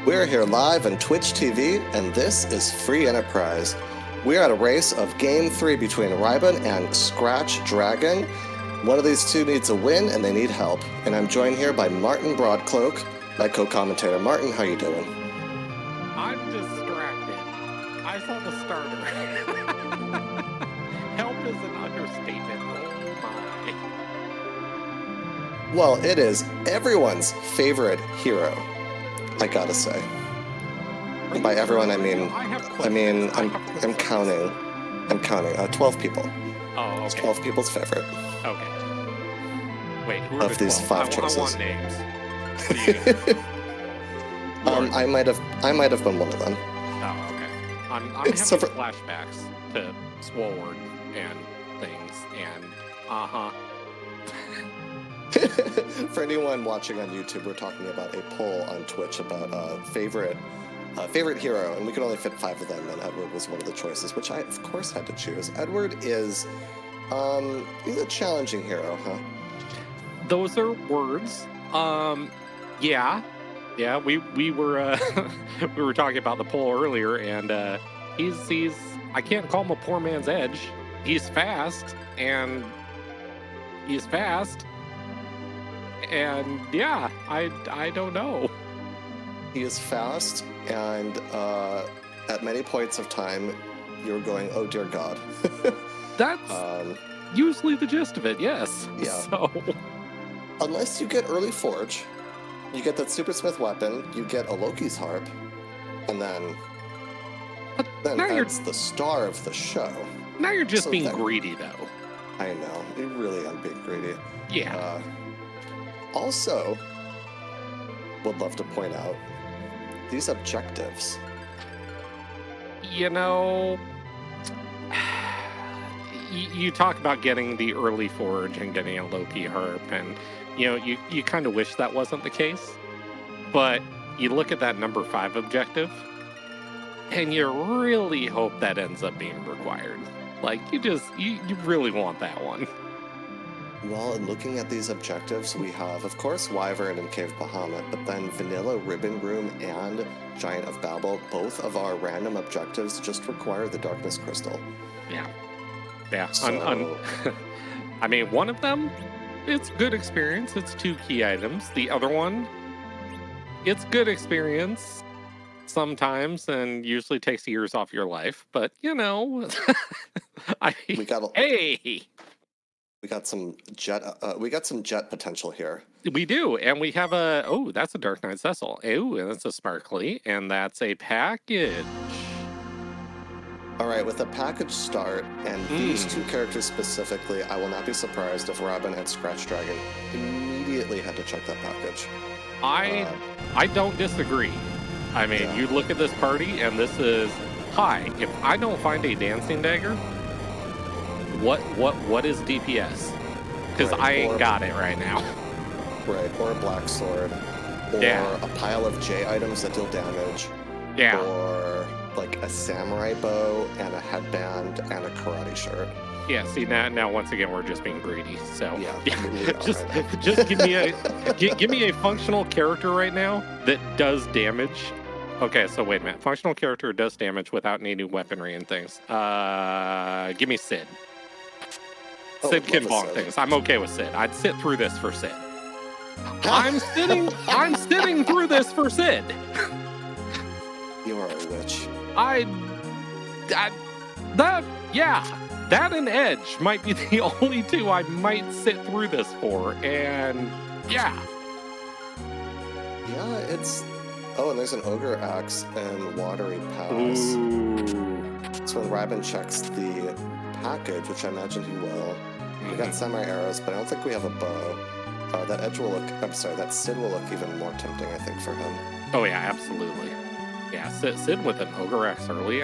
We're here live on Twitch TV, and this is Free Enterprise. We're at a race of Game 3 between rhybon and Scratchdragon. One of these two needs a win, and they need help. And I'm joined here by Martin Broadcloak, my co-commentator. Martin, how you doing? I'm distracted. I saw the starter. Help is an understatement. Oh my. Well, it is everyone's favorite hero, I gotta say. And by everyone, I'm counting. 12 people. Oh, okay. It's 12 people's favorite. Okay. Wait, who are Of the these 12? 5 choices. I want names. What do you I might have been one of them. Oh, okay. I'm having flashbacks to Sword and things and For anyone watching on YouTube, we're talking about a poll on Twitch about favorite hero, and we could only fit 5 of them, and Edward was one of the choices, which I, of course, had to choose. Edward is, he's a challenging hero, huh? Those are words. Yeah, we were we were talking about the poll earlier, and he's I can't call him a poor man's Edge. He's fast, and yeah, I don't know. He is fast, and at many points of time, you're going, oh dear God. That's usually the gist of it, yes. Yeah. So, unless you get early Forge, you get that Supersmith weapon, you get a Loki's harp, and then that's the star of the show. Now you're just being greedy, though. I know. You really are being greedy. Yeah. Also, would love to point out these objectives. You know, you talk about getting the early Forge and getting a Loki harp, and you kind of wish that wasn't the case. But you look at that number 5 objective, and you really hope that ends up being required. Like, you really want that one. Well, in looking at these objectives, we have, of course, Wyvern and Cave Bahamut, but then Vanilla, Ribbon Room, and Giant of Babel, both of our random objectives just require the Darkness Crystal. Yeah. So... I mean, one of them, it's good experience. It's 2 key items. The other one, it's good experience sometimes and usually takes years off your life. But, we got some jet potential here. We do, and we have that's a Dark Knight Cecil. Oh, and that's a Sparkly, and that's a package. All right, with a package start, and these 2 characters specifically, I will not be surprised if rhybon and Scratchdragon immediately had to check that package. I don't disagree. I mean, you look at this party, and this is, hi, if I don't find a Dancing Dagger, what is DPS? Because I ain't got it right now. Right, or a Black Sword, or a pile of J items that deal damage. Yeah. Or like a samurai bow and a headband and a karate shirt. Yeah, see now once again we're just being greedy. So just give me a functional character right now that does damage. Okay, so wait a minute. Functional character does damage without needing weaponry and things. Give me Sid. Sid can bonk things. I'm okay with Sid. I'd sit through this for Sid. I'm sitting through this for Sid. You are a witch. That and Edge might be the only 2 I might sit through this for, and it's... Oh, and there's an Ogre Axe and Watery Pass. Ooh. So when rhybon checks the package, which I imagine he will, we got Samurai Arrows, but I don't think we have a bow. That Sid will look even more tempting, I think, for him. Oh yeah, absolutely. Yeah, Sid with an Ogre Axe early,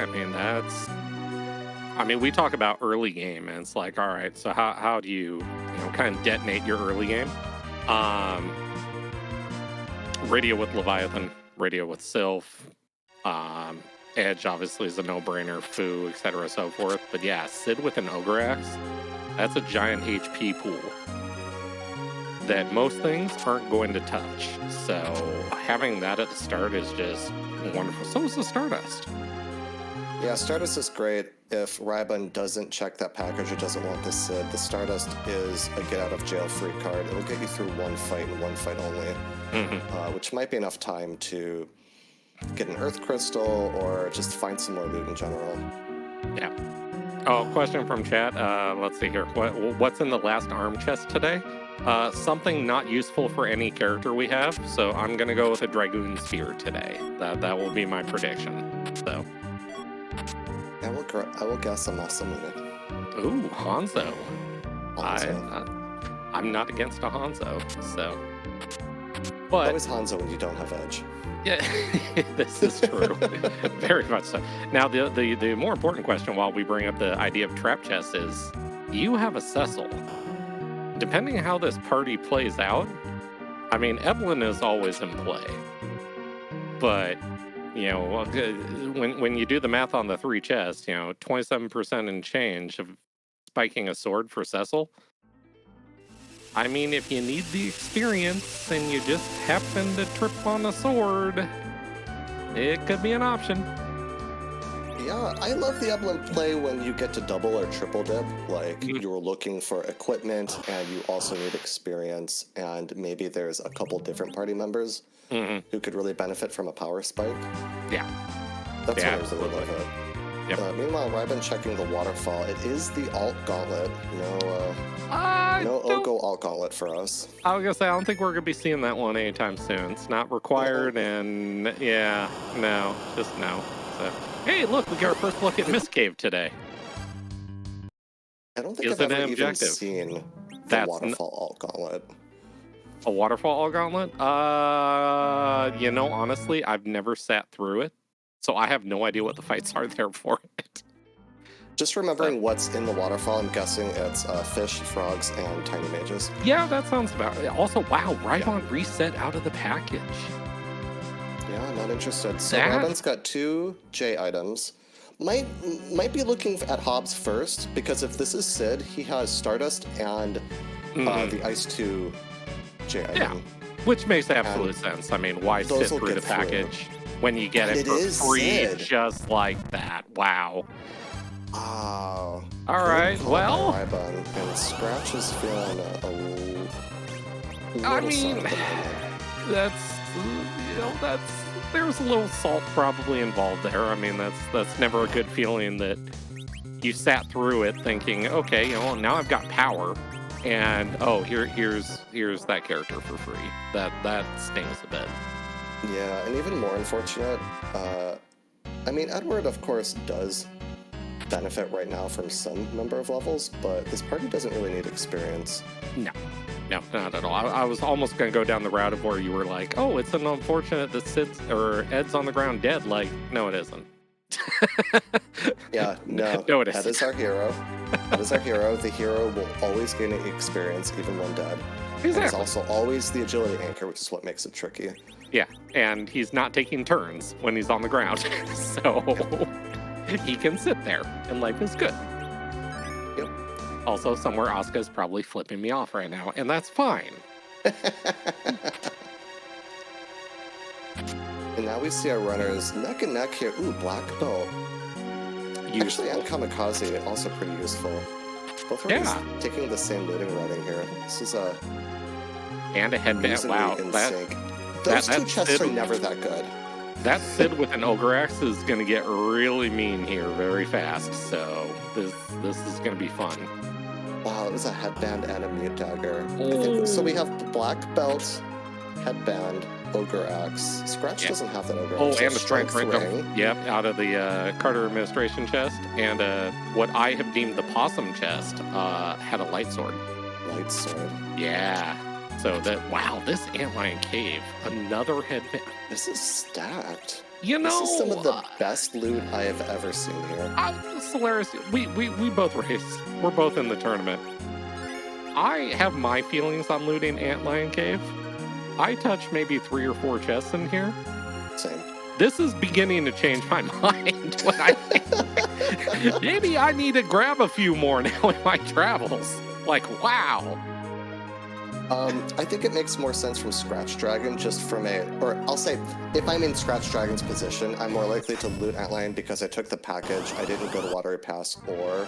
we talk about early game, and it's like, all right, so how do you kind of detonate your early game? Radio with Leviathan, radio with Sylph, Edge obviously is a no-brainer, Fu, etc., so forth. But yeah, Sid with an Ogre Axe, that's a giant HP pool. that most things aren't going to touch. So having that at the start is just wonderful. So is the Stardust. Yeah, Stardust is great. If rhybon doesn't check that package or doesn't want the Sid, the Stardust is a get-out-of-jail-free card. It'll get you through one fight and one fight only, which might be enough time to get an Earth Crystal or just find some more loot in general. Yeah. Oh, question from chat. Let's see here. What's in the last arm chest today? Something not useful for any character we have, so I'm going to go with a Dragoon Sphere today. That will be my prediction. So. I will guess a Masamune. Ooh, Hanzo. I'm not against a Hanzo, so. But always Hanzo when you don't have Edge. Yeah, this is true. Very much so. Now, the more important question while we bring up the idea of trap chests is, you have a Cecil. Depending how this party plays out, I mean, Evelyn is always in play. But, you know, when you do the math on the 3 chests, you know, 27% and change of spiking a sword for Cecil. I mean, if you need the experience and you just happen to trip on a sword, it could be an option. Yeah, I love the Evelyn play when you get to double or triple dip. Like, you're looking for equipment and you also need experience, and maybe there's a couple different party members who could really benefit from a power spike. Yeah. That's what I really love it. Yep. Meanwhile, rhybon checking the waterfall. It is the alt gauntlet. No Ogo alt gauntlet for us. I was gonna say, I don't think we're gonna be seeing that one anytime soon. It's not required, and yeah, no, just no. So, hey, look, we got our first look at Mist Cave today. I don't think I've ever even seen the waterfall alt gauntlet. A waterfall alt gauntlet? You know, honestly, I've never sat through it. So I have no idea what the fights are there for it. Just remembering what's in the waterfall, I'm guessing it's fish, frogs, and tiny mages. Yeah, that sounds about it. Also, wow, rhybon reset out of the package. Yeah, not interested. So rhybon's got 2 J items. Might be looking at Hobbs first, because if this is Sid, he has Stardust and the Ice 2 J item. Yeah, which makes absolute sense. I mean, why sit through the package when you get it for free just like that? Wow. Oh. All right, well. And Scratch is feeling a little I mean, there's a little salt probably involved there. I mean, that's never a good feeling that you sat through it thinking, okay, you know, now I've got power, and here's that character for free. That stings a bit. Yeah, and even more unfortunate. I mean, Edward, of course, does benefit right now from some number of levels, but this party doesn't really need experience. No, not at all. I was almost going to go down the route of where you were like, oh, it's an unfortunate that Ed's on the ground dead. Like, no, it isn't. Yeah, no. No, it isn't. Ed is our hero. Ed is our hero. The hero will always gain experience even when dead. Exactly. And it's also always the agility anchor, which is what makes it tricky. Yeah, and he's not taking turns when he's on the ground. So he can sit there, and life is good. Yep. Also, somewhere Asuka's probably flipping me off right now, and that's fine. And now we see our runners neck and neck here. Ooh, black belt. Actually, and Kamikaze, also pretty useful. Both runners taking the same looting routing here. This is and a headband. Wow, those 2 chests are never that good. That Sid with an Ogre Axe is going to get really mean here very fast, so this is going to be fun. Wow, it was a headband and a mute dagger. So we have the black belt, headband, Ogre Axe. Scratch doesn't have that Ogre Axe. And a strength ring. Yep, out of the Carter Administration chest. And what I have deemed the Possum chest had a light sword. Light sword. Yeah. So this Antlion Cave, another headband. This is stacked. You know, this is some of the best loot I have ever seen here. It's hilarious. We both raced. We're both in the tournament. I have my feelings on looting Antlion Cave. I touched maybe 3 or 4 chests in here. Same. This is beginning to change my mind. Maybe I need to grab a few more now in my travels. Like, wow. I think it makes more sense from Scratchdragon, just from or I'll say, if I'm in Scratchdragon's position, I'm more likely to loot Antlion because I took the package. I didn't go to Watery Pass or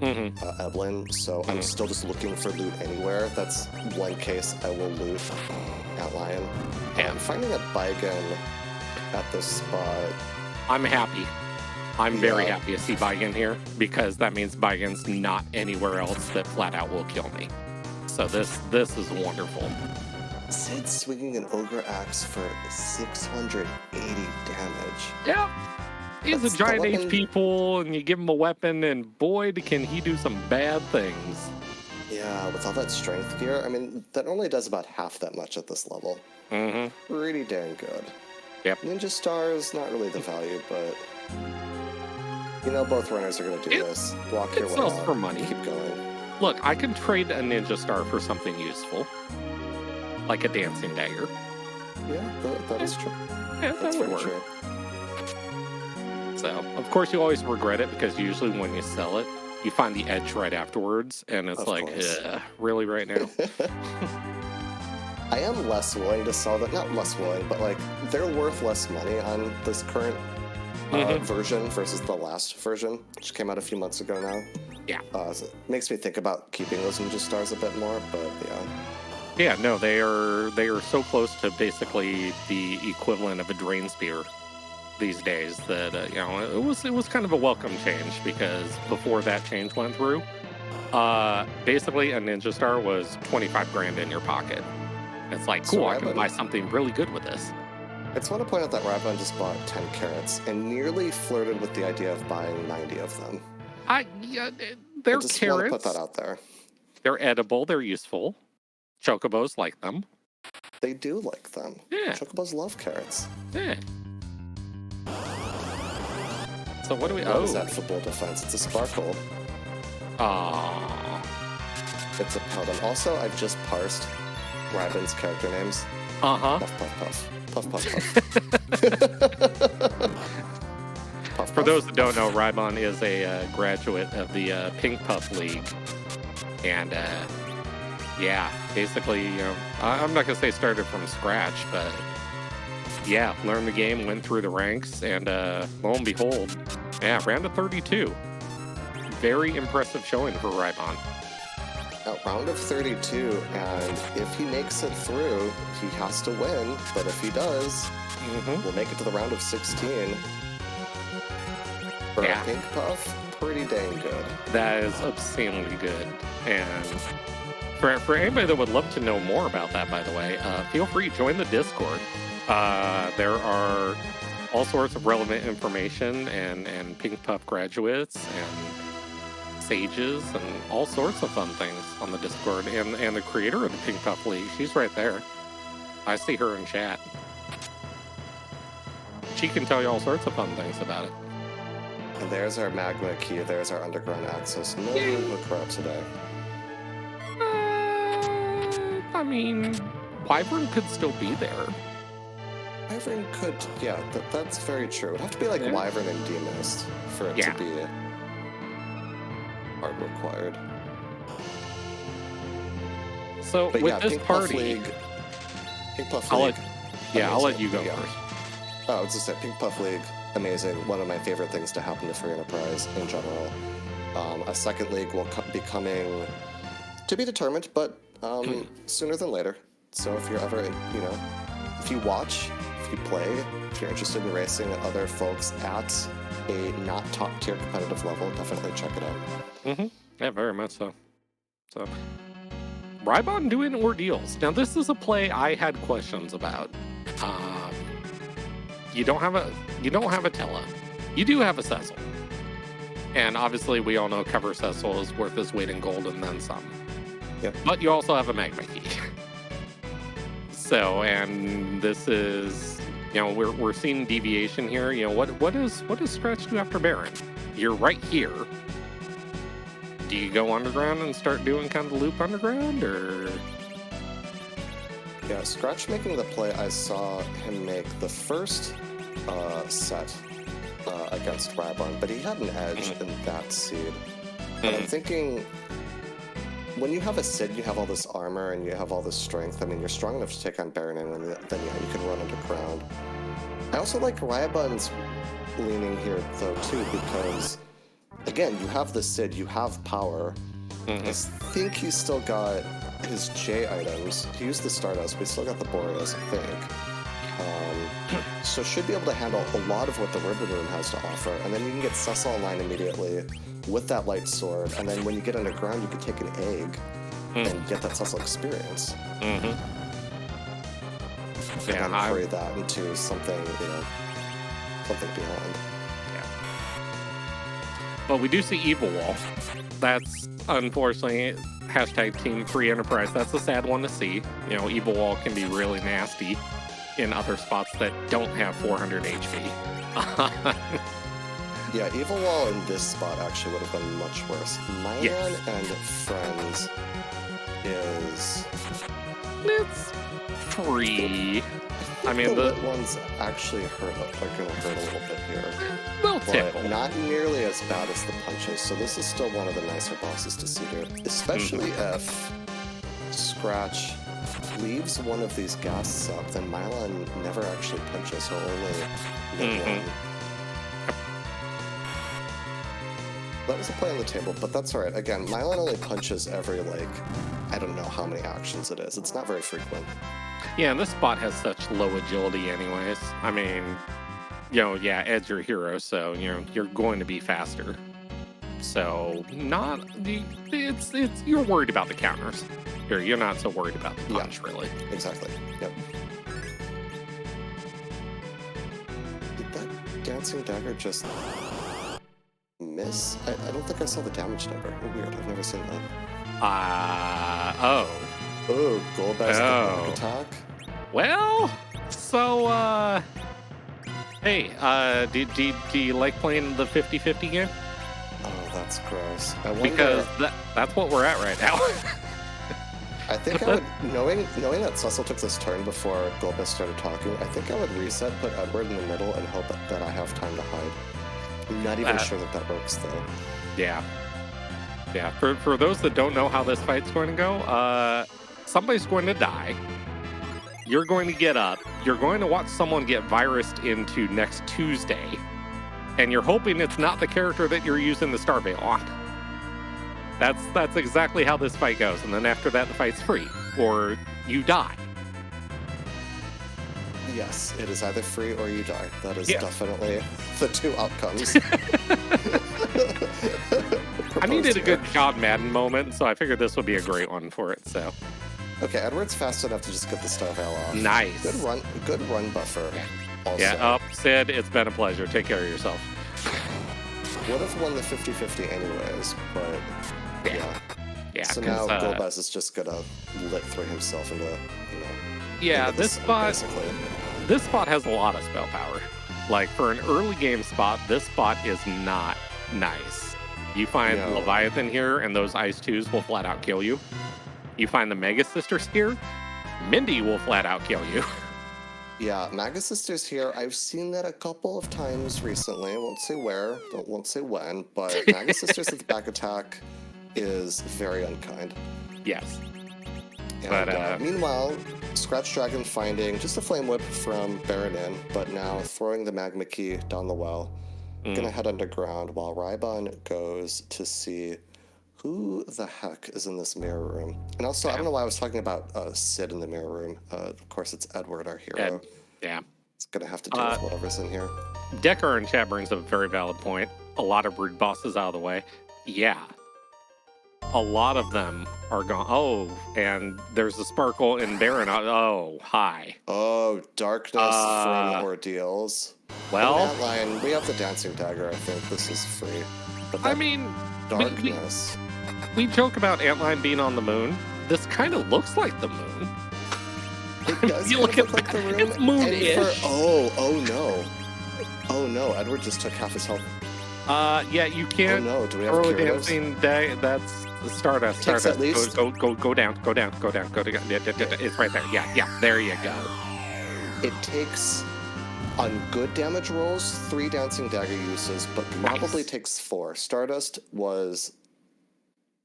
Eblin, so I'm still just looking for loot anywhere. That's one case I will loot Antlion. And finding a Baigen at this spot. I'm happy. I'm very happy to see Baigen here, because that means Baigen's not anywhere else that flat out will kill me. So this is wonderful. Sid swinging an Ogre Axe for 680 damage. Yeah. He's a giant HP pool, and you give him a weapon, and boy, can he do some bad things. Yeah, with all that strength gear, I mean, that only does about half that much at this level. Pretty dang good. Yep. Ninja Star is not really the value, but you know both runners are going to do this. Block your way out. For money. Keep going. Look, I can trade a Ninja Star for something useful, like a Dancing Dagger. Yeah, that is true. Yeah, That's that would very work. true. So, of course, you always regret it, because usually when you sell it, you find the edge right afterwards, and it's really right now? I am less willing to sell them. Not less willing, but like they're worth less money on this current version versus the last version, which came out a few months ago now. Yeah. So it makes me think about keeping those Ninja Stars a bit more, but yeah. Yeah, no, they are so close to basically the equivalent of a Drain Spear these days that it was kind of a welcome change, because before that change went through, basically a Ninja Star was 25 grand in your pocket. It's like, cool, I can buy something really good with this. I just want to point out that rhybon just bought 10 carrots and nearly flirted with the idea of buying 90 of them. They're I just carrots. want to put that out there. They're edible. They're useful. Chocobos like them. They do like them. Yeah. Chocobos love carrots. Yeah. So what do we... What is that for bull defense? It's a sparkle. Aww. It's a paladin. Also, I've just parsed rhybon's character names. Uh-huh. Puff, puff, puff. Puff, puff, puff. For those that don't know, rhybon is a graduate of the Pink Puff League. And, yeah, basically, I'm not going to say started from scratch, but yeah, learned the game, went through the ranks, and lo and behold, yeah, round of 32. Very impressive showing for rhybon. Round of 32, and if he makes it through, he has to win, but if he does, we'll make it to the round of 16. For a Pink Puff, pretty dang good. That is obscenely good, and for anybody that would love to know more about that, by the way, feel free to join the Discord. There are all sorts of relevant information and Pink Puff graduates and sages and all sorts of fun things on the Discord. And the creator of the Pink Puff League, she's right there. I see her in chat. She can tell you all sorts of fun things about it. And there's our magma key. There's our underground access. No hook her up today. I mean, Wyvern could still be there. Wyvern could, yeah, that's very true. It would have to be like Wyvern and Demist for it to be hard required. So but with this Pink party, Pink Puff League. I'll let you go first. Oh, I was just saying, Pink Puff League, amazing. One of my favorite things to happen to Free Enterprise in general. A second league will be coming to be determined, but sooner than later. So if you're ever, if you watch, if you play, if you're interested in racing other folks at a not top tier competitive level, definitely check it out. Yeah, very much so. So, rhybon doing ordeals. Now, this is a play I had questions about. You don't have a Tella. You do have a Cecil. And obviously, we all know cover Cecil is worth his weight in gold and then some. Yep. But you also have a magma key. So, and this is, we're seeing deviation here. What does Scratch do after Baron? You're right here. Do you go underground and start doing kind of the loop underground, or? Yeah, Scratch making the play I saw him make the first set against rhybon, but he had an edge in that seed. And I'm thinking when you have a Sid, you have all this armor and you have all this strength. I mean, you're strong enough to take on Baron, and then yeah, you can run underground. I also like rhybon's leaning here, though, too, because, again, you have the Sid, you have power. I think he's still got his J items. He used the Stardust, but he's still got the Boreas, I think. So should be able to handle a lot of what the Ribbon Room has to offer. And then you can get Cecil online immediately with that Light Sword. And then when you get underground, you can take an egg and get that Cecil experience. And then carry that into something, you know, something beyond. Yeah. But we do see Evil Wall. That's unfortunately hashtag Team Free Enterprise. That's a sad one to see. You know, Evil Wall can be really nasty in other spots that don't have 400 HP. Yeah, Evil Wall in this spot actually would have been much worse. Mylan and Friends is... It's free. I mean, the lit ones actually are going to hurt a little bit here. They'll tickle. Not nearly as bad as the punches, so this is still one of the nicer bosses to see here. Especially if Scratch leaves one of these ghasts up, then Mylan never actually punches, so only one. That was a play on the table, but that's alright. Again, Mylan only punches every, like, I don't know how many actions it is. It's not very frequent. Yeah, and this spot has such low agility anyways. I mean, you know, yeah, Ed's your hero, so, you know, you're going to be faster. So, you're worried about the counters. You're not so worried about the punch, really. Exactly, yep. Did that Dancing Dagger just miss? I don't think I saw the damage number. Weird, I've never seen that. Oh, Golbez the attack? Well, so, hey, do you like playing the 50-50 game? Oh, that's gross. Because that's what we're at right now. I think I would, knowing that Cecil took this turn before Golbez started talking, I think I would reset, put Edward in the middle, and hope that I have time to hide. I'm not even sure that works, though. Yeah. Yeah, for those that don't know how this fight's going to go, somebody's going to die. You're going to get up. You're going to watch someone get virused into next Tuesday. And you're hoping it's not the character that you're using the Starveil on. That's exactly how this fight goes. And then after that, the fight's free. Or you die. Yes, it is either free or you die. That is definitely the two outcomes. I needed a good God Madden moment, so I figured this would be a great one for it, so... Okay, Edward's fast enough to just get the Starveil off. Nice. Good run buffer. Also. Yeah, Sid, it's been a pleasure. Take care of yourself. Would have won the 50-50 anyways, but yeah. So now Golbez is just gonna lit through himself into, you know... Yeah, this spot has a lot of spell power. Like, for an early game spot, this spot is not nice. You find Leviathan here, and those Ice 2s will flat out kill you. You find the Mega Sisters here, Mindy will flat out kill you. Yeah, Mega Sisters here, I've seen that a couple of times recently. I won't say where, won't say when, but Mega Sisters with back attack is very unkind. Yes. And, but meanwhile, Scratchdragon finding just a Flame Whip from Baronin, but now throwing the Magma Key down the well. Gonna head underground while rhybon goes to see who the heck is in this mirror room. And also, I don't know why I was talking about Sid in the mirror room. Of course, it's Edward, our hero. Yeah. It's gonna have to deal with whatever's in here. Decker and chat brings up a very valid point. A lot of brood bosses out of the way. Yeah. A lot of them are gone. Oh, and there's a Sparkle in Baron. Oh, hi. Oh, Darkness from Ordeals. Well, line, we have the Dancing Dagger, I think. This is free. But I mean, Darkness. We joke about Antline being on the moon. This kind of looks like the moon. It does you look like the moon. It's moon-ish. Oh no. Oh no, Edward just took half his health. Yeah, you can't. Oh no, do we have throw a curatives? Dancing day. That's Stardust. Stardust. At least. Go down. It's right there. Yeah. There you go. It takes, on good damage rolls, 3 Dancing Dagger uses, but probably takes 4. Stardust was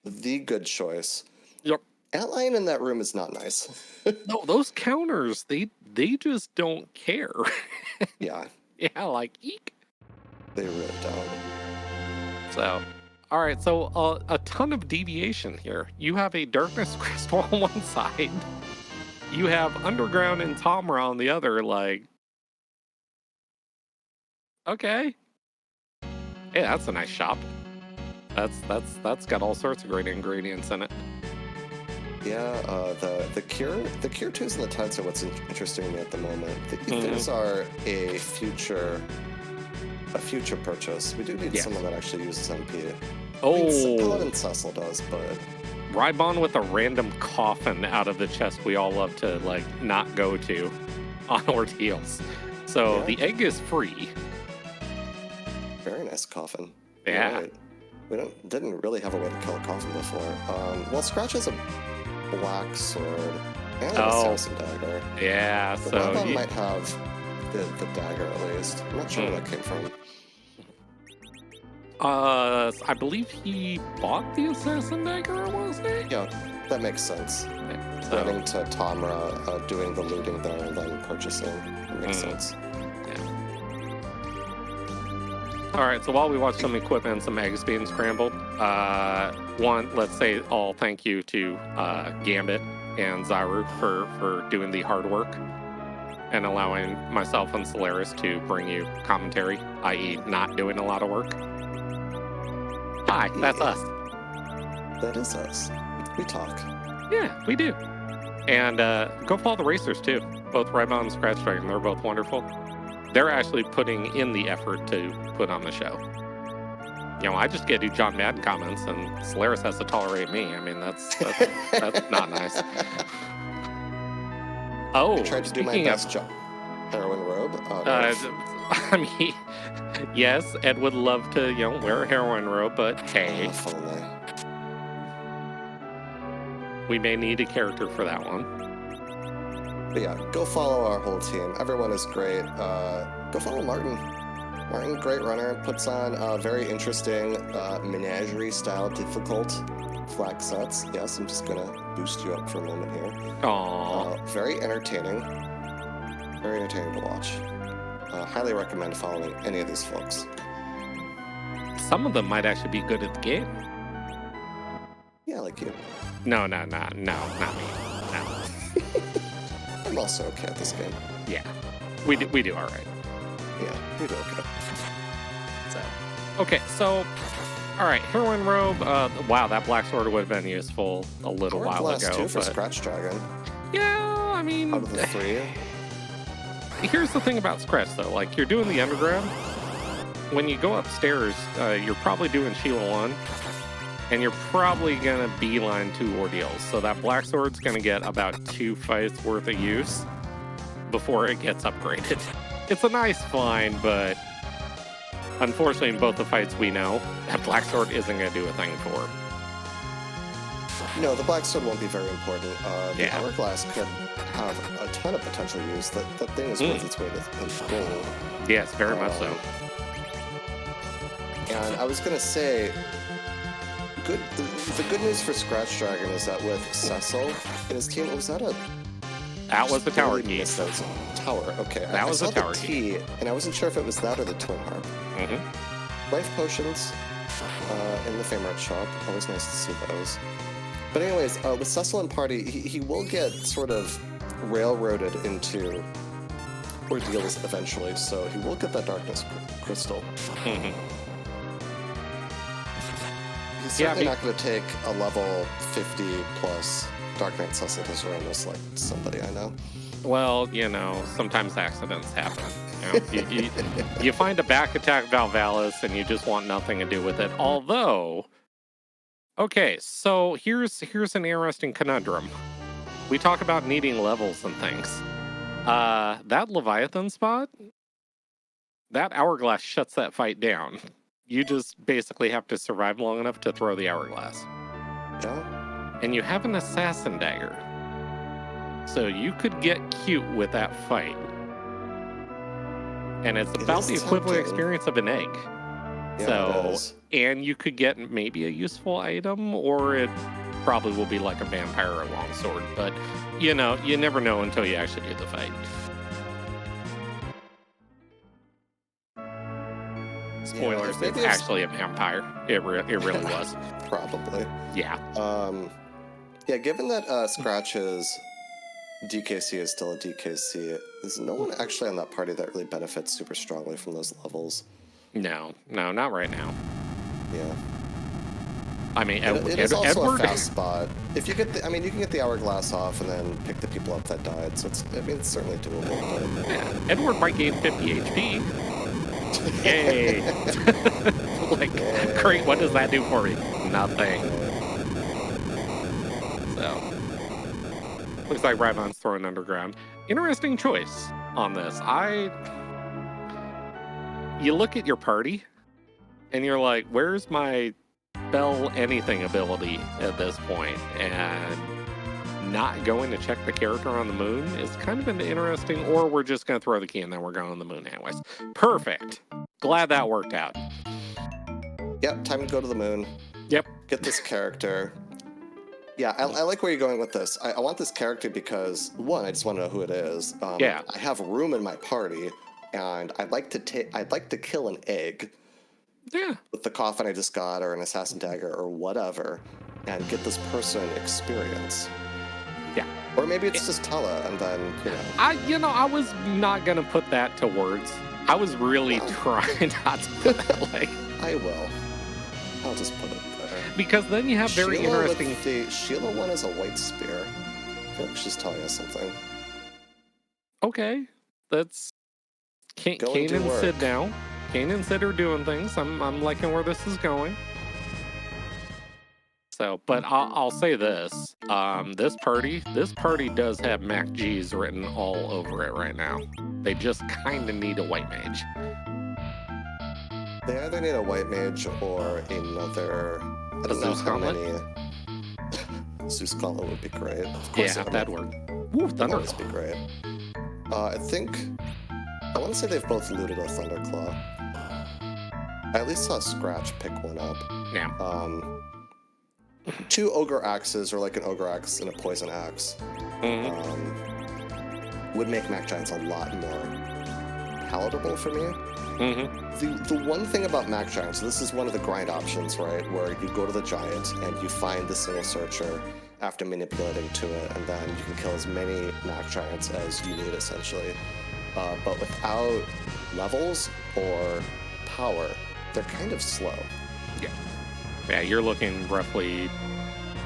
the good choice. Antlion in that room is not nice. No, those counters, they just don't care. Yeah. Yeah, like, eek. They really don't. So, all right, so a ton of deviation here. You have a Darkness Crystal on one side. You have Underground and Tomra on the other, like, okay. Hey, that's a nice shop. That's got all sorts of great ingredients in it. Yeah, the cure 2s and the 10s are what's interesting to me at the moment. The ethers are a future purchase. We do need someone that actually uses MP. Oh, I mean, Paladin Cecil does, but rhybon with a random coffin out of the chest we all love to like not go to on ordeals. So the egg is free. Very nice coffin. Yeah. Right. We didn't really have a way to kill a coffin before. Well, Scratch has a black sword and an assassin dagger. Yeah, The so rhybon might have the dagger at least. I'm not sure where that came from. I believe he bought the assassin dagger, wasn't he? Yeah, that makes sense. Yeah, so. Running to Tomra, doing the looting there, and then purchasing. That makes sense. All right, so while we watch some equipment and some eggs being scrambled, one, let's say all thank you to Gambit and Zaru for doing the hard work and allowing myself and Solaris to bring you commentary, i.e. not doing a lot of work. Hi, that's us. That is us. We talk. Yeah, we do. And go follow the racers, too. Both rhybon and Scratchdragon, they're both wonderful. They're actually putting in the effort to put on the show. You know, I just get to do John Madden comments, and Solaris has to tolerate me. I mean, that's not nice. Oh, I tried to do my best job. Heroin robe. I mean, yes, Ed would love to, wear a heroin robe, but hey, we may need a character for that one. But yeah, go follow our whole team. Everyone is great. Go follow Martin. Martin, great runner, puts on very interesting menagerie-style difficult flag sets. Yes, I'm just gonna boost you up for a moment here. Aww. Very entertaining. Very entertaining to watch. Highly recommend following any of these folks. Some of them might actually be good at the game. Yeah, like you. No, not me. No. I'm also okay at this game. Yeah, we do all right. Yeah, we do okay. So, all right, heroin robe. Wow, that black sword would have been useful a little while ago. Too for Scratchdragon. Yeah, I mean, out of the three. Here's the thing about Scratch though. Like you're doing the underground. When you go upstairs, you're probably doing Sheila 1. And you're probably going to beeline 2 ordeals. So that black sword's going to get about 2 fights worth of use before it gets upgraded. It's a nice find, but unfortunately in both the fights we know, that black sword isn't going to do a thing for. No, the black sword won't be very important. The hourglass could have a ton of potential use. That thing is worth its weight in gold. Yes, very much so. And I was going to say, the good news for Scratchdragon is that with Cecil and his team, was that a... That was the tower key. Tower, okay. That was the tower key. And I wasn't sure if it was that or the twin harp. Life potions in the Fame Art shop. Always nice to see those. But anyways, with Cecil and party, he will get sort of railroaded into ordeals eventually, so he will get that Darkness Crystal. He's certainly not going to take a level 50 plus Dark Knight Cecil to Zeramos like somebody I know. Well, sometimes accidents happen. You find a back attack Valvalis and you just want nothing to do with it. Although, okay, so here's an interesting conundrum. We talk about needing levels and things. That Leviathan spot, that hourglass shuts that fight down. You just basically have to survive long enough to throw the hourglass. Yeah. And you have an assassin dagger. So you could get cute with that fight. And it's about the equivalent experience of an egg. Yeah, and you could get maybe a useful item, or it probably will be like a vampire or a longsword. But, you know, you never know until you actually do the fight. Spoilers, it's actually a vampire. It really was. Probably. Yeah. Yeah, given that Scratch's DKC is still a DKC, there's no one actually on that party that really benefits super strongly from those levels. No, not right now. Yeah. I mean, it is also Edward... a fast spot. If you get you can get the hourglass off and then pick the people up that died, so it's certainly doable. But... Yeah, Edward might gain 50 HP. Yay! Like, great, what does that do for me? Nothing. So, looks like rhybon's throwing underground. Interesting choice on this. You look at your party, and you're like, where's my spell anything ability at this point? And not going to check the character on the moon is kind of an interesting, or we're just going to throw the key and then we're going on the moon anyways. Perfect. Glad that worked out. Yep, time to go to the moon. Yep. Get this character. Yeah, I like where you're going with this. I want this character because, one, I just want to know who it is. Yeah. I have room in my party, and I'd like to kill an egg. Yeah. With the coffin I just got, or an assassin dagger, or whatever, and get this person experience. Yeah. Or maybe it's just Tella, and then, you know. I was not going to put that to words. I was really trying not to put that, like... I will. I'll just put it there. Because then you have very interesting... The Sheila one is a white spear. I feel like she's telling us something. Okay. That's... Kanan Sid now. Kanan and Sid are doing things. I'm liking where this is going. So, but I'll say this. This party does have Mac G's written all over it right now. They just kind of need a white mage. They either need a white mage or another... I don't know how many... Zeus Gauntlet would be great. Of course, yeah, that'd work. Ooh, Thunder would be great. I want to say they've both looted a Thunderclaw. I at least saw Scratch pick one up. Yeah. 2 Ogre Axes, or like an Ogre Axe and a Poison Axe, would make Mac Giants a lot more palatable for me. The one thing about Mac Giants, this is one of the grind options, right, where you go to the Giant and you find the single searcher after manipulating to it, and then you can kill as many Mac Giants as you need, essentially. But without levels or power, they're kind of slow. Yeah, you're looking roughly,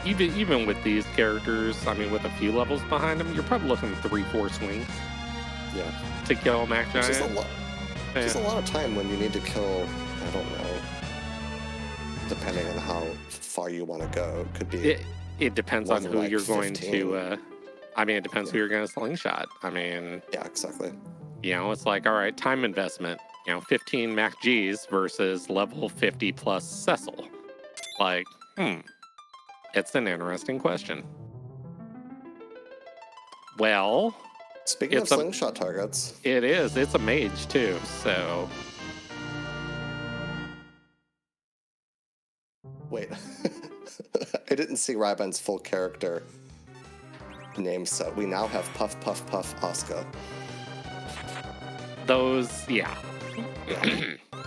even with these characters, I mean, with a few levels behind them, you're probably looking at 3-4 swings. Yeah. To kill a Mac Giant. Just a lot of time when you need to kill, I don't know, depending on how far you want to go. Could be. It depends on who you're going to, it depends who you're going to slingshot. I mean. Yeah, exactly. It's like, all right, time investment. 15 Mac G's versus level 50 plus Cecil. Like, it's an interesting question. Well, speaking of slingshot targets, it is. It's a mage too, so. Wait, I didn't see rhybon's full character name set. We now have Puff Puff Puff Oscar. Those, yeah.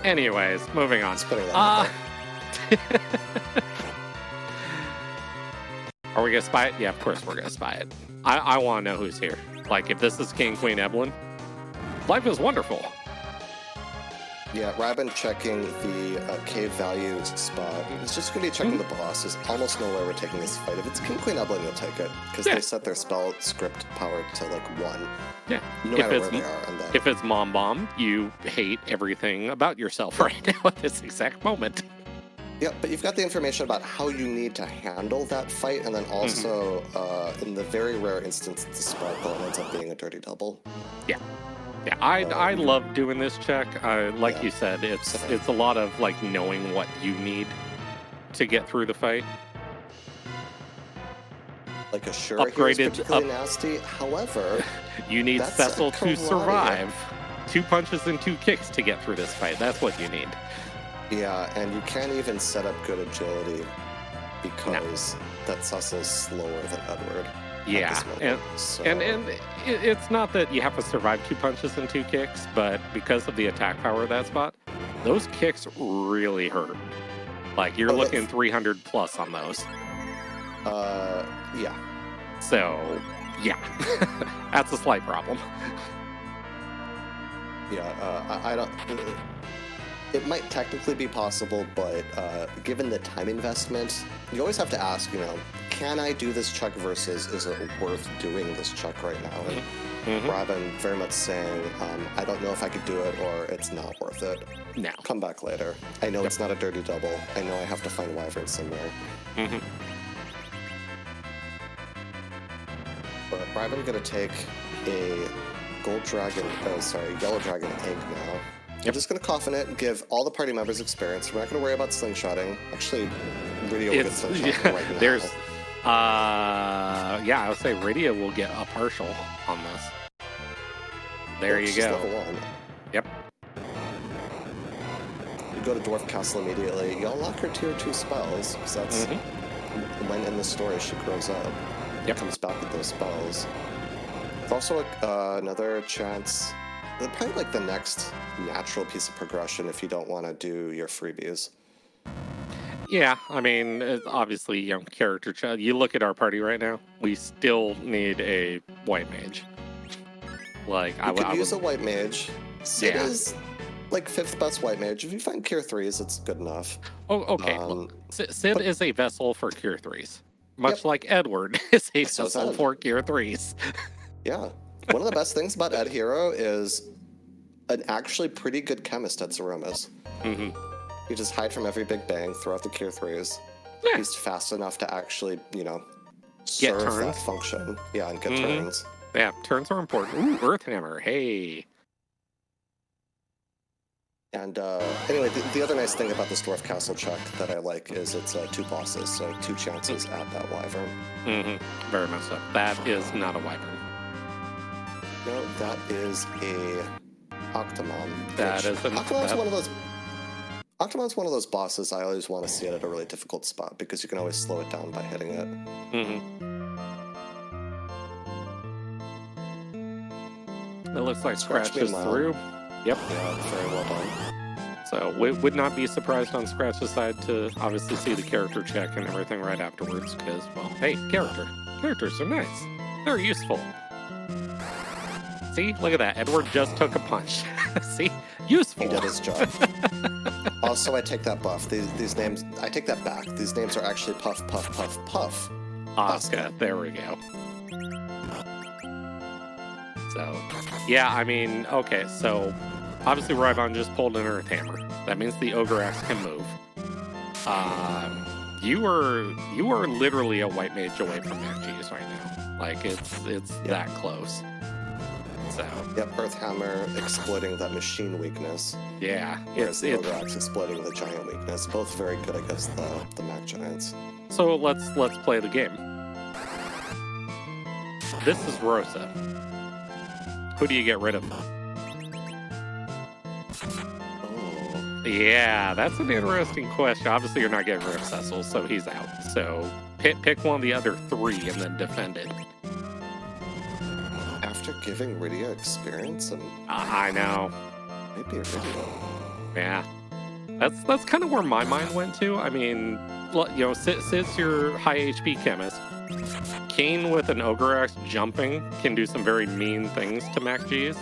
Anyways, moving on. Are we gonna spy it? Yeah, of course we're gonna spy it. I want to know who's here. Like, if this is King Queen Evelyn, life is wonderful. Yeah, rhybon checking the cave value spot. It's just gonna be checking the boss. There's almost nowhere we're taking this fight. If it's King Queen Evelyn, you'll take it because they set their spell script power to like 1. Yeah. No matter where they are. And then... If it's Mom Bomb, you hate everything about yourself right now at this exact moment. Yeah, but you've got the information about how you need to handle that fight, and then also, in the very rare instance, the sparkle ends up being a dirty double. Yeah. Yeah, I love doing this check. Like you said, it's a lot of like knowing what you need to get through the fight. Like a Shura here is particularly nasty. However, you need Cecil to survive 2 punches and 2 kicks to get through this fight. That's what you need. Yeah, and you can't even set up good agility because that Cecil's slower than Edward. Yeah, and it's not that you have to survive 2 punches and 2 kicks, but because of the attack power of that spot, those kicks really hurt. Like, you're looking 300 plus on those. Yeah. So, yeah, that's a slight problem. Yeah, I don't... It might technically be possible, but given the time investment, you always have to ask, can I do this check versus is it worth doing this check right now? And rhybon very much saying, I don't know if I could do it or it's not worth it. No. Come back later. I know it's not a dirty double. I know I have to find wyvern somewhere. But rhybon gonna take a yellow dragon egg now. I'm just going to cough in it and give all the party members experience. We're not going to worry about slingshotting. Actually, Rydia will get slingshotting right now. I would say Rydia will get a partial on this. There you go. Level 1. Yep. You go to Dwarf Castle immediately. You unlock her tier 2 spells, because that's when in the story she grows up. Yep. Comes back with those spells. It's also another chance... Probably like the next natural piece of progression if you don't want to do your freebies. Yeah, I mean, obviously, character child. You look at our party right now. We still need a white mage. Like, I would use a white mage. Sid is like 5th best white mage. If you find cure 3s, it's good enough. Oh, okay. Sid is a vessel for cure 3s, much like Edward is a vessel for cure 3s. Yeah. One of the best things about Ed Hero is an actually pretty good chemist at Zeromus. You just hide from every big bang, throw out the cure 3s. Yeah. He's fast enough to actually, serve that function. Yeah, and get turns. Yeah, turns are important. Ooh, Earthhammer, hey. And anyway, the other nice thing about this Dwarf Castle check that I like is it's 2 bosses, so 2 chances at that wyvern. Very much so. That is not a wyvern. No, that is a Octomon. Octomon's one of those bosses I always want to see it at a really difficult spot because you can always slow it down by hitting it. It looks like Scratch is through. Yep. Yeah, very well done. So we would not be surprised on Scratch's side to obviously see the character check and everything right afterwards because, well, hey, characters are nice. They're useful. See, look at that. Edward just took a punch. See, useful. He did his job. Also, I take that buff. These names, I take that back. These names are actually Puff, Puff, Puff, Puff. Oscar. There we go. So, yeah, I mean, okay, so obviously rhybon just pulled an Earthhammer. That means the Ogre Axe can move. You are literally a white mage away from MacGs right now. Like, it's that close. So. Yep, Earthhammer exploiting that machine weakness. Yeah. Whereas the Ogre Axe exploiting the giant weakness. Both very good against the Mac Giants. So let's play the game. This is Rosa. Who do you get rid of? Oh. Yeah, that's an interesting question. Obviously, you're not getting rid of Cecil, so he's out. So pick one of the other 3 and then defend it. After giving Rydia experience, I know. Maybe Rydia. Yeah, that's kind of where my mind went to. I mean, Sid's your high HP chemist. Kane with an Ogre Axe jumping can do some very mean things to MacGs.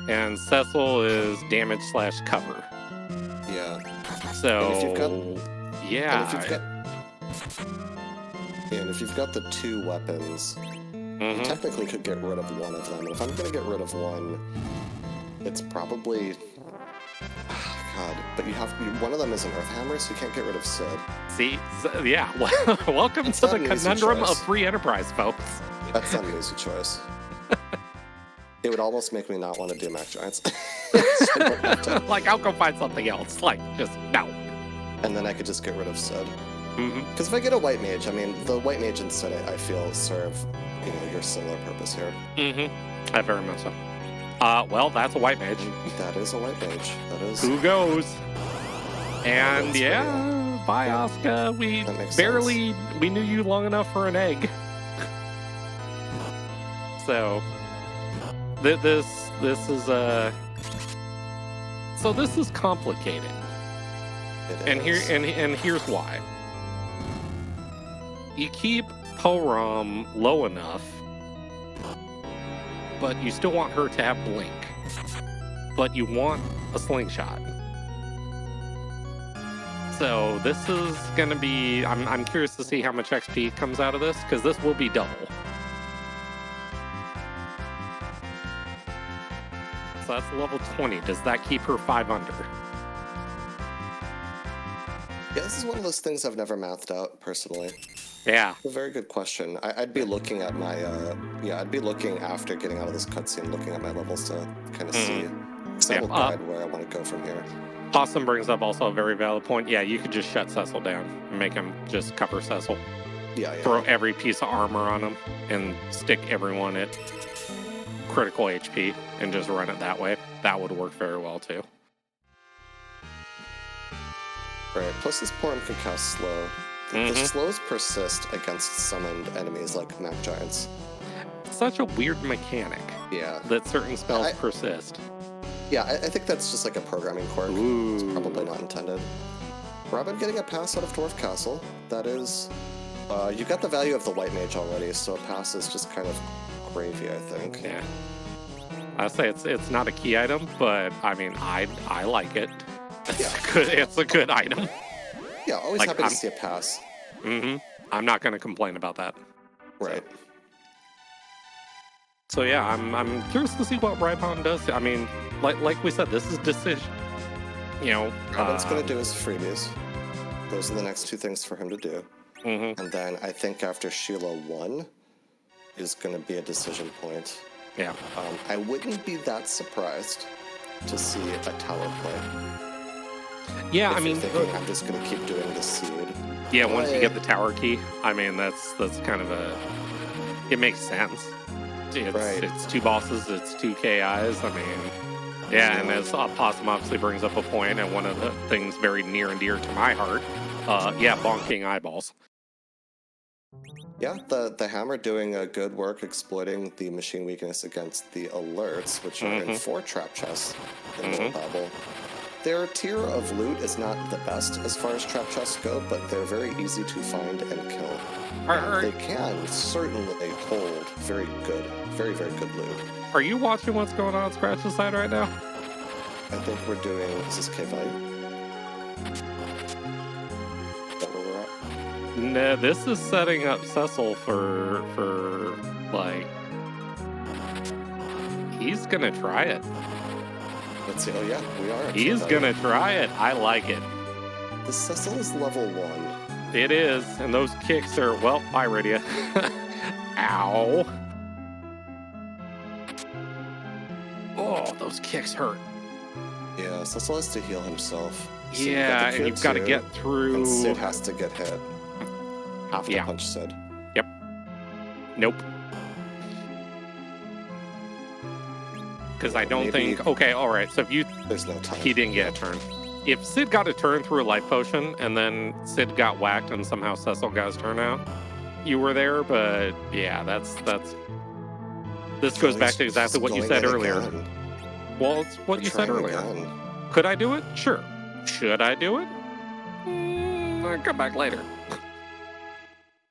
And Cecil is damage/cover. Yeah. So, and if you've got the 2 weapons, you technically could get rid of one of them. And if I'm going to get rid of one, it's probably... God, but one of them is an Earthhammer, so you can't get rid of Sid. See? Yeah. Welcome to the conundrum of free enterprise, folks. That's not an easy choice. It would almost make me not want to do Mac Giants. Like, I'll go find something else. Like, just, no. And then I could just get rid of Sid. Because if I get a white mage, I mean, the white mage and Sid, I feel, serve, your similar purpose here. I very much so. Well, that's a white mage. That is a white mage. That is. Who goes? And yeah, Bye, Asuka. We knew you long enough for an egg. So, this is complicated. And here's why. You keep Porom low enough, but you still want her to have blink. But you want a slingshot. So this is gonna be. I'm curious to see how much XP comes out of this, because this will be double. So that's level 20. Does that keep her 5 under? Yeah, this is one of those things I've never mathed out personally. Yeah. A very good question. I'd be looking at my, I'd be looking after getting out of this cutscene, looking at my levels to kind of see. So that will guide where I want to go from here. Possum brings up also a very valid point. Yeah, you could just shut Cecil down and make him just cover Cecil. Yeah. Throw every piece of armor on him and stick everyone at critical HP and just run it that way. That would work very well too. Right, plus this Porom can cast slow. The slows persist against summoned enemies like Mach Giants. Such a weird mechanic. Yeah. That certain spells persist. Yeah, I think that's just like a programming quirk. Ooh. It's probably not intended. Robin getting a pass out of Dwarf Castle. That is... you got the value of the White Mage already, so a pass is just kind of gravy, I think. Yeah. I'd say it's not a key item, but I mean, I like it. It's a good item. Yeah, always happy to see a pass. I'm not going to complain about that. Right. So yeah, I'm curious to see what rhybon does. I mean, like we said, this is decision. You know, Robin's going to do his freebies. Those are the next two things for him to do. And then I think after Sheila 1 is going to be a decision point. Yeah. I wouldn't be that surprised to see a tower play. Yeah, if I mean, thinking, I'm just going to keep doing the seed. Yeah, once you get the tower key, I mean, that's kind of it makes sense. It's two bosses, it's 2 KIs. I mean, yeah, and as Possum obviously brings up a point, and one of the things very near and dear to my heart, bonking eyeballs. Yeah, the hammer doing a good work exploiting the machine weakness against the alerts, which are in 4 trap chests in the Babel. Their tier of loot is not the best as far as trap chests go, but they're very easy to find and kill. They can certainly hold very good, very, very good loot. Are you watching what's going on Scratch's side right now? I think we're doing, is this K value? Is that where we're at? No, this is setting up Cecil for like, he's gonna try it. Let's see. Oh yeah, we are. He's gonna try it. I like it. The Cecil is level 1. It is, and those kicks are, well, bye, Rydia. Ow. Oh, those kicks hurt. Yeah, Cecil has to heal himself. So yeah, and you've got to get through. And Sid has to get hit. Have to punch Sid. Yep. Nope. Because I don't think... Okay, all right. So if you... There's no time. He didn't get a turn. If Sid got a turn through a life potion, and then Sid got whacked, and somehow Cecil got his turn out, you were there, but yeah, that's... This goes back to exactly what you said earlier. Again. Well, it's what you said earlier. Again. Could I do it? Sure. Should I do it? I'll come back later.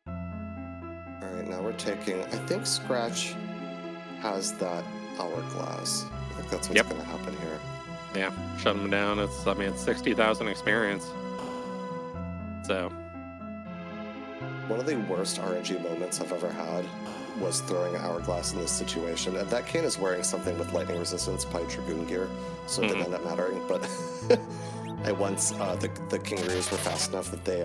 Alright, now we're taking... I think Scratch has that hourglass. I think that's what's going to happen here. Yeah, shut him down. It's 60,000 experience. So... One of the worst RNG moments I've ever had was throwing an hourglass in this situation. And that Kane is wearing something with lightning resistance, probably Dragoon gear, so it didn't end up mattering. But I once, the Kingaroos were fast enough that they,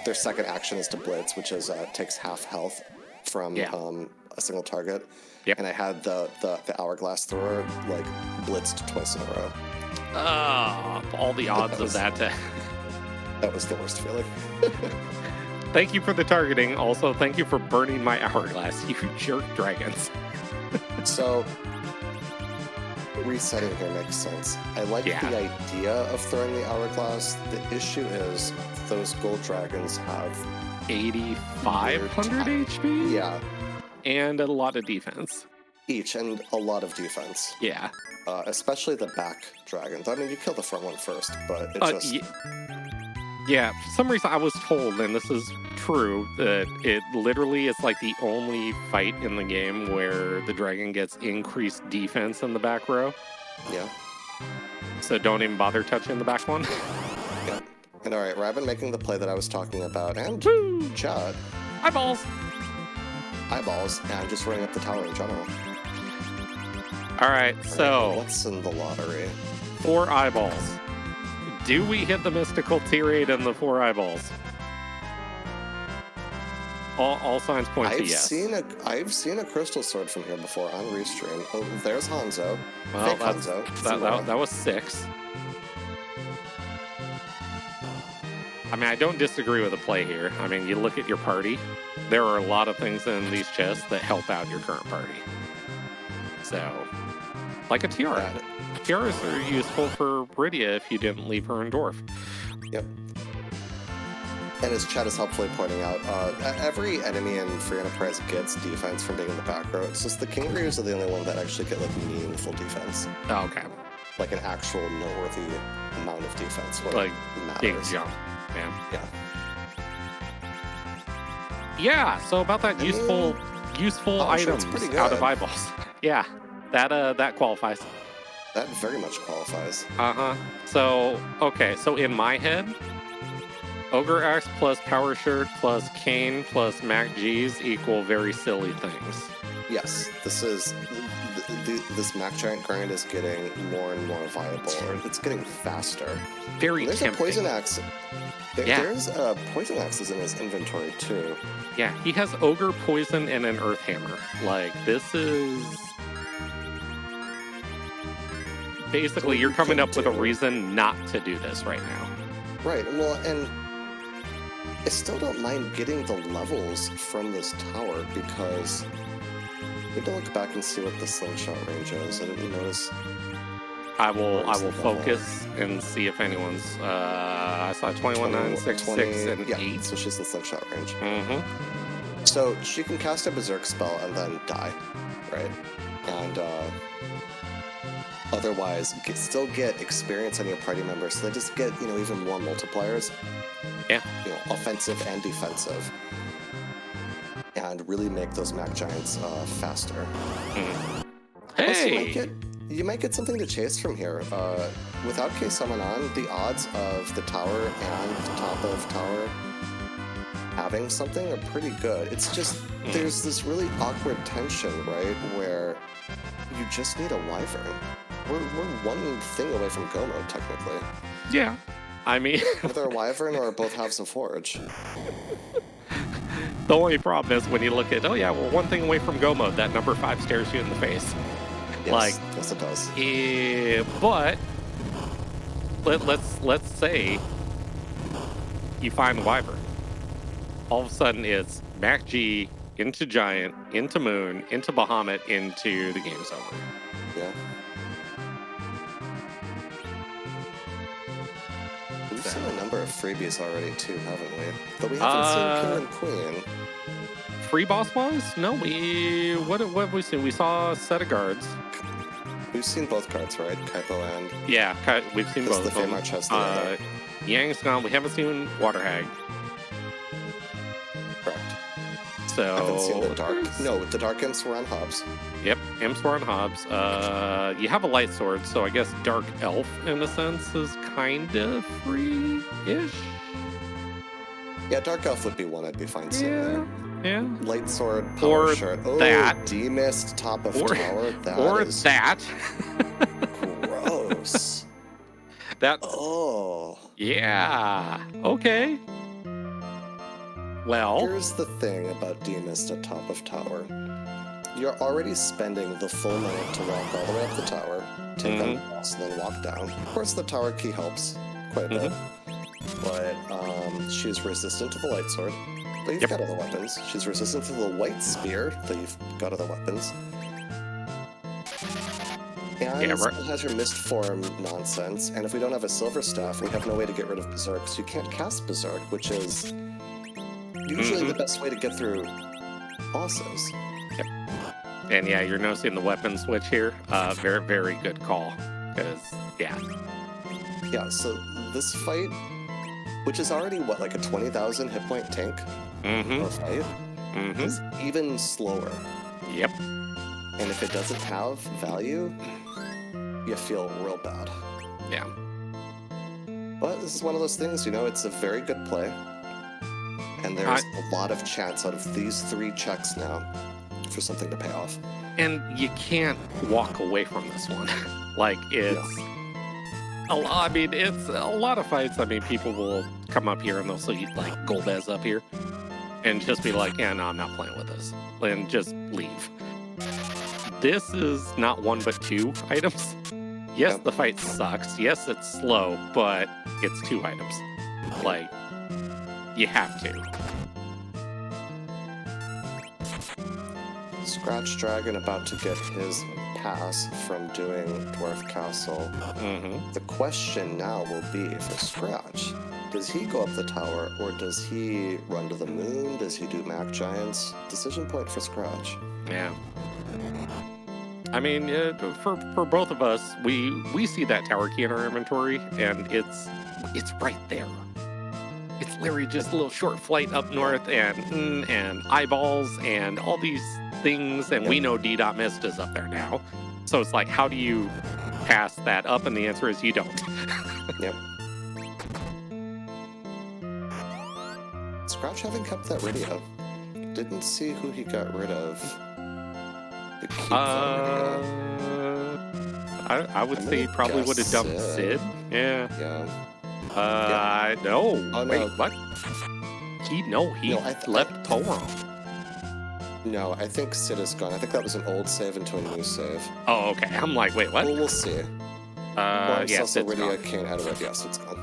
their second action is to blitz, which is takes half health from a single target. And I had the hourglass thrower, like, blitzed twice in a row. All the odds of that. That was the worst feeling. Thank you for the targeting. Also, thank you for burning my hourglass, you jerk dragons. So, resetting here makes sense. I like the idea of throwing the hourglass. The issue is those gold dragons have 8,500 HP? Yeah. And a lot of defense. Each, and a lot of defense. Yeah. Especially the back dragons. I mean, you kill the front one first, but it just... Yeah, for some reason I was told, and this is true, that it literally is like the only fight in the game where the dragon gets increased defense in the back row. Yeah. So don't even bother touching the back one. Yeah. And alright, rhybon making the play that I was talking about, and Chad. Eyeballs! Eyeballs, and just running up the tower in general. Alright, so... What's in the lottery? 4 eyeballs. Do we hit the mystical T-Raid and the 4 eyeballs? All signs point to yes. I've seen a crystal sword from here before on Restream. Oh, there's Hanzo. Well, Hanzo. That was 6. I mean, I don't disagree with the play here. I mean, you look at your party. There are a lot of things in these chests that help out your current party. So, like a tiara. Tiaras are useful for Rydia if you didn't leave her in Dwarf. Yep. And as Chad is helpfully pointing out, every enemy in Free Enterprise gets defense from being in the back row. It's just the King-Reavers are the only one that actually get like meaningful defense. Oh, okay. Like an actual noteworthy amount of defense. Like big jump. Yeah. Yeah, so about that useful items out of eyeballs. Yeah, that qualifies. That very much qualifies. Uh-huh. So, okay, so in my head, Ogre Axe plus Power Shirt plus Cane plus Mac G's equal very silly things. Yes, this is... this Mac Giant grind is getting more and more viable, or it's getting faster. Very There's tempting. A Poison Axe. There's Poison Axes in his inventory, too. Yeah, he has Ogre, Poison, and an Earth Hammer. Like, this is... Basically, you're coming up with a reason not to do this right now. Right, well, and I still don't mind getting the levels from this tower, because need to look back and see what the slingshot range is. I didn't notice. I will focus and see if anyone's... I saw 21, 9, 6, 6, and 8. So she's in slingshot range. Mm-hmm. So she can cast a berserk spell and then die, right? And otherwise, still get experience on your party members, so they just get, even more multipliers. Yeah. Offensive and defensive. And really make those Mac Giants faster. Hey! Plus, you might get something to chase from here. Without K-Summon on, the odds of the tower and the top of tower having something are pretty good. It's just, there's this really awkward tension, right, where you just need a Wyvern. We're one thing away from Go mode, technically. Yeah. I mean... Either a Wyvern or both halves of Forge. The only problem is when you look at, we're one thing away from Go mode, that number 5 stares you in the face. Yes, yes it does. But let's say you find the Wyvern. All of a sudden it's Mac G into Giant, into Moon, into Bahamut, into the game's over. Yeah. We've seen a number of freebies already too, haven't we? Though we haven't seen King and Queen. Free boss wise? No, what have we seen? We saw a set of guards. We've seen both cards, right? Kaipo and... Yeah, we've seen both of them. March has the other. Yang's gone. We haven't seen Water Hag. Correct. So... I haven't seen the Dark... No, the Dark Imps were on Hobbs. Yep, Imps were on Hobbs. You have a Light Sword, so I guess Dark Elf, in a sense, is kind of free-ish? Yeah, Dark Elf would be one I'd be fine seeing there. Yeah. Light Sword, Power Shirt. Oh, that. D-Mist, top of tower. That. Gross. That. Oh. Yeah. Okay. Well. Here's the thing about D-Mist at top of tower. You're already spending the full minute to walk all the way up the tower, take out the boss, and then walk down. Of course, the tower key helps quite a bit. But she's resistant to the Light Sword. But you've got other weapons. She's resistant to the White Spear, but you've got other weapons. And Yeah, it has your mist form nonsense, and if we don't have a silver staff, we have no way to get rid of Berserk, so you can't cast Berserk, which is usually the best way to get through bosses. Yep. And yeah, you're noticing the weapon switch here. Very, very good call. Because, yeah. Yeah, so this fight, which is already, what, like a 20,000 hit point tank or fight, is even slower. Yep. And if it doesn't have value, you feel real bad. Yeah. But this is one of those things, you know, it's a very good play. And there's a lot of chance out of these 3 checks now for something to pay off. And you can't walk away from this one. Like, it's a lot. I mean, it's a lot of fights. I mean, people will come up here and they'll see, like, Golbez up here and just be like, yeah, no, I'm not playing with this. And just leave. This is not 1 but 2 items. Yes, the fight sucks. Yes, it's slow, but it's 2 items. Like, you have to. Scratchdragon about to get his pass from doing Dwarf Castle. The question now will be for Scratch. Does he go up the tower, or does he run to the moon? Does he do Mac Giants? Decision point for Scratch. Yeah. I mean, for both of us, we see that tower key in our inventory, and it's right there. It's literally just a little short flight up north, and eyeballs, and all these things, and we know D.Mist is up there now. So it's like, how do you pass that up? And the answer is you don't. Yep. Scratch having kept that radio. Didn't see who he got rid of. I would say he probably would have dumped Sid. Yeah. No. Oh, wait, no. what? He left Porom. No, I think Sid is gone. I think that was an old save into a new save. Oh, okay. I'm like, wait, what? Well, we'll see. Yeah, Sid's gone. Can't out of it. Yes, it's gone.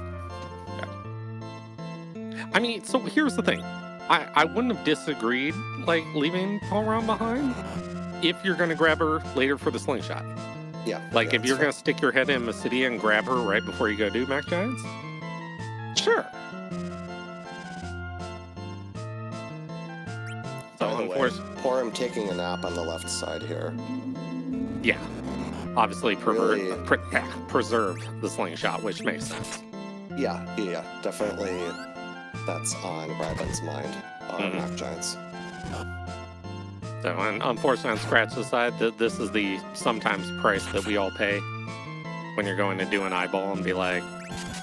Okay. I mean, so here's the thing. I wouldn't have disagreed, like, leaving Porom behind if you're going to grab her later for the slingshot. Yeah. Like, if you're going to stick your head in Mysidia and grab her right before you go do Mac Giants, sure. So, Porom taking a nap on the left side here. Yeah. Obviously, preserved the slingshot, which makes sense. Yeah. Definitely that's on rhybon's mind on Mac Giants. So, and unfortunately, on Scratch's side, this is the sometimes price that we all pay when you're going to do an eyeball and be like,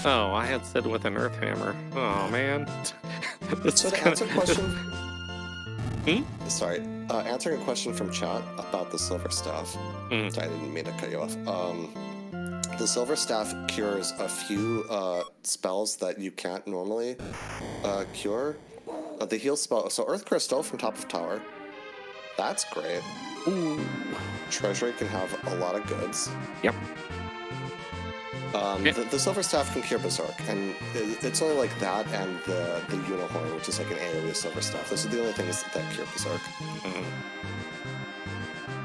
oh, I had Sid with an Earth Hammer. Oh, man. So to answer a question... Sorry. Answering a question from chat about the Silver Staff. I didn't mean to cut you off. The Silver Staff cures a few spells that you can't normally cure. The heal spell... So Earth Crystal from top of tower. That's great. Ooh. Treasury can have a lot of goods. Yep. The Silver Staff can cure Berserk, and it's only like that and the Unicorn, which is like an AoE Silver Staff. Those are the only things that cure Berserk.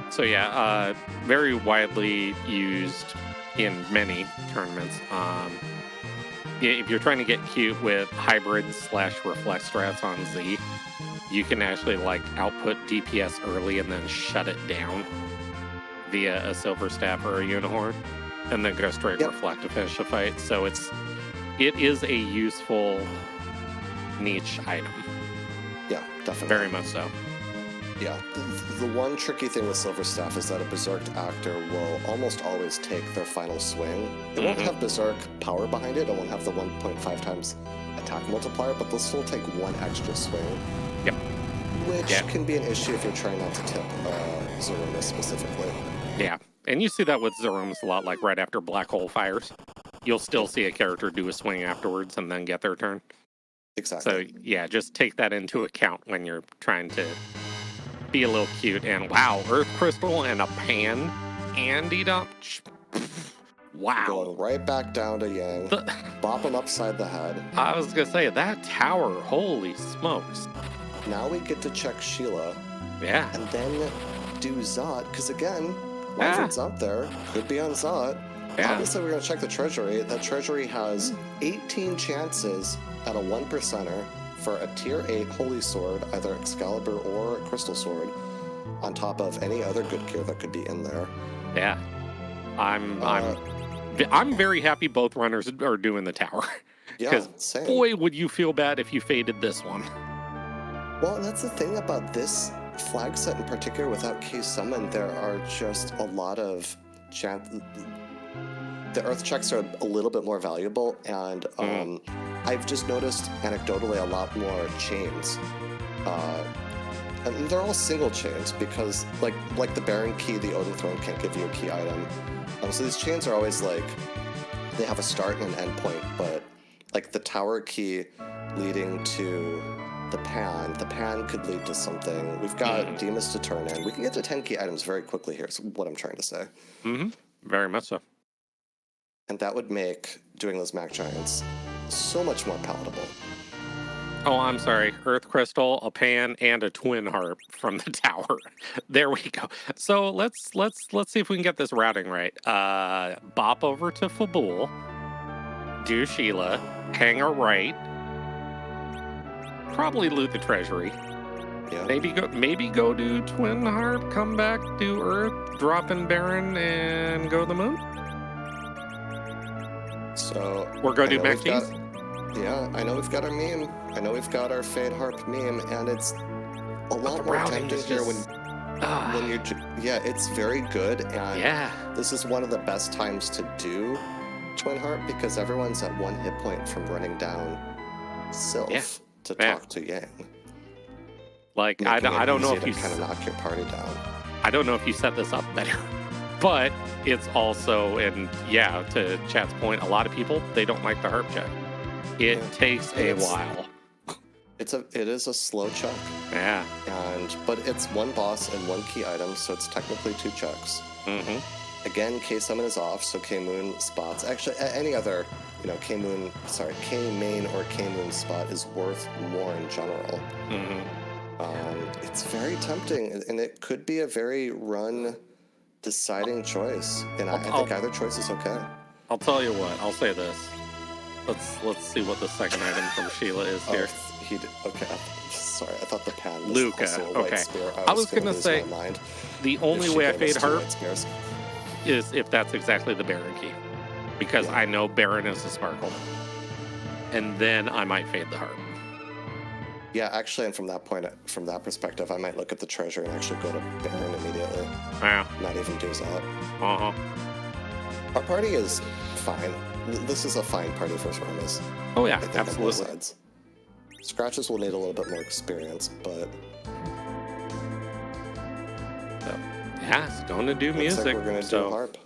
So yeah, very widely used in many tournaments. If you're trying to get cute with hybrid/reflect strats on Z, you can actually like output DPS early and then shut it down via a Silver Staff or a Unicorn, and then go straight reflect to finish the fight. So it is a useful niche item. Yeah, definitely. Very much so. Yeah, the one tricky thing with Silver Staff is that a Berserked actor will almost always take their final swing. It won't have Berserk power behind it. It won't have the 1.5 times attack multiplier, but they'll still take one extra swing. Yep. Which can be an issue if you're trying not to tip Zerumus specifically. Yeah, and you see that with Zerumus a lot, like right after Black Hole fires. You'll still see a character do a swing afterwards and then get their turn. Exactly. So, yeah, just take that into account when you're trying to be a little cute. And wow, Earth Crystal and a pan and eat up. Wow. Going right back down to Yang. Bop him upside the head. I was going to say, that tower, holy smokes. Now we get to check Sheila. Yeah. And then do Zot, because again, Wyvern's out there. Could be on Zot. Yeah. Obviously, we're going to check the treasury. That treasury has 18 chances at a 1%er for a tier 8 Holy Sword, either Excalibur or Crystal Sword, on top of any other good gear that could be in there. Yeah. I'm very happy both runners are doing the tower. Yeah, same. Boy, would you feel bad if you faded this one. Well, that's the thing about this flag set in particular. Without K-Summon, there are just a lot of the Earth checks are a little bit more valuable, and I've just noticed anecdotally a lot more chains. And they're all single chains because, like the Baron Key, the Odin Throne can't give you a key item. So these chains are always they have a start and an end point, but like the Tower Key leading to the Pan could lead to something. We've got Demas to turn in. We can get to 10 key items very quickly here, is what I'm trying to say. Very much so. And that would make doing those Mac Giants so much more palatable. Oh, I'm sorry. Earth Crystal, a Pan, and a Twin Harp from the tower. There we go. So let's see if we can get this routing right. Bop over to Fabul, do Sheila, hang a right, probably loot the treasury. Yeah. Maybe go do Twin Harp, come back, do Earth, drop in Baron, and go to the moon. So we're going to do Mac Tees? Yeah, I know we've got our meme. I know we've got our Fade Harp meme, and it's a lot more tempting here when you're... Yeah, it's very good, and this is one of the best times to do Twin Harp because everyone's at 1 hit point from running down Sylph to talk to Yang. Like, I don't know if you... kind of knock your party down. I don't know if you set this up better. But it's also, and to Chat's point, a lot of people, they don't like the Harp check. It takes a while. It is a slow check. Yeah. But it's one boss and 1 key item, so it's technically 2 checks. Again, K-Summon is off, so K-Moon spots. Actually, any other, K-Main or K-Moon spot is worth more in general. It's very tempting, and it could be a very run-deciding choice, and I think either choice is okay. I'll tell you what. I'll say this. Let's see what the second item from Sheila is here. Okay. Sorry, I thought the Pan was Luca. also a white spear. I was gonna say the only way I fade Harp is if that's exactly the Baron key, because I know Baron is a sparkle, and then I might fade the Harp. Yeah, actually, and from that perspective, I might look at the treasure and actually go to Baron immediately. Not even do that. Our party is fine. This is a fine party for Ramus. Oh yeah, absolutely. Scratches will need a little bit more experience, but it's going to do music. Like we're going to do harp.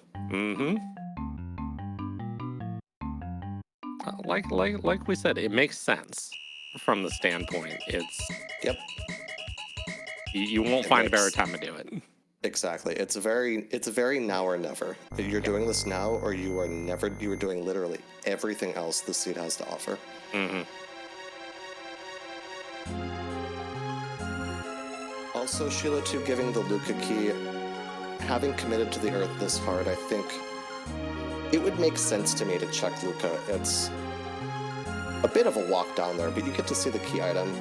Like we said, it makes sense from the standpoint. It's you won't find a better time to do it. Exactly. It's very now or never. You're doing this now, or you are doing literally everything else the seed has to offer. Also, Sheila 2 giving the Luca key, having committed to the Earth this hard, I think it would make sense to me to check Luca. It's a bit of a walk down there, but you get to see the key item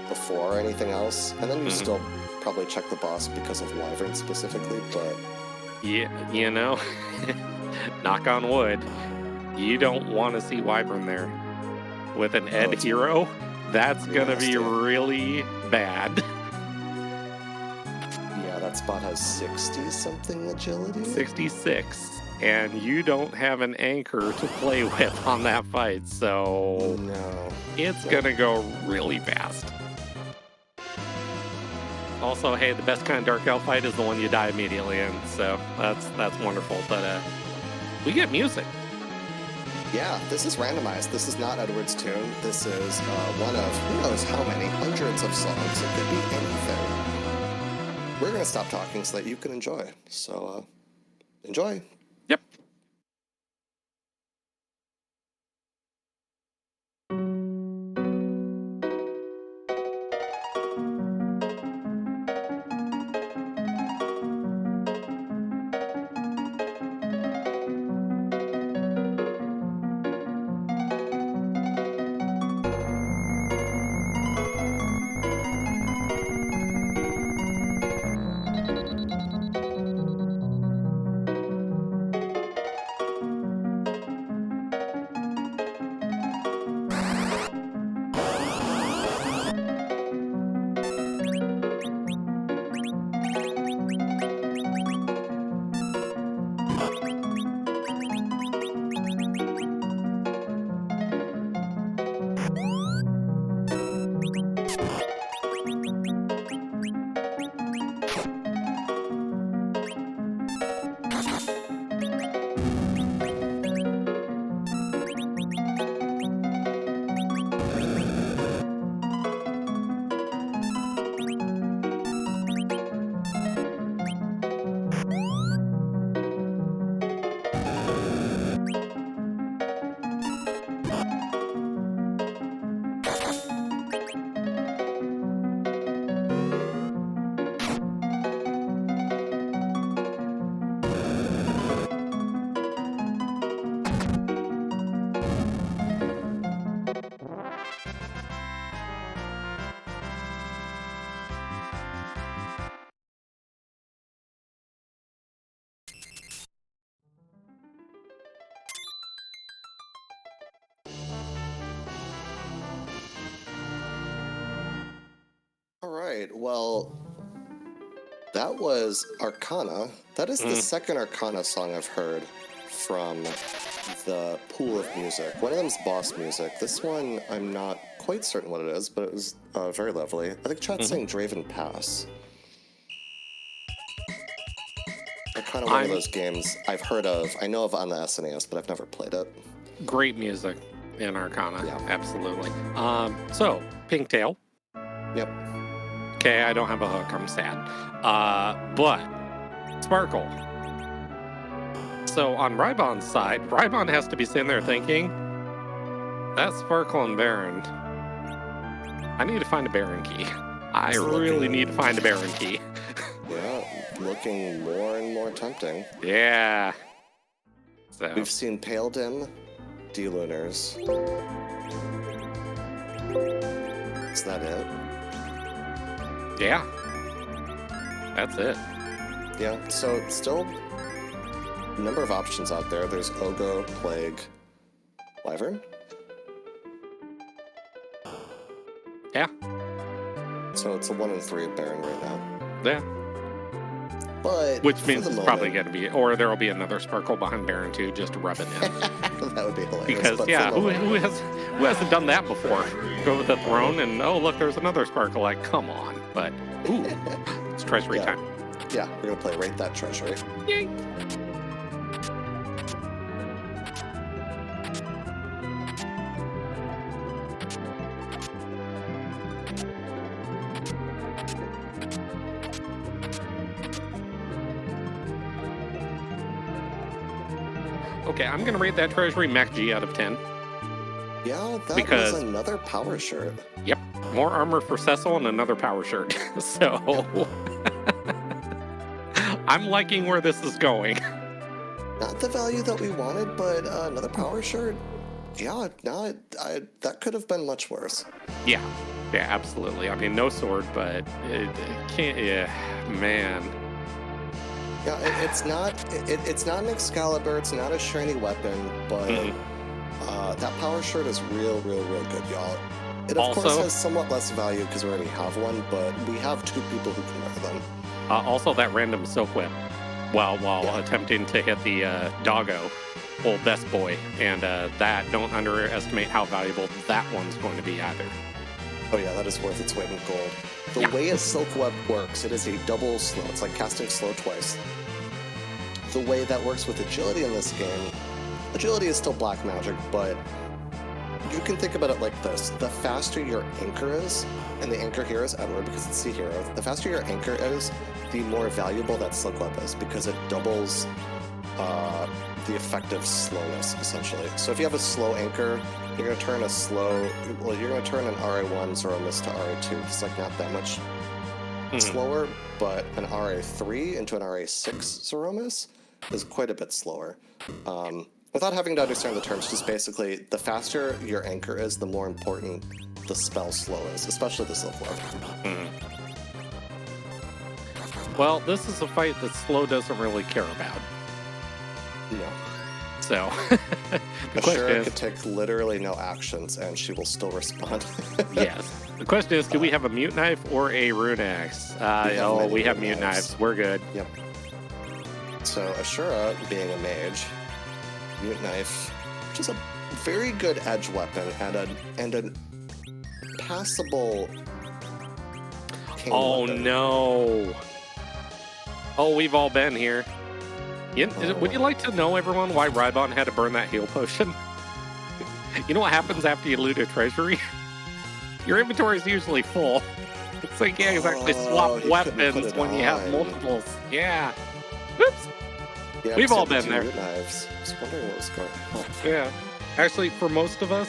before anything else, and then you still probably check the boss because of Wyvern specifically, but... Yeah, knock on wood, you don't want to see Wyvern there. With an Ed hero, that's going to be really bad. Yeah, that spot has 60-something agility? 66. And you don't have an anchor to play with on that fight, so... No. It's going to go really fast. Also, hey, the best kind of Dark Elf fight is the one you die immediately in, so that's wonderful. But we get music. Yeah, this is randomized. This is not Edward's tune. This is one of who knows how many hundreds of songs. It could be anything. We're going to stop talking so that you can enjoy. So, enjoy. Yep. right, well, that was Arcana. That is the second Arcana song I've heard from the pool of music. One of them's boss music. This one, I'm not quite certain what it is, but it was very lovely. I think chat's saying Draven Pass. Kind of one of those games I've heard of. I know of on the SNES, but I've never played it. Great music in Arcana. Yeah, absolutely. So, Pinktail. Yep. Okay, I don't have a hook. I'm sad. But Sparkle. So on rhybon's side, rhybon has to be sitting there thinking, that's Sparkle and Baron. I need to find a Baron key. I really need to find a Baron key. Yeah, looking more and more tempting. Yeah. So we've seen Paladin, D-Lunars. Is that it? Yeah. That's it. Yeah, so still a number of options out there. There's Ogo, Plague, Wyvern. Yeah. So it's a 1 in 3 Baron right now. Yeah. But which means it's probably going to be, or there will be another Sparkle behind Baron too, just to rub it in. That would be hilarious. Because yeah, who hasn't done that before? Go with the throne and oh look, there's another Sparkle. Like, come on. But ooh, it's treasury time. Yeah, we're gonna play Rate That Treasury. Yay! Okay, I'm going to rate that treasury Mac G out of 10. Yeah, that was another power shirt. Yep, more armor for Cecil and another power shirt. So, I'm liking where this is going. Not the value that we wanted, but another power shirt? Yeah, no, that could have been much worse. Yeah, absolutely. I mean, no sword, but it can't, yeah, man. Yeah, it's not an Excalibur, it's not a shiny weapon, but that power shirt is real good, y'all. It of course has somewhat less value because we already have one, but we have 2 people who can wear them. Also, that random Silk Whip, while attempting to hit the doggo, old best boy, and that, don't underestimate how valuable that one's going to be either. Oh yeah, that is worth its weight in gold. The way a Silk Web works, it is a double slow. It's like casting slow twice. The way that works with agility in this game, agility is still black magic, but you can think about it like this. The faster your anchor is, and the anchor here is Edward because it's the hero, the faster your anchor is, the more valuable that Silk Web is because it doubles the effective slowness, essentially. So if you have a slow anchor, you're going to turn you're going to turn an RA1 Zeromus to RA2. It's like not that much slower, but an RA3 into an RA6 Zeromus is quite a bit slower. Without having to understand the terms, just basically, the faster your anchor is, the more important the spell slow is, especially the Silk Web. Well, this is a fight that slow doesn't really care about. No. So, the question is, could take literally no actions and she will still respond. Yes. The question is, do we have a mute knife or a rune axe? We have mute knives. We're good. Yep. So Ashura, being a mage, mute knife, which is a very good edge weapon and a passable king weapon. No. Oh, we've all been here. Would you like to know, everyone, why rhybon had to burn that heal potion? You know what happens after you loot a treasury? Your inventory is usually full. So you can't exactly swap weapons when you have multiples. Yeah. Oops. Yeah, we've all been there. Knives. I was wondering what was going on. Yeah. Actually, for most of us,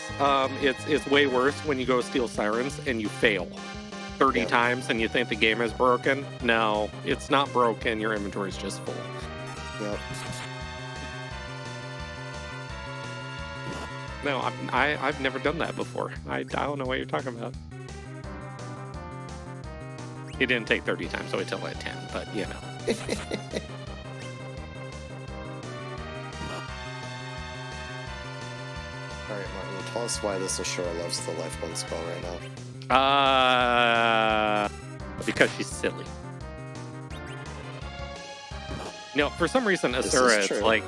it's way worse when you go steal sirens and you fail 30 times and you think the game is broken. No, it's not broken. Your inventory is just full. Yep. No, I've never done that before. I don't know what you're talking about. It didn't take 30 times, so I till at 10, but you know. Alright, Martin, tell us why this Ashura loves the life one spell right now. because she's silly. No, for some reason, Asura is like,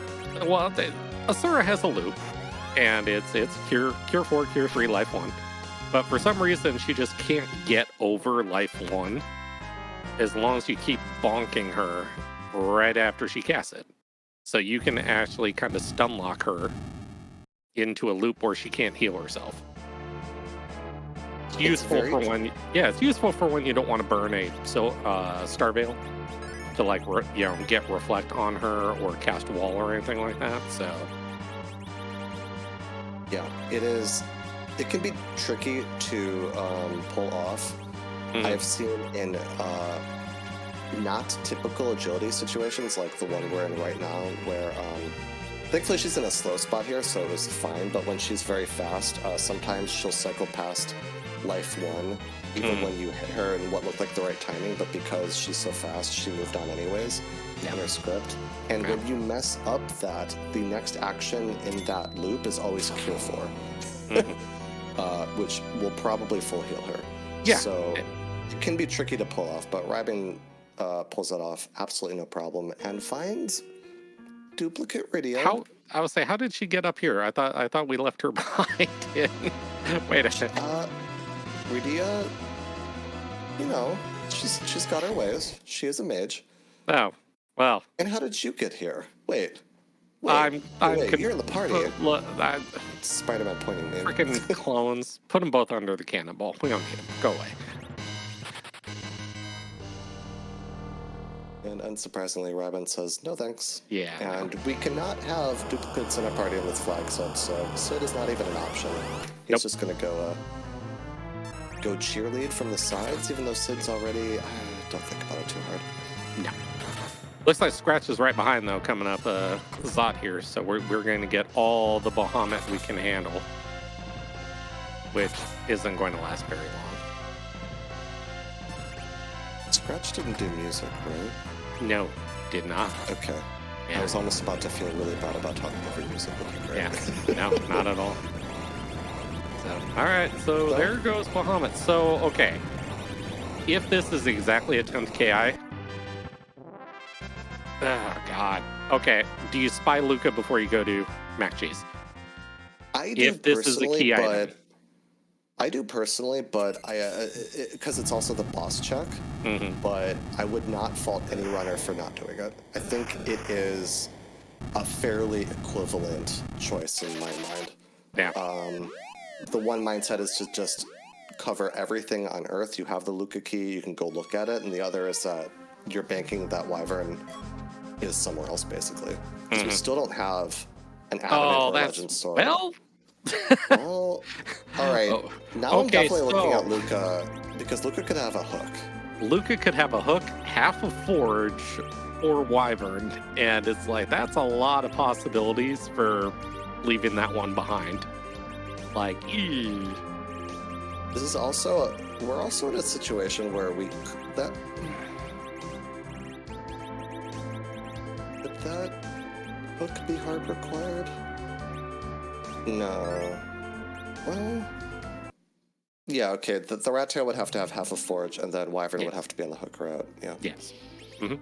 well, Asura has a loop, and it's Cure 4, Cure 3, Life 1. But for some reason, she just can't get over Life 1 as long as you keep bonking her right after she casts it. So you can actually kind of stun lock her into a loop where she can't heal herself. It's useful for when, it's useful for when you don't want to burn a Star Veil to like get reflect on her or cast wall or anything like that. So yeah, it is. It can be tricky to pull off. I've seen in not typical agility situations like the one we're in right now, where thankfully she's in a slow spot here, so it was fine. But when she's very fast, sometimes she'll cycle past Life 1, even when you hit her in what looked like the right timing, but because she's so fast, she moved on anyways in her script. And when you mess up that, the next action in that loop is always Cure 4, which will probably full heal her. Yeah. So it can be tricky to pull off, but rhybon pulls it off absolutely no problem and finds duplicate Rydia. I would say, how did she get up here? I thought we left her behind. Wait a second. Rydia, she's got her ways. She is a mage. Oh, well. And how did you get here? Wait, you're in the party. Spider-Man pointing name. Freaking clones. Put them both under the cannonball. We don't need them. Go away. And unsurprisingly, rhybon says, no thanks. Yeah. And we cannot have duplicates in our party on this flag sub, so Sid is not even an option. He's just going to go cheerlead from the sides, even though Sid's already... don't think about it too hard. No. Looks like Scratch is right behind, though, coming up Zot here, so we're going to get all the Bahamut we can handle, which isn't going to last very long. Scratch didn't do music, right? No, did not. Okay. Yeah. I was almost about to feel really bad about talking over music with you, right? Yeah, no, not at all. So, all right, so there goes Bahamut. So, okay. If this is exactly a 10th KI... Oh, God. Okay, do you spy Luca before you go to Mac Cheese? I do if this personally, is a key but... item. I do personally, but because it's also the boss check, but I would not fault any runner for not doing it. I think it is a fairly equivalent choice in my mind. Yeah. The one mindset is to just cover everything on Earth. You have the Luca key, you can go look at it, and the other is that you're banking that Wyvern is somewhere else, basically. Because we still don't have an Avenue or Legend Sword. Well... Well, all right. Now I'm definitely looking at Luca, because Luca could have a hook. Luca could have a hook, half a forge, or Wyvern, and it's like, that's a lot of possibilities for leaving that one behind. Like, This is also, we're also in a situation where that hook be hard required? No. Well... Yeah, okay. The rat tail would have to have half a forge, and then Wyvern would have to be on the hook route. Yeah. Yes. You're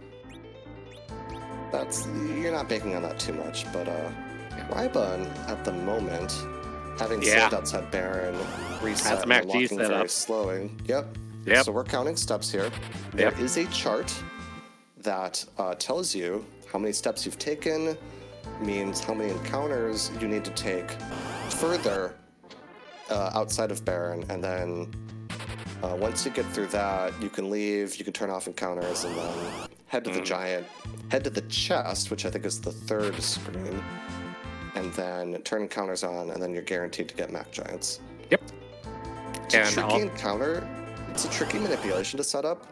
not banking on that too much, but rhybon at the moment, having saved outside Baron, reset, and unlocking very slowing. Yep. So we're counting steps here. There is a chart that tells you how many steps you've taken, means how many encounters you need to take further outside of Baron, and then once you get through that, you can leave, you can turn off encounters, and then head to the giant, head to the chest, which I think is the third screen, and then turn encounters on, and then you're guaranteed to get Mac Giants. Yep. It's a tricky encounter. It's a tricky manipulation to set up.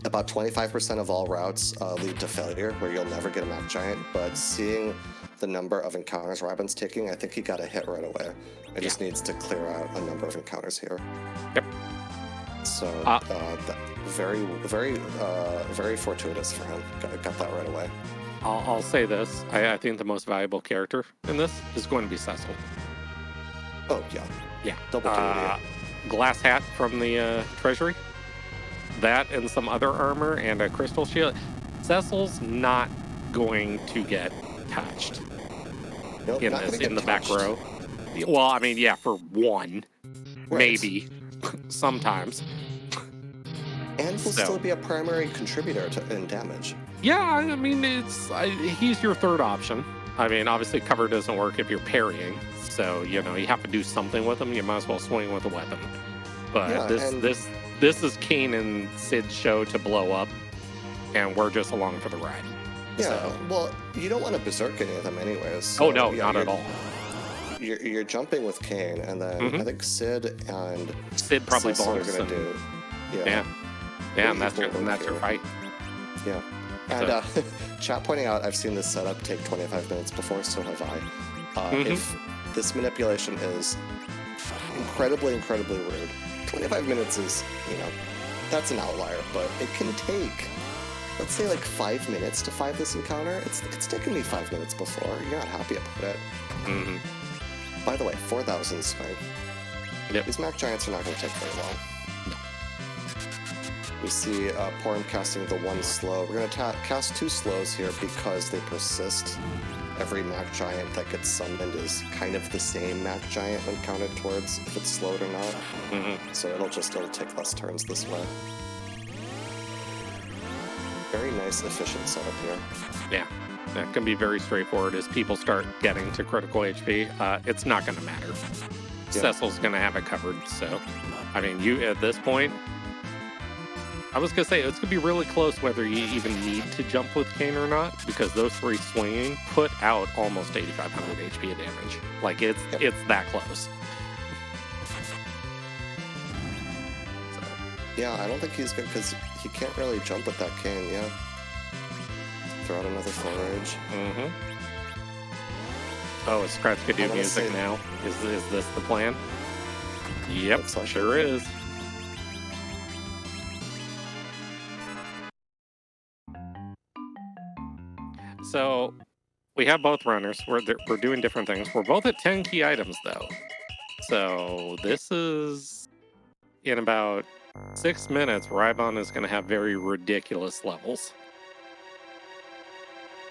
About 25% of all routes lead to failure, where you'll never get a Mac Giant, but seeing the number of encounters rhybon's taking, I think he got a hit right away. It just needs to clear out a number of encounters here. Yep. So, very, very, very fortuitous for him. Got that right away. I'll say this. I think the most valuable character in this is going to be Cecil. Oh, yeah. Yeah. Double duty. Glass hat from the Treasury. that and some other armor and a crystal shield, Cecil's not going to get touched in the back row. Well, I mean, yeah, for one, maybe, sometimes. And will still be a primary contributor in damage. Yeah, I mean, he's your third option. I mean, obviously cover doesn't work if you're parrying, so, you have to do something with him. You might as well swing with a weapon. But this is Kane and Sid's show to blow up, and we're just along for the ride. Yeah, so. Well, you don't want to berserk any of them anyways. So, oh, no, not at all. You're jumping with Kane, and then I think Sid probably Cecil are going to do. Yeah, and that's your fight. Yeah. And chat pointing out, I've seen this setup take 25 minutes before, so have I. If this manipulation is incredibly, incredibly rude, 25 minutes is, that's an outlier, but it can take, let's say, like 5 minutes to fight this encounter. It's taken me 5 minutes before. You're not happy about it. By the way, 4,000 strength. Yep. These Mac Giants are not going to take very long. We see Porum casting the one slow. We're going to cast 2 slows here because they persist. Every Mac Giant that gets summoned is kind of the same Mac Giant when counted towards if it's slowed or not. So it'll take less turns this way. Very nice, efficient setup here. Yeah, that can be very straightforward as people start getting to critical HP. It's not going to matter. Yeah. Cecil's going to have it covered. So, I mean, you at this point, I was going to say, it's going to be really close whether you even need to jump with Kane or not, because those 3 swinging put out almost 8,500 HP of damage. Like, it's that close. So. Yeah, I don't think he's good, because he can't really jump with that Kane, yeah. Throw out another full rage. Oh, is Scratch could do music now? Is this the plan? Yep, sure is. So, we have both runners. We're doing different things. We're both at 10 key items, though. So, this is... in about 6 minutes, rhybon is going to have very ridiculous levels.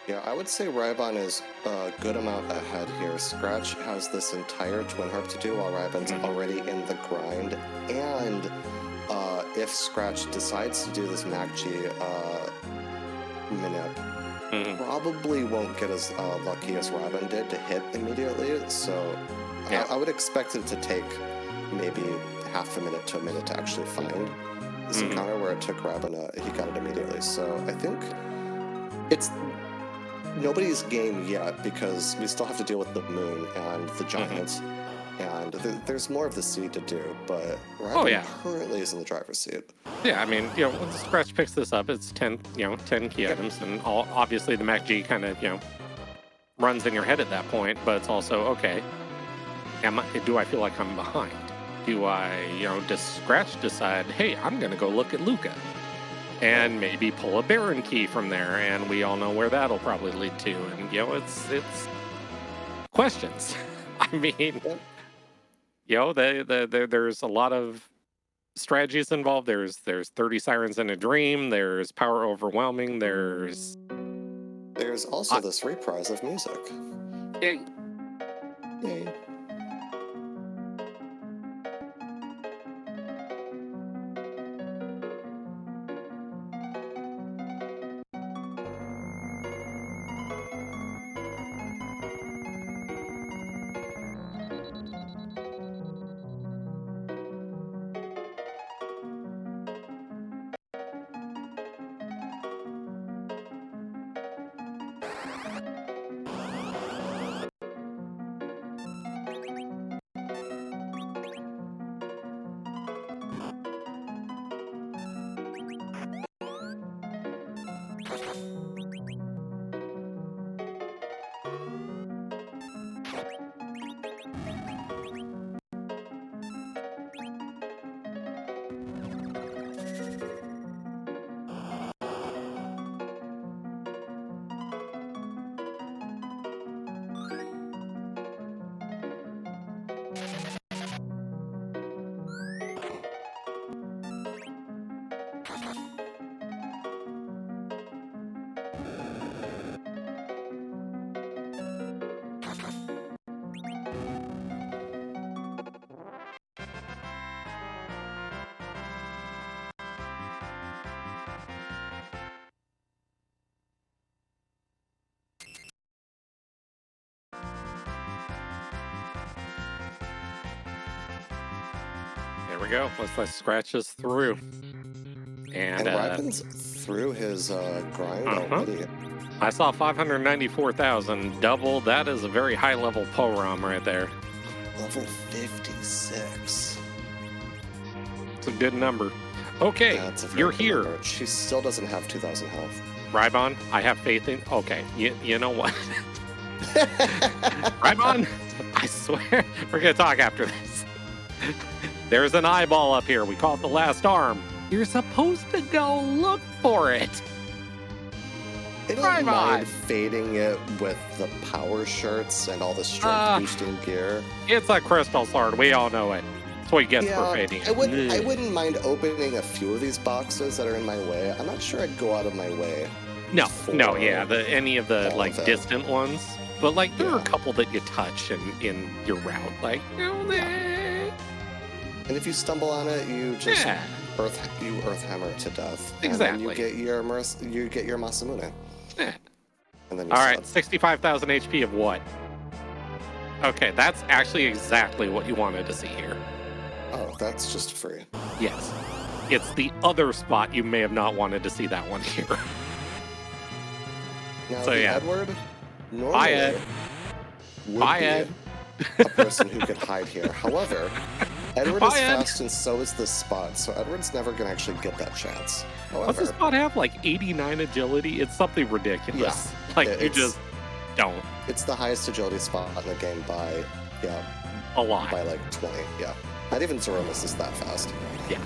Yeah, I would say rhybon is a good amount ahead here. Scratch has this entire Twin Harp to do while rhybon's already in the grind. And if Scratch decides to do this Mac G minip, probably won't get as lucky as rhybon did to hit immediately, so I would expect it to take maybe half a minute to a minute to actually find this encounter, where it took rhybon, he got it immediately. So I think it's nobody's game yet, because we still have to deal with the moon and the giants, and there's more of the seed to do, but rhybon currently is in the driver's seat. Yeah, I mean, when Scratch picks this up, it's 10 key items, and obviously the Mac G kind of, runs in your head at that point, but it's also, okay, do I feel like I'm behind? Do does Scratch decide, hey, I'm going to go look at Luca, and maybe pull a Baron key from there, and we all know where that'll probably lead to, and, it's questions. I mean, there's a lot of strategies involved. There's 30 Sirens in a Dream. There's Power Overwhelming. There's also this reprise of music. Yay. Yay. we go. Let's scratch this through. And rhybon's through his grind already. I saw 594,000 double. That is a very high level POROM right there. Level 56. It's a good number. Okay, yeah, you're here. Number. She still doesn't have 2,000 health. rhybon, I have faith in... Okay, you know what? rhybon, I swear, we're going to talk after this. There's an eyeball up here. We call it the last arm. You're supposed to go look for it. I don't mind fading it with the power shirts and all the strength boosting gear. It's a crystal sword. We all know it. That's what you get for fading it. I wouldn't mind opening a few of these boxes that are in my way. I'm not sure I'd go out of my way. No, yeah, any of the like distant ones. But like there are a couple that you touch in your route. Like, and if you stumble on it, you just earth hammer it to death. Exactly. And then you get your Masamune. Yeah. And then all right, 65,000 HP of what? Okay, that's actually exactly what you wanted to see here. Oh, that's just free. Yes. It's the other spot you may have not wanted to see that one here. Now, so, Edward normally would Ed. be a person who could hide here. However, Edward is fast and so is this spot, so Edward's never going to actually get that chance. However, does this spot have like 89 agility? It's something ridiculous. Yeah, like you just don't. It's the highest agility spot in the game by, a lot. By like 20, yeah. Not even Zemus is that fast. Yeah.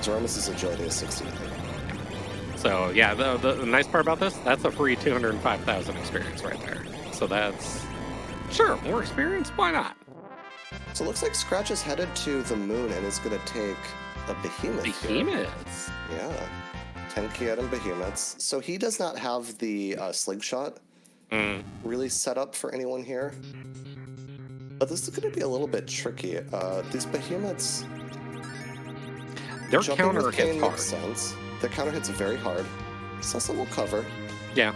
Zemus' agility is 69. So yeah, the nice part about this, that's a free 205,000 experience right there. So that's, sure, more experience, why not? So it looks like Scratch is headed to the moon and is going to take a behemoth. Behemoths? Yeah. 10 Kieran behemoths. So he does not have the slingshot really set up for anyone here. But this is going to be a little bit tricky. These behemoths... Their counter hits hard. Makes sense. Their counter hits very hard. Cecil will cover. Yeah.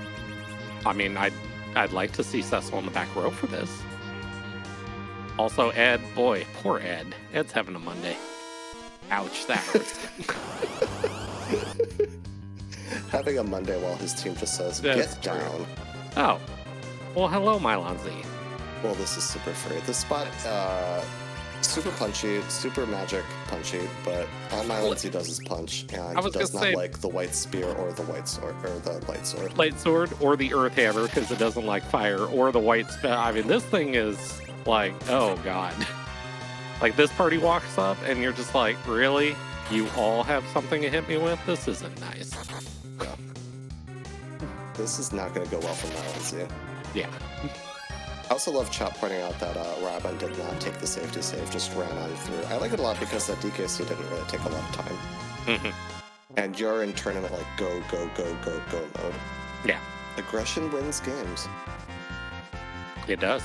I mean, I'd like to see Cecil on the back row for this. Also, Ed, boy, poor Ed. Ed's having a Monday. Ouch, that hurts. Having a Monday while his team just says, get down. Oh. Well, hello, Mylon Z. Well, this is super free. This spot, super punchy, super magic punchy, but all Mylon Z does is punch, and he does not like the white spear or the white sword, or the light sword. Light sword or the earth hammer, because it doesn't like fire, or the white spear. I mean, this thing is like, oh god. Like, this party walks up, and you're just like, really? You all have something to hit me with? This isn't nice. Yeah. This is not going to go well for Mylon Z. Yeah. I also love Chop pointing out that rhybon did not take the safety save, just ran on through. I like it a lot because that DKC didn't really take a lot of time. Mm-hmm. And you're in tournament like go mode. Yeah. Aggression wins games. It does.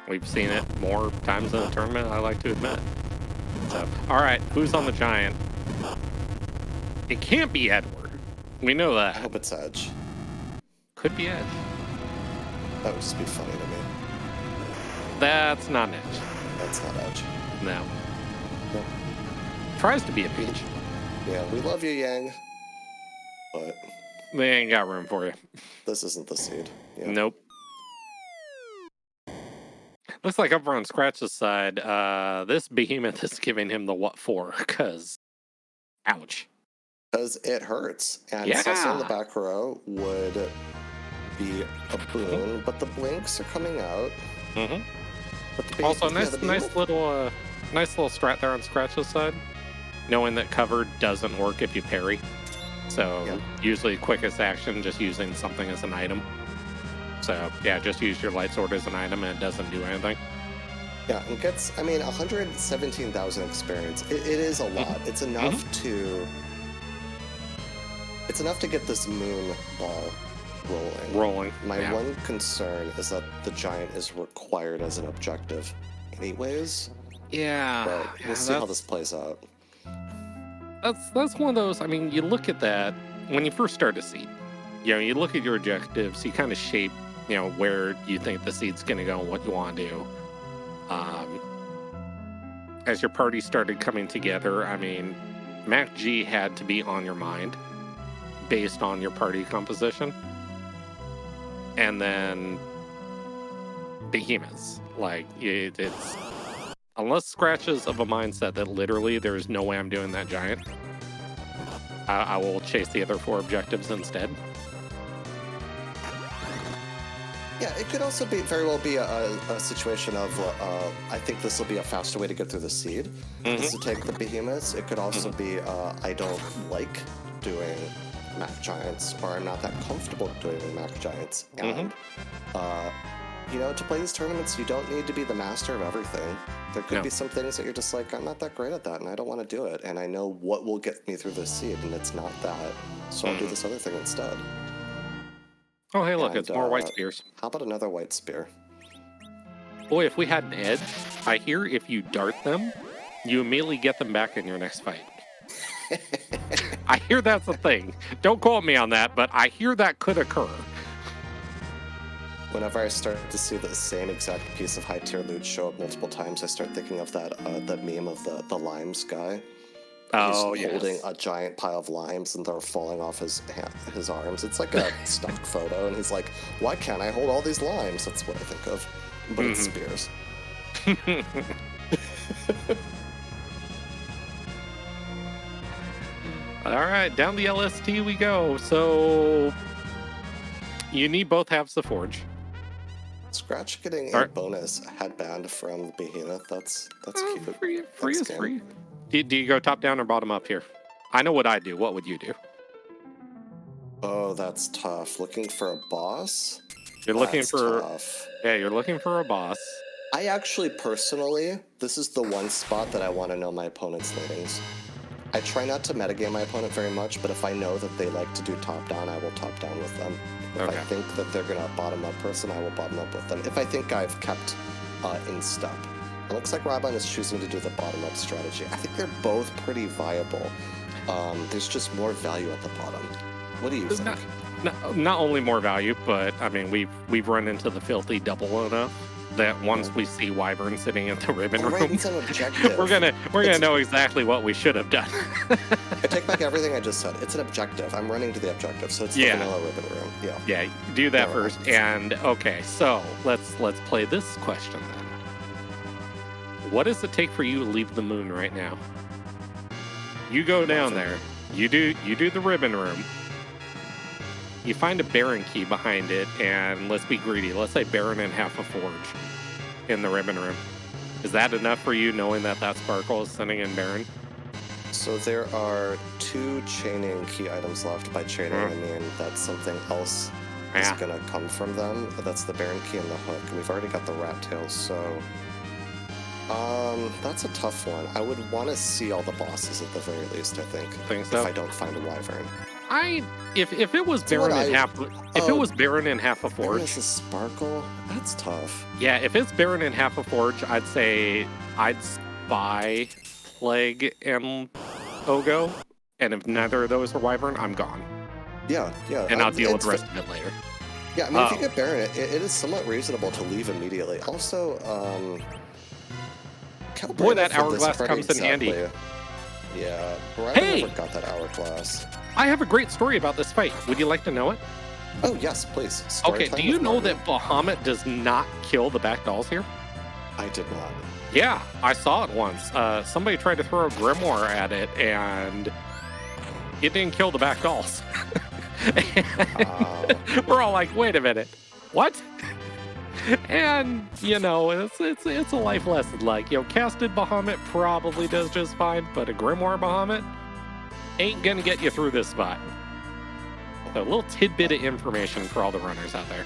We've seen it more times in a tournament, I like to admit. So, all right, who's on the giant? It can't be Edward. We know that. I hope it's Edge. Could be Edge. That would just be funny to me. That's not an Edge. That's not Edge. No. Tries to be a Peach. Yeah, we love you, Yang. But they ain't got room for you. This isn't the seed. Yeah. Nope. Looks like over on Scratch's side, this behemoth is giving him the what for, because ouch. Because it hurts. And Cecil in the back row would be a boon, but the blinks are coming out. Mm-hmm. But the also, nice little strat there on Scratch's side, knowing that cover doesn't work if you parry. So usually quickest action, just using something as an item. So yeah, just use your light sword as an item and it doesn't do anything. Yeah, it gets, 117,000 experience. It is a lot. It's enough to... It's enough to get this moon ball rolling. My one concern is that the giant is required as an objective anyways. Yeah. But we'll see how this plays out. That's one of those, you look at that, when you first start a seed, you look at your objectives, you kind of shape, where you think the seed's going to go and what you want to do. as your party started coming together, I mean, Mac G had to be on your mind based on your party composition. And then behemoths. Like, it's... Unless Scratch is of a mindset that literally there is no way I'm doing that giant, I will chase the other 4 objectives instead. Yeah, it could also very well be a situation of, I think this will be a faster way to get through the seed, is to take the behemoths. It could also be, I don't like doing Mac Giants, or I'm not that comfortable doing Mac Giants. And, you know, to play these tournaments, you don't need to be the master of everything. There could be some things that you're just like, I'm not that great at that, and I don't want to do it, and I know what will get me through this seed, and it's not that, so I'll do this other thing instead. Oh, hey, look, it's more white spears. How about another white spear? Boy, if we had an edge, I hear if you dart them, you immediately get them back in your next fight. I hear that's a thing. Don't quote me on that, but I hear that could occur. Whenever I start to see the same exact piece of high-tier loot show up multiple times, I start thinking of that meme of the limes guy. Oh, He's holding a giant pile of limes and they're falling off his arms. It's like a stock photo, and he's like, why can't I hold all these limes? That's what I think of. But it's spears. All right, down the LST we go. So you need both halves of Forge. Scratch getting a bonus headband from the Behemoth. That's cute. Free is free. Do you go top down or bottom up here? I know what I do. What would you do? Oh, that's tough. Looking for a boss? You're looking for tough. Yeah, you're looking for a boss. I actually personally, this is the one spot that I want to know my opponent's leanings. I try not to metagame my opponent very much, but if I know that they like to do top down, I will top down with them. If I think that they're gonna bottom up person, I will bottom up with them. If I think I've kept in step. It looks like rhybon is choosing to do the bottom-up strategy. I think they're both pretty viable. There's just more value at the bottom. What do you think? Not only more value, but I mean we've run into the filthy double enough that once we see Wyvern sitting in the ribbon room, it's an objective. we're gonna know exactly what we should have done. I take back everything I just said. It's an objective. I'm running to the objective, so it's the vanilla ribbon room. Yeah, do that first. And okay, so let's play this question then. What does it take for you to leave the moon right now? You go down there. You do the ribbon room. You find a Baron key behind it, and let's be greedy. Let's say Baron and half a Forge in the ribbon room. Is that enough for you, knowing that Sparkle is sitting in Baron? So there are 2 chaining key items left. By chaining, I mean that something else is going to come from them. That's the Baron key and the hook. And we've already got the rat tails, so... that's a tough one. I would want to see all the bosses at the very least, I think. So? If I don't find a Wyvern. If it was Baron and it was Baron and half a Forge. This is Sparkle? That's tough. Yeah, if it's Baron and half a Forge, I'd say I'd spy Plague and Ogo. And if neither of those are Wyvern, I'm gone. Yeah. And I'll deal with the rest of it later. Yeah, I mean, if you get Baron, it is somewhat reasonable to leave immediately. Also, boy, that hourglass comes in handy. Yeah, I never got that hourglass. I have a great story about this fight. Would you like to know it? Oh, yes, please. Okay, do you know that Bahamut does not kill the back dolls here? I did not. Yeah, I saw it once. Somebody tried to throw a grimoire at it, and it didn't kill the back dolls. We're all like, wait a minute, what? And, you know, it's a life lesson. Like, you know, casted Bahamut probably does just fine, but a Grimoire Bahamut ain't gonna get you through this spot. So a little tidbit of information for all the runners out there.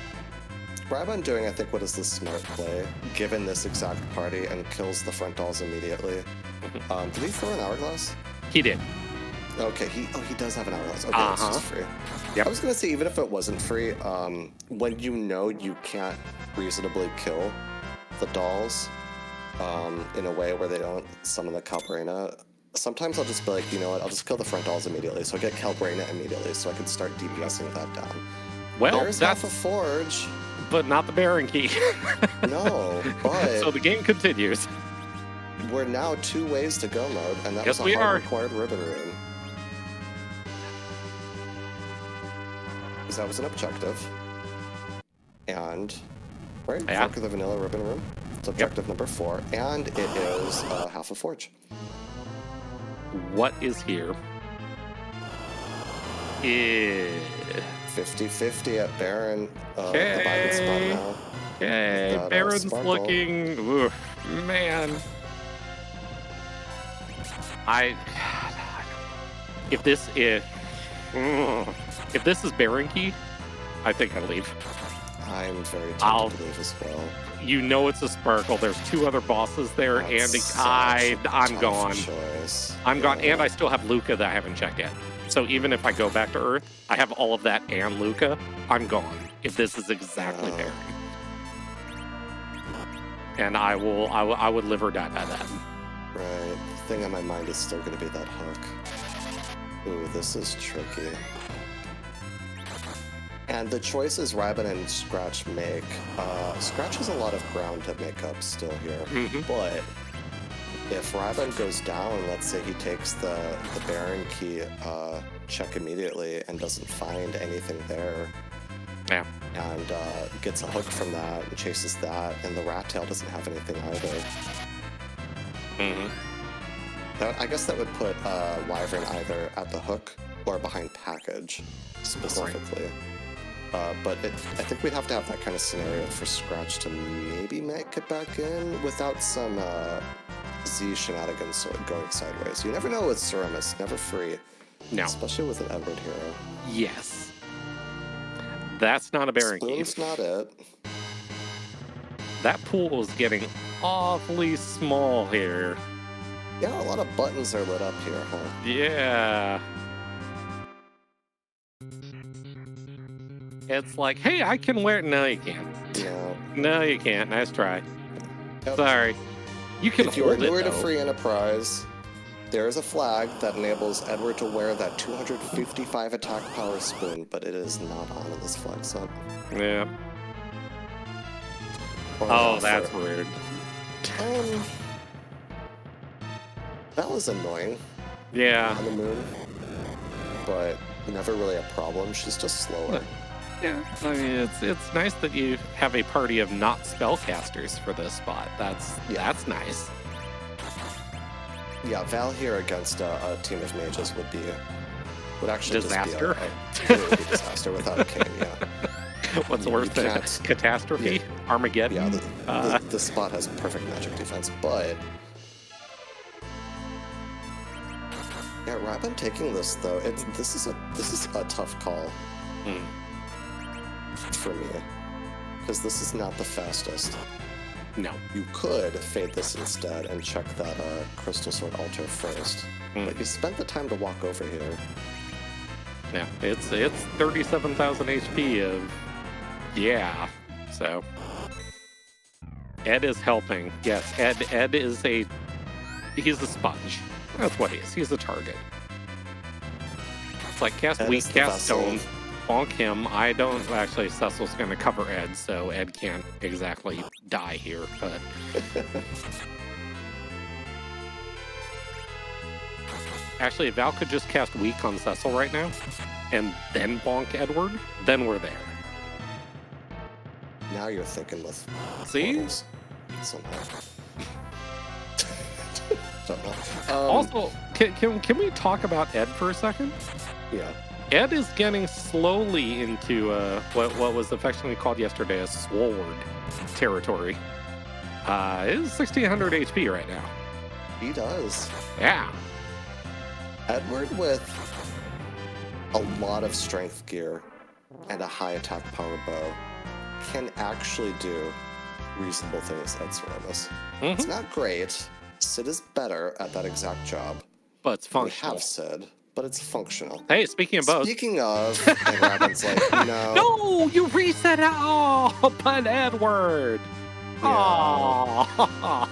rhybon doing, I think, what is the smart play, given this exact party, and kills the front dolls immediately. Did he throw an hourglass? He did. Okay, he does have an hourglass. Okay, it's just free. Yep. I was going to say, even if it wasn't free, when you know you can't reasonably kill the dolls in a way where they don't summon the Calbrina, sometimes I'll just be like, you know what, I'll just kill the front dolls immediately, so I get Calbrina immediately, so I can start DPSing that down. Well, there's half a Forge. But not the Baron key. No, but... So the game continues. we're now 2 ways to go mode, and that Yes, was we a are. hard-required ribbon room. Because that was an objective. And, right? Yeah. Conquer the vanilla ribbon room. It's objective number 4, and it is half a forge. What is here? 50-50 at Baron. The Biden spot now. Okay, That, Baron's sparkle. looking... Oof, man. If this is Baron Key, I think I leave. I'm very tempted to leave as well. You know it's a Sparkle. There's 2 other bosses there, That's and I'm tough gone. Choice. I'm gone, and I still have Luca that I haven't checked yet. So even if I go back to Earth, I have all of that and Luca. I'm gone. If this is exactly Baron, and I would live or die by that. Right. The thing on my mind is still going to be that hook. Ooh, this is tricky. And the choices rhybon and Scratch make, Scratch has a lot of ground to make up still here. But if rhybon goes down, let's say he takes the Baron Key check immediately and doesn't find anything there. Yeah. And gets a hook from that and chases that, and the rat tail doesn't have anything either. I guess that would put Wyvern either at the hook or behind package, specifically. But I think we'd have to have that kind of scenario for Scratch to maybe make it back in without some Z shenanigans sort of going sideways. You never know with Ceremus, never free. No. Especially with an Edward hero. Yes. That's not a Baron Key. Spoon's not it. That pool is getting awfully small here. Yeah, a lot of buttons are lit up here, huh? Yeah. It's like, hey, I can wear... No, you can't. No. No, you can't. Nice try. Yep. Sorry. You can If you are hold it, newer to though. Free Enterprise, there is a flag that enables Edward to wear that 255 attack power spoon, but it is not on in this flag set. Yeah. Or Oh, that's weird. That was annoying Yeah. on the moon, but never really a problem. She's just slower. Yeah. I mean, it's nice that you have a party of not spellcasters for this spot. That's nice. Yeah, Val here against a team of mages would actually Disaster. Just be it would be disaster without a king. Yeah. What's worse than catastrophe? Yeah. Armageddon? Yeah, the spot has perfect magic defense, but yeah, rhybon taking this though, this is a tough call for me because this is not the fastest. No. You could fade this instead and check that Crystal Sword altar first, but you spent the time to walk over here. Yeah, it's 37,000 HP of so Ed is helping. Yes, Ed is he's a sponge. That's what he is. He's a target. It's like cast Ed weak, is the cast vessel. stone, bonk him. I don't actually. Cecil's going to cover Ed, so Ed can't exactly die here. But actually, if Val could just cast weak on Cecil right now, and then bonk Edward, then we're there. Now you're thinking with See? portals somehow. Don't know. Also, can we talk about Ed for a second? Yeah. Ed is getting slowly into what was affectionately called yesterday a sword territory. It is 1600 HP right now. He does. Yeah. Edward with a lot of strength gear and a high attack power bow can actually do reasonable things at Ceremus. It's not great. Sid is better at that exact job. But it's functional. We have Sid, but it's functional. Hey, speaking of both. Speaking of, and Robin's like, no. No, you reset it. Oh, but Edward. Yeah. Oh.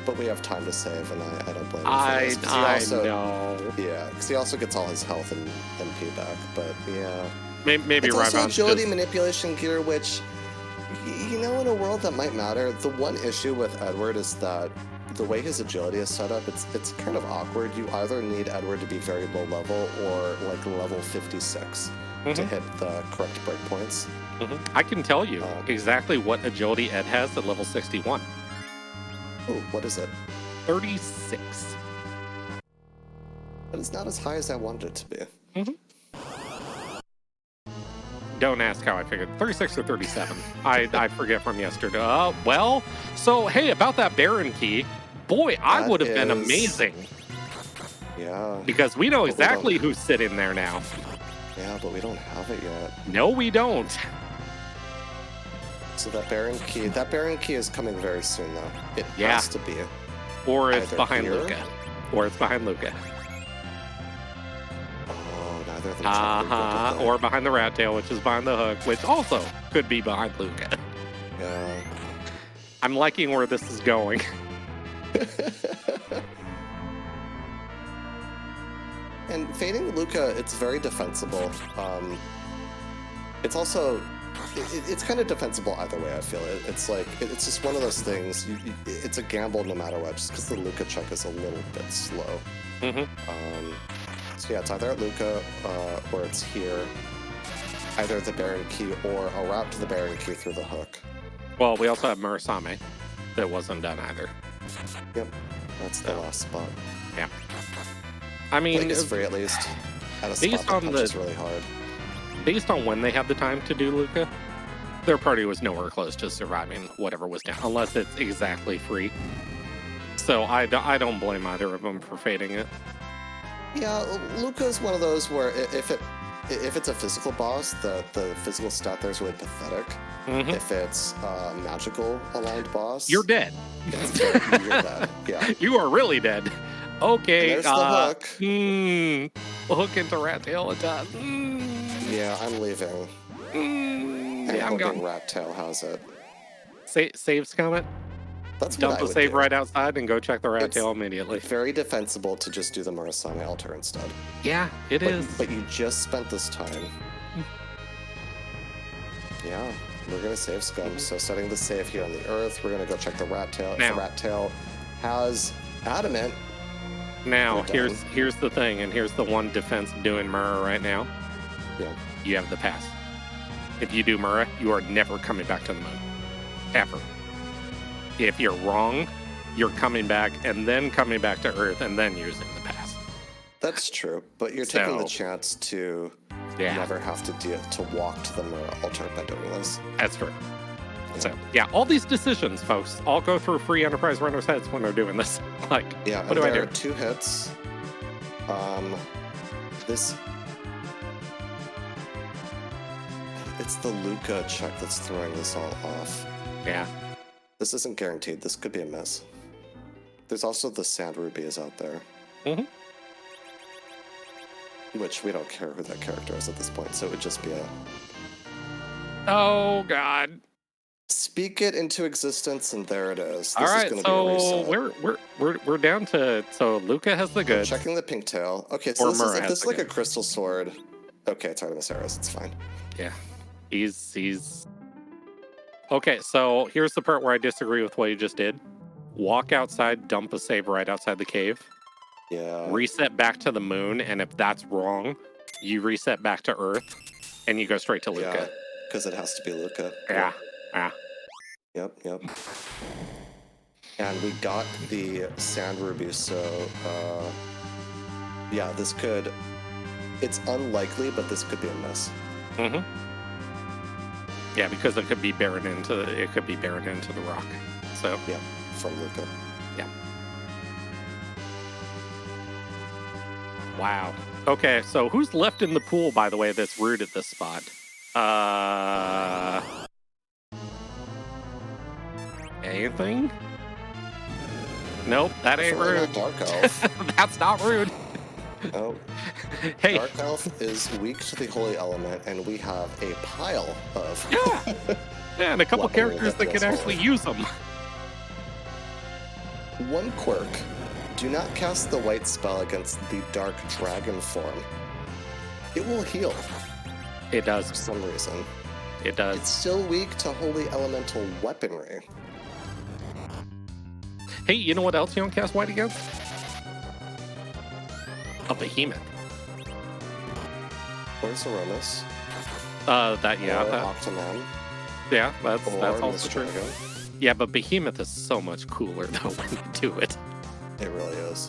But we have time to save, and I don't blame him for I this. 'Cause he also, know. Yeah, because he also gets all his health and MP back, but yeah. Maybe It's also Rhybon's agility just... manipulation gear, which, you know, in a world that might matter, the one issue with Edward is that the way his agility is set up, it's kind of awkward. You either need Edward to be very low level or like level 56 to hit the correct breakpoints. I can tell you exactly what agility Ed has at level 61. Oh, what is it? 36. But it's not as high as I wanted it to be. Don't ask how I figured. 36 or 37. I forget from yesterday. Well, so hey, about that Baron key, boy, I would have been amazing. Yeah. Because we know exactly who's sitting there now. Yeah, but we don't have it yet. No, we don't. So that Baron key is coming very soon, though. It has to be. Or it's behind Luca. Or it's behind Luca. Oh, neither of them. Or behind the rat tail, which is behind the hook, which also could be behind Luca. Yeah. I'm liking where this is going. And fading Luca, it's very defensible. It's also, it's kind of defensible either way, I feel. It's like, it's just one of those things, it's a gamble no matter what, just because the Luca check is a little bit slow. So yeah, it's either at Luca, or it's here. Either the Baron key or a route to the Baron key through the hook. Well, we also have Murasame that wasn't done either. Yep, that's the last spot. Yeah. I mean, it's free at least. At a spot that punches really hard. Based on when they had the time to do Luca, their party was nowhere close to surviving whatever was down, unless it's exactly free. So I don't blame either of them for fading it. Yeah, Luca's one of those where if it's a physical boss, the physical stat there is really pathetic. If it's a magical aligned boss, you're dead. You're dead. Yeah. You are really dead. Okay. And there's the hook. Hook into rat tail attack. Yeah, I'm leaving. I'm hoping rat tail has it. Save Scummit. That's what Dump a save right outside and go check the rat tail immediately. Very defensible to just do the Murasame altar instead. Yeah, it is. But you just spent this time. Yeah, we're gonna save Scum. So setting the save here on the earth, we're gonna go check the rat tail. If the rat tail has adamant. Now here's the thing, and here's the one defense doing Murra right now. Yeah. You have the pass. If you do Murra, you are never coming back to the moon. Ever. If you're wrong, you're coming back and then coming back to Earth and then using the pass. That's true, but you're taking the chance to never have to walk to the Murra altar by doing this. That's true. Yeah. So yeah, all these decisions, folks, all go through free Enterprise runners' heads when they're doing this. Like, yeah, what do I do? There are 2 hits. It's the Luca check that's throwing this all off. Yeah. This isn't guaranteed. This could be a miss. There's also the Sand Ruby is out there. Which we don't care who that character is at this point, so it would just be a... Oh, God. Speak it into existence, and there it is. All right, so we're down to... So Luca has the goods. Checking the pink tail. Okay, so this is like a crystal sword. Okay, it's Artemis Ares. It's fine. Yeah. He's... Okay, so here's the part where I disagree with what you just did. Walk outside, dump a save right outside the cave. Yeah. Reset back to the moon, and if that's wrong, you reset back to Earth, and you go straight to Luca. Yeah, because it has to be Luca. Yeah. Yep. And we got the Sand Ruby, so yeah, this could... It's unlikely, but this could be a miss. Yeah, because it could be buried into the rock. So yeah, from Luca. Yeah. Wow. Okay, so who's left in the pool, by the way, that's rude at this spot? Anything? Nope, that ain't rude. Dark Elf. That's not rude. Oh. Hey. Dark Elf is weak to the holy element, and we have a pile of... Yeah, and a couple characters that can actually use them. One quirk. Do not cast the white spell against the dark dragon form. It will heal. It does. For some reason. It does. It's still weak to holy elemental weaponry. Hey, you know what else you don't cast white against? A behemoth. Where's Zemus? Yeah. Octoman. Yeah, that's also true. Dragon. Yeah, but behemoth is so much cooler though when you do it. It really is.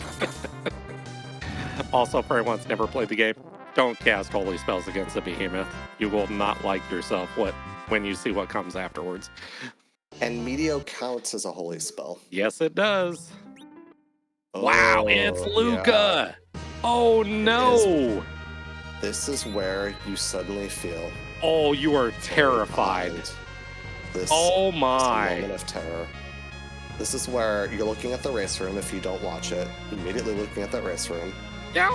Also, for anyone that's never played the game, don't cast holy spells against the behemoth. You will not like yourself when you see what comes afterwards. And Meteo counts as a holy spell. Yes, it does. Oh, wow, it's Luca! Yeah. Oh no! This is where you suddenly feel. Oh, you are terrified. Oh my! This moment of terror. This is where you're looking at the race room. If you don't watch it, immediately looking at that race room. Yeah.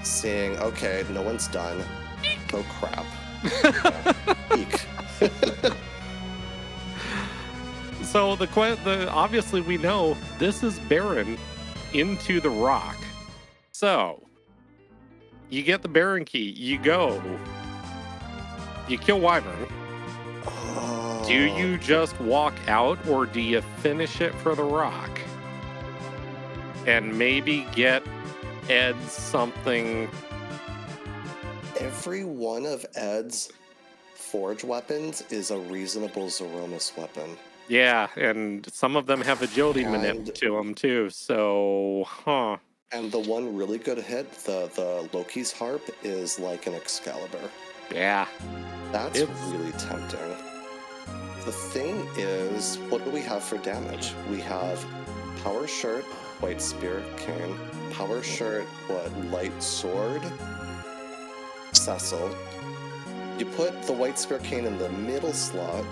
Seeing, okay, no one's done. Eek. Oh crap. Yeah. Eek. So obviously we know this is Baron into the rock. So you get the Baron key, you go, you kill Wyvern. Oh. Do you just walk out, or do you finish it for the rock? And maybe get Ed something. Every one of Ed's forge weapons is a reasonable Zemus weapon. Yeah, and some of them have agility manip to them too, so, huh. And the one really good hit, the Loki's harp, is like an Excalibur. Yeah. That's really tempting. The thing is, what do we have for damage? We have Power Shirt, White Spear, Cane, Power Shirt, Light Sword, Cecil. You put the White Spear Cane in the middle slot,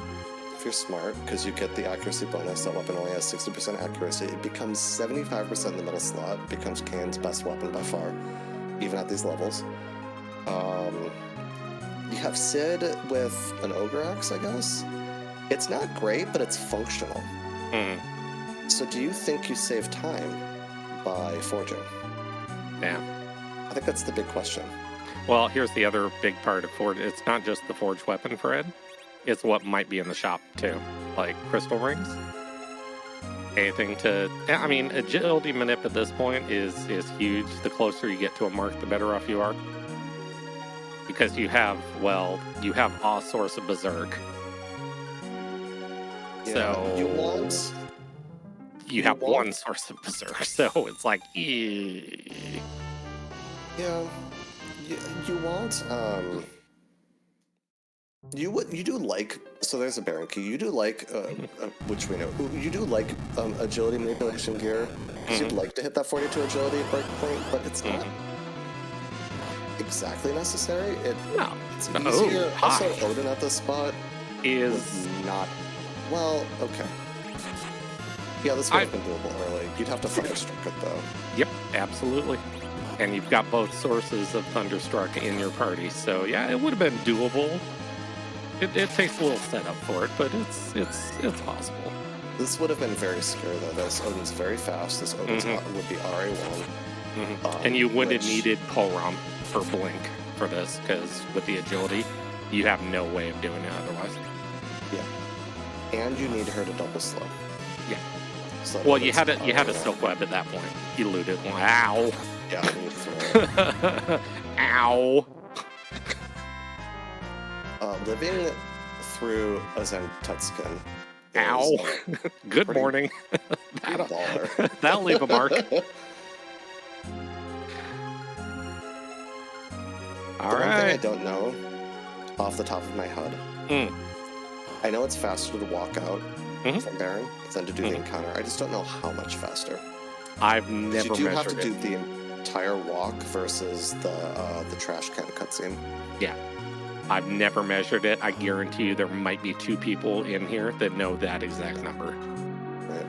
if you're smart, because you get the accuracy bonus. That weapon only has 60% accuracy. It becomes 75% in the middle slot. It becomes Kane's best weapon by far, even at these levels. You have Sid with an Ogre Axe, I guess. It's not great, but it's functional. So do you think you save time by forging? Yeah. I think that's the big question. Well, here's the other big part of forge. It's not just the forged weapon for Ed. It's what might be in the shop, too. Like crystal rings. Anything to... I mean, agility manip at this point is huge. The closer you get to a mark, the better off you are. Because you have a source of Berserk. Yeah, so... You have one source of Berserk, so it's like... Yeah. You want... You do like, so there's a Baron key, you do like, which we know, you do like agility manipulation gear, because you'd like to hit that 42 agility breakpoint, but it's not exactly necessary. It's easier. Also, Odin at this spot is not, well, okay. Yeah, this would have been doable early. You'd have to Thunderstruck it, though. Yep, absolutely. And you've got both sources of Thunderstruck in your party, so yeah, it would have been doable. It takes a little setup for it, but it's possible. This would have been very scary, though. This Odin's very fast. This Odin's would be RA1. And you wouldn't have needed Polrom for Blink for this, because with the agility, you have no way of doing it otherwise. Yeah. And you need her to double slow. Yeah. So well, you had a Silk Web at that point. You looted one. Ow! Yeah, you throw it. Ow! Living through a Zentutskin. Ow! Good morning. That'll leave a mark. All right. One thing I don't know, off the top of my head, I know it's faster to walk out from Baron than to do the encounter. I just don't know how much faster. I've never measured it. You do have to do the entire walk versus the trash can cutscene. Yeah. I've never measured it. I guarantee you there might be 2 people in here that know that exact number. Right.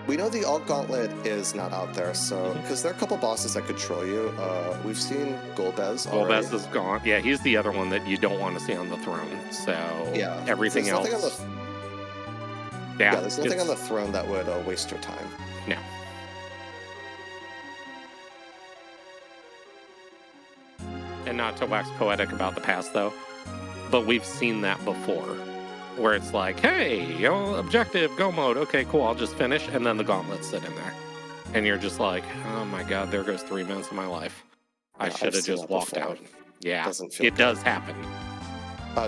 We know the Alt Gauntlet is not out there, so because there are a couple bosses that could troll you. We've seen Golbez already. Golbez is gone. Yeah, he's the other one that you don't want to see on the throne. So yeah, everything else. There's nothing on the throne that would waste your time. No. And not to wax poetic about the past, though, but we've seen that before. where it's like, hey, objective, go mode. Okay, cool. I'll just finish. And then the gauntlets sit in there. And you're just like, oh my God, there goes 3 minutes of my life. I should have just walked out. Yeah, it does happen.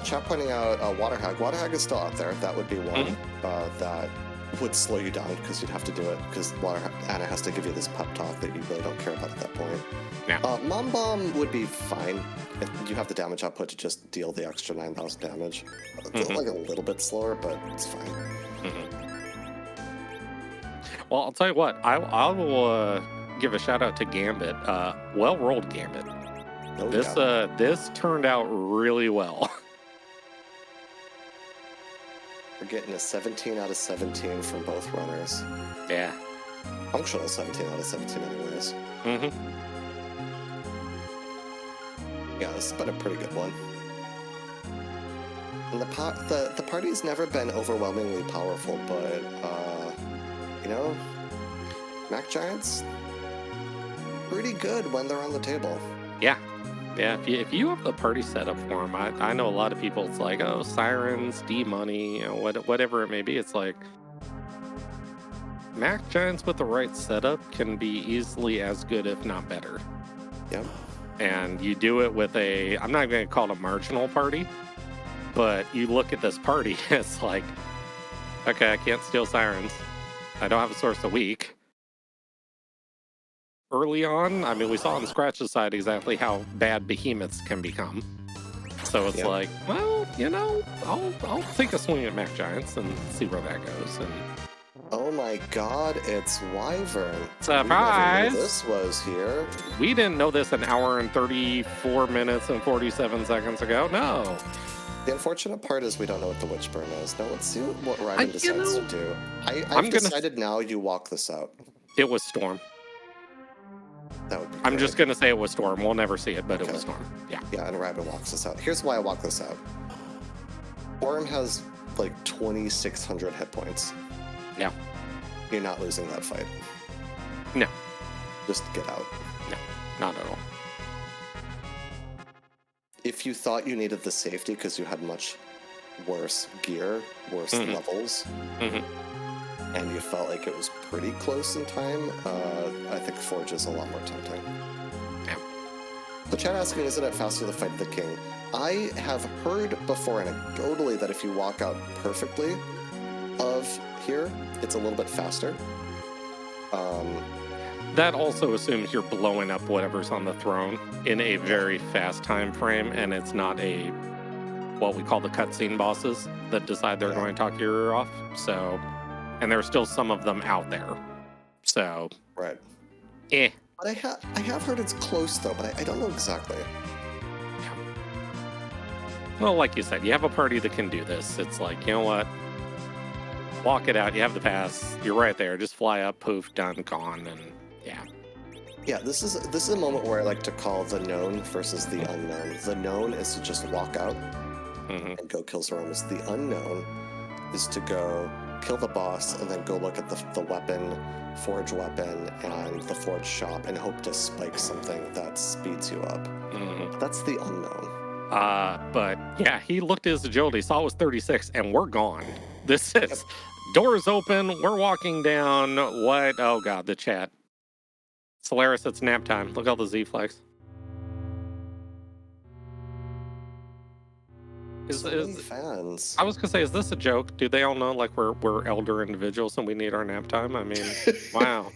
Chat pointing out Water Hag. Water Hag is still out there. That would be one that would slow you down because you'd have to do it because Anna has to give you this pep talk that you really don't care about at that point. Yeah. Mom Bomb would be fine. You have the damage output to just deal the extra 9,000 damage. It's like a little bit slower, but it's fine. Well, I'll tell you what. I will give a shout out to Gambit. Well rolled, Gambit. Oh, this turned out really well. We're getting a 17 out of 17 from both runners. Yeah. Functional 17 out of 17 anyways. Yeah, this has been a pretty good one. And the party's never been overwhelmingly powerful, but, you know, Mac Giants, pretty good when they're on the table. Yeah. Yeah, if you have the party set up for them, I know a lot of people, it's like, oh, sirens, D-money, whatever it may be. It's like, Mac Giants with the right setup can be easily as good, if not better. Yep. And you do it with I'm not going to call it a marginal party, but you look at this party, it's like, okay, I can't steal sirens. I don't have a source of weak. Early on, I mean, we saw on Scratch Society exactly how bad behemoths can become. So it's like, well, you know, I'll take a swing at Mac Giants and see where that goes. And oh my God, it's Wyvern! Surprise! We never knew this was here. We didn't know this an hour and 34 minutes and 47 seconds ago. No. The unfortunate part is we don't know what the Witchburn is. Now let's see what Rhybon decides to do. I've decided now you walk this out. It was Storm. That would be I'm just going to say it was Storm. We'll never see it, but it was Storm. Yeah. Yeah, and Rhybon walks this out. Here's why I walk this out. Orm has like 2,600 hit points. Yeah. You're not losing that fight. No. Just get out. No, not at all. If you thought you needed the safety because you had much worse gear, worse levels, and you felt like it was pretty close in time, I think Forge is a lot more tempting. Yeah. The chat asking, isn't it faster to fight the king? I have heard before anecdotally that if you walk out perfectly of here, it's a little bit faster. That also assumes you're blowing up whatever's on the throne in a very fast time frame, and it's not what we call the cutscene bosses that decide they're going to talk your ear off. So, and there are still some of them out there. So, right. But I have heard it's close though, but I don't know exactly. Yeah. Well, like you said, you have a party that can do this. It's like, you know what? Walk it out. You have the pass. You're right there. Just fly up, poof, done, gone, and yeah. Yeah, this is a moment where I like to call the known versus the unknown. The known is to just walk out and go kill Zemus. The unknown is to go kill the boss and then go look at the weapon, forge weapon, and the forge shop and hope to spike something that speeds you up. That's the unknown. But yeah, he looked at his agility, saw it was 36, and we're gone. This is doors open. We're walking down. What? Oh God, the chat. Solaris, it's nap time. Look at all the Z flags. Fans. I was gonna say, is this a joke? Do they all know like we're elder individuals and we need our nap time? I mean, wow.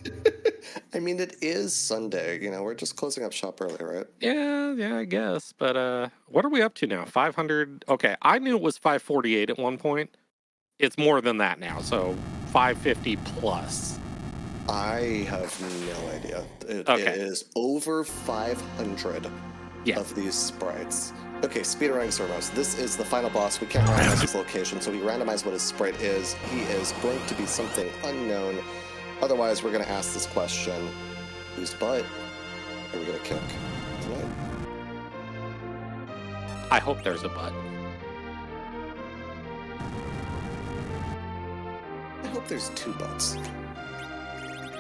I mean, it is Sunday. You know, we're just closing up shop early, right? Yeah, I guess. But what are we up to now? 500. Okay, I knew it was 548 at one point. It's more than that now, so 550 plus. I have no idea. It is over 500 of these sprites. Okay, speedrunning Zemus. This is the final boss. We can't randomize his location, so we randomize what his sprite is. He is going to be something unknown. Otherwise, we're going to ask this question. Whose butt are we going to kick tonight? I hope there's a butt. I hope there's two butts.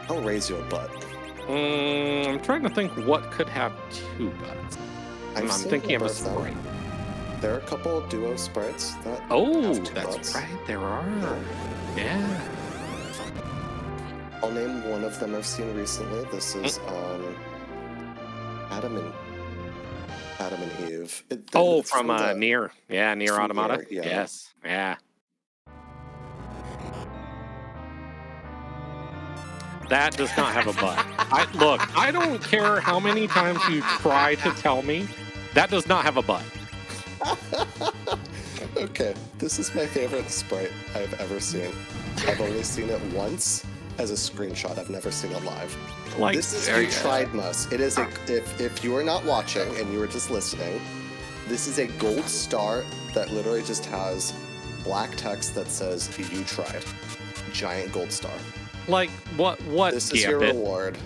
I'll raise you a butt. I'm trying to think what could have two butts. I'm thinking of a sprite. There are a couple duo sprites that. Oh, that's right. There are. Yeah. I'll name one of them I've seen recently. This is Adam and Eve. From Nier. Yeah, Nier Automata. Nier, yeah. Yes. Yeah. That does not have a butt. Look, I don't care how many times you try to tell me. That does not have a butt. Okay, this is my favorite sprite I've ever seen. I've only seen it once as a screenshot. I've never seen it live. Like, this is a tried must. It is if you are not watching and you are just listening, this is a gold star that literally just has black text that says "You tried." Giant gold star. Like what? This is your reward.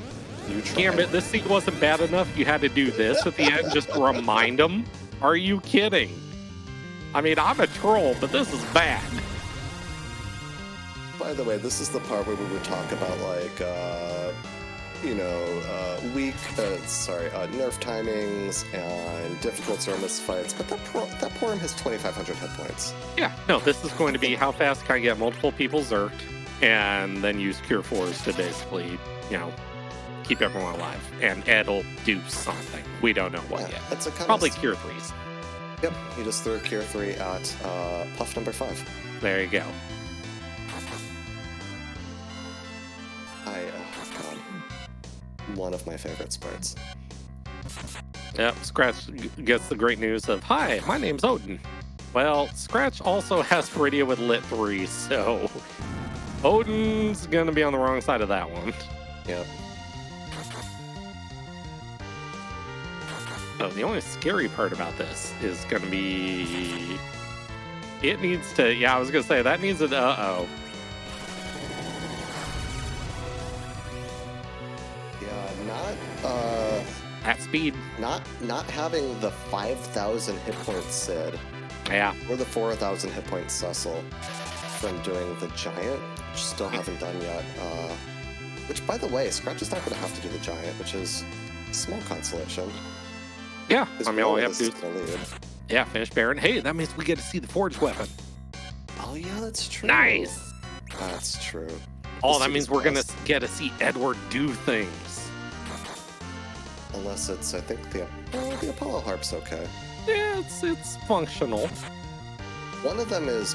You tried. Gambit, this thing wasn't bad enough. You had to do this at the end just to remind them. Are you kidding? I mean, I'm a troll, but this is bad. By the way, this is the part where we would talk about like, nerf timings and difficult Zemus fights. But that poor him has 2,500 hit points. Yeah, no, this is going to be how fast can I get multiple people zerked, and then use Cure 4s to basically, keep everyone alive. And Ed'll do something. We don't know what yet. It's probably Cure 3s. Yep, he just threw a Cure 3 at Puff number 5. There you go. One of my favorite sprites. Yep, Scratch gets the great news of, hi, my name's Odin. Well, Scratch also has Viridia with Lit 3, so Odin's gonna be on the wrong side of that one. Yep. So the only scary part about this is gonna be it needs to, I was gonna say that needs an uh-oh. At speed. Not having the 5,000 hit point Sid. Yeah. Or the 4,000 hit point Cecil from doing the Giant, which still haven't done yet. Which, by the way, Scratch is not going to have to do the Giant, which is a small consolation. Yeah. I mean, all we have to do is finish Baron. Hey, that means we get to see the forged weapon. Oh, yeah, that's true. Nice. That's true. Oh, that means we're going to get to see Edward do things. Unless it's, I think the Apollo Harp's okay. Yeah, it's functional. One of them is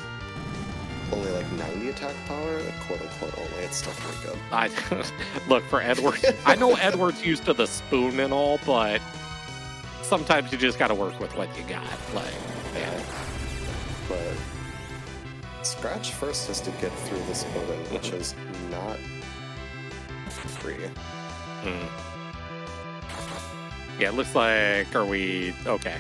only like 90 attack power, quote unquote only. It's still pretty good. Look, for Edward, I know Edward's used to the spoon and all, but sometimes you just got to work with what you got. But Scratch first has to get through this building, which is not free. Yeah, it looks like, are we... Okay.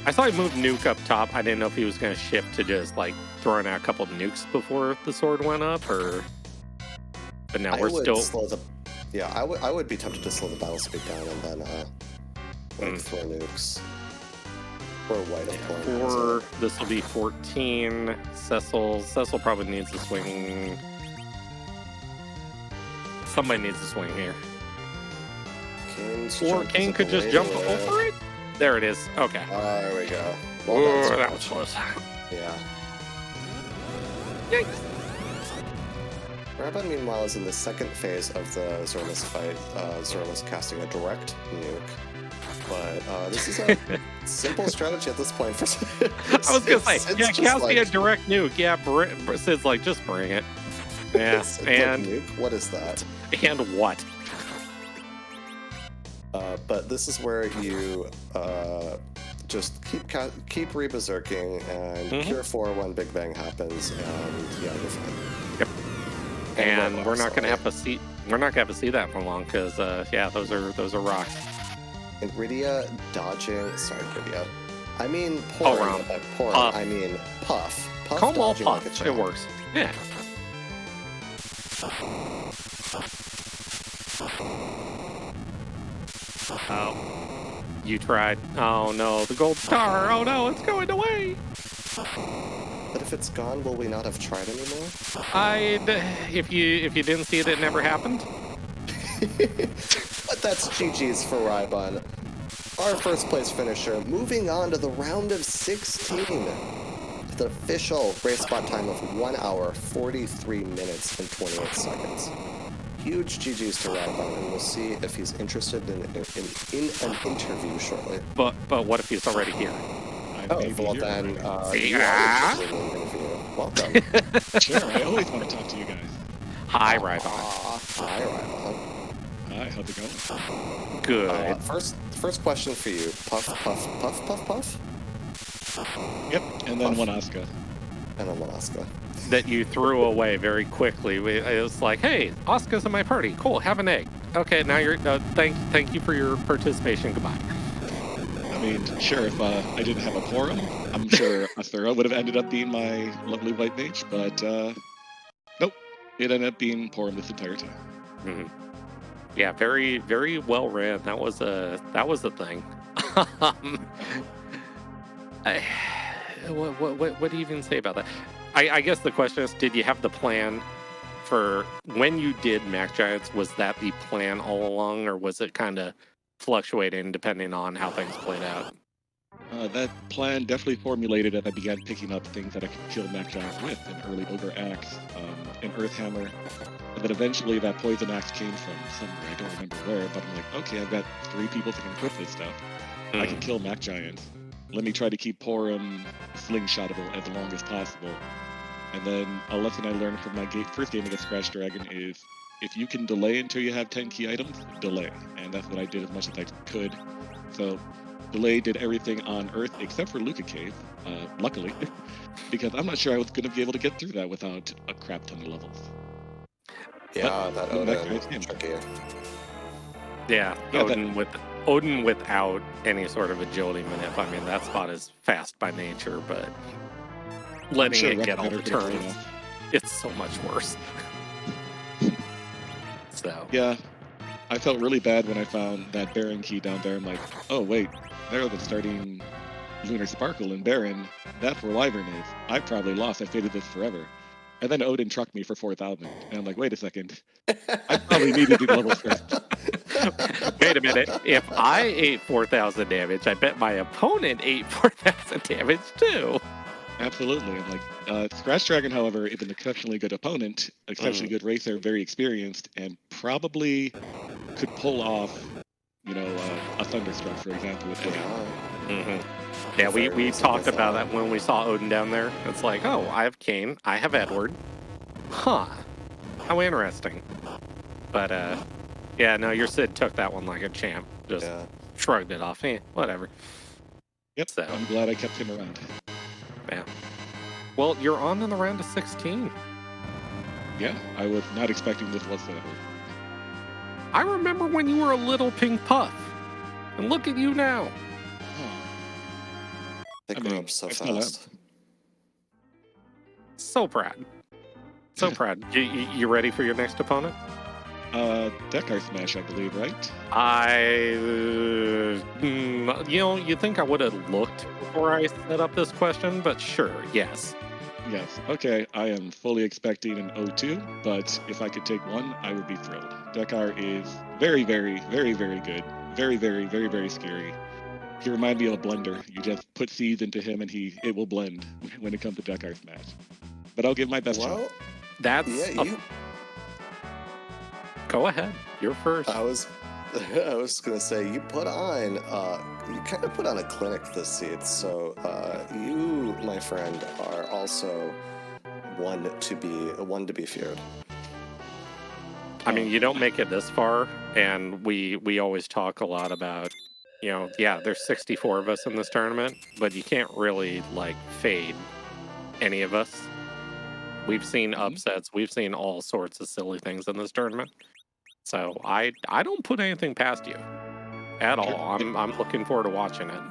I saw he moved Nuke up top. I didn't know if he was going to shift to just, throwing out a couple of nukes before the sword went up, or... But now we're still... I would be tempted to slow the battle speed down and then, throw nukes. Or White of Porn. This will be 14. Cecil probably needs a swing. Somebody needs a swing here. Or Kane could just jump over it? There it is. Okay. There we go. Well, that was close. Yeah. Yikes. rhybon, meanwhile, is in the second phase of the Zemus fight. Zemus casting a direct nuke. But this is a simple strategy at this point. For I was going to say, casting a direct nuke. Yeah, Sid's like, just bring it. Yeah, and... nuke? What is that? And what? But this is where you just keep re-berserking and Cure 4 when Big Bang happens, and you're fine. Yep. And we're not gonna have to see that for long because those are rocks. And Rydia dodging. Sorry, Rydia. I mean Porum. By Porum, Puff. I mean Puff. Call them all Puff. Like it works. Yeah. Oh, you tried. Oh no, the gold star. Oh no, it's going away. But if it's gone, will we not have tried anymore? If you didn't see it, it never happened. But that's GG's for rhybon. our first place finisher. Moving on to the round of 16. The official race spot time of 1 hour, 43 minutes, and 28 seconds. Huge GG's to rhybon, and we'll see if he's interested in an interview shortly. But what if he's already here? Well then, welcome. Sure, I always want to talk to you guys. Hi, rhybon. Hi, rhybon. Hi, how's it going? Good. First question for you. Puff, puff, puff, puff, puff? Yep, and then one Oscar. And then one Oscar. That you threw away very quickly. It was like, hey, Oscar's in my party. Cool, have an egg. Okay, now you're. Thank you for your participation. Goodbye. I mean, sure, if I didn't have a Porum, I'm sure Athura would have ended up being my lovely white mage, but nope, it ended up being Porum this entire time. Mm-hmm. Yeah, very, very well ran. That was a thing. What do you even say about that? I guess the question is, did you have the plan for when you did Mac Giants? Was that the plan all along, or was it kind of fluctuating depending on how things played out? That plan definitely formulated as I began picking up things that I could kill Mac Giants with, an early Ogre Axe, an Earth Hammer, and then eventually that Poison Axe came from somewhere, I don't remember where, but I'm like, okay, I've got 3 people that can equip this stuff. I can kill Mac Giants. Let me try to keep Porum slingshotable as long as possible. And then a lesson I learned from my first game against Scratchdragon is if you can delay until you have 10 key items, delay. And that's what I did as much as I could. So delay did everything on Earth except for Luca Cave, luckily, because I'm not sure I was going to be able to get through that without a crap ton of levels. Yeah, that Odin tricky. Yeah, Odin without any sort of agility manip. I mean, that spot is fast by nature, but letting it get all the turns, it's so much worse. So yeah, I felt really bad when I found that Baron key down there. I'm like, oh wait, there was starting Lunar Sparkle in Baron. That's where Wyvern is. I've probably lost. I faded this forever. And then Odin trucked me for 4,000. And I'm like, wait a second. I probably needed to do levels first. Wait a minute. If I ate 4,000 damage, I bet my opponent ate 4,000 damage too. Absolutely. And like, Scratchdragon, however, is an exceptionally good opponent, exceptionally good racer, very experienced, and probably could pull off, a Thunderstruck, for example, with Odin. Yeah, we talked about that when we saw Odin down there. It's like, oh, I have Kayn, I have Edward. Huh. How interesting. But, yeah, no, your Sid took that one like a champ. Just shrugged it off. Whatever. Yep, so I'm glad I kept him around. Yeah. Well, you're on in the round of 16. Yeah, I was not expecting this whatsoever. I remember when you were a little pink puff. And look at you now. They grew up so fast. So proud. So proud. You ready for your next opponent? Deckard Smash, I believe, right? You think I would have looked before I set up this question, but sure, yes. Yes. Okay, I am fully expecting an 0-2, but if I could take one, I would be thrilled. Deckard is very, very, very, very good. Very, very, very, very scary. He reminds me of a blender. You just put seeds into him and it will blend when it comes to Deckard Smash. But I'll give my best shot. That's Go ahead. You're first. I was gonna say you kind of put on a clinic this seed, so you, my friend, are also one to be feared. I mean, you don't make it this far, and we always talk a lot about, there's 64 of us in this tournament, but you can't really fade any of us. We've seen upsets, we've seen all sorts of silly things in this tournament. So I don't put anything past you at all. I'm looking forward to watching it.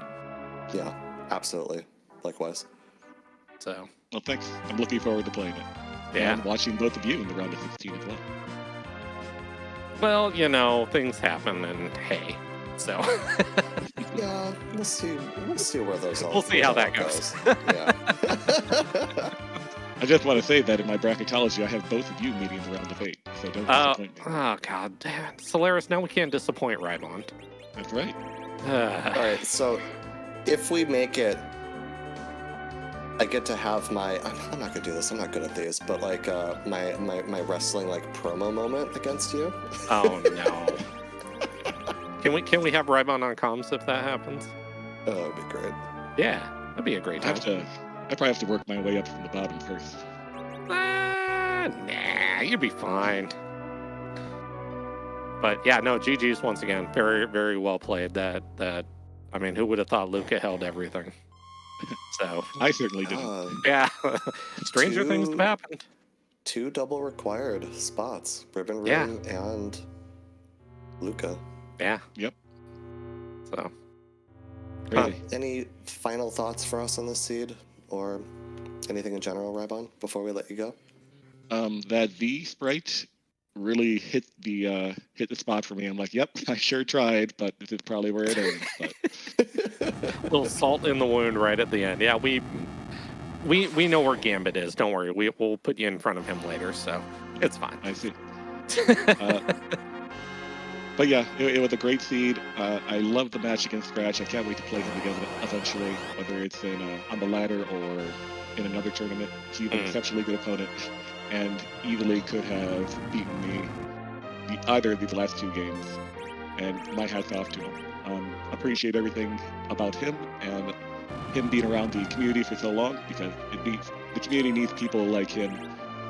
Yeah, absolutely. Likewise. So. Well, thanks. I'm looking forward to playing it. Yeah. And watching both of you in the round of 16 as well. Well, things happen, and hey, so. Yeah, we'll see where those all. We'll see how that goes. Yeah. I just want to say that in my bracketology, I have both of you meeting the round of 8, so don't disappoint me. Oh, god damn it. Solaris, now we can't disappoint rhybon. That's right. All right, so if we make it, I get to have my. I'm not gonna do this. I'm not good at these, but like my wrestling like promo moment against you. Oh no. Can we have rhybon on comms if that happens? Oh, that'd be great. Yeah, that'd be a great time. I probably have to work my way up from the bottom first. Nah, you'll be fine. But yeah, no, GG's once again. Very, very well played. That I mean, who would have thought Luca held everything? So I certainly didn't. Yeah, stranger things have happened. 2 double required spots: Ribbon Room and Luca. Yeah. Yep. So. Any final thoughts for us on this seed, or anything in general, rhybon, before we let you go? That V sprite really hit the spot for me. I'm like, yep, I sure tried, but this is probably where it ends. A little salt in the wound right at the end. Yeah, we know where Gambit is. Don't worry, we'll put you in front of him later, so it's fine. I see. But yeah, it was a great seed. I love the match against Scratch. I can't wait to play him again eventually, whether it's on the ladder or in another tournament. He's an exceptionally good opponent, and easily could have beaten me either of these last 2 games. And my hat's off to him. Appreciate everything about him and him being around the community for so long, because the community needs people like him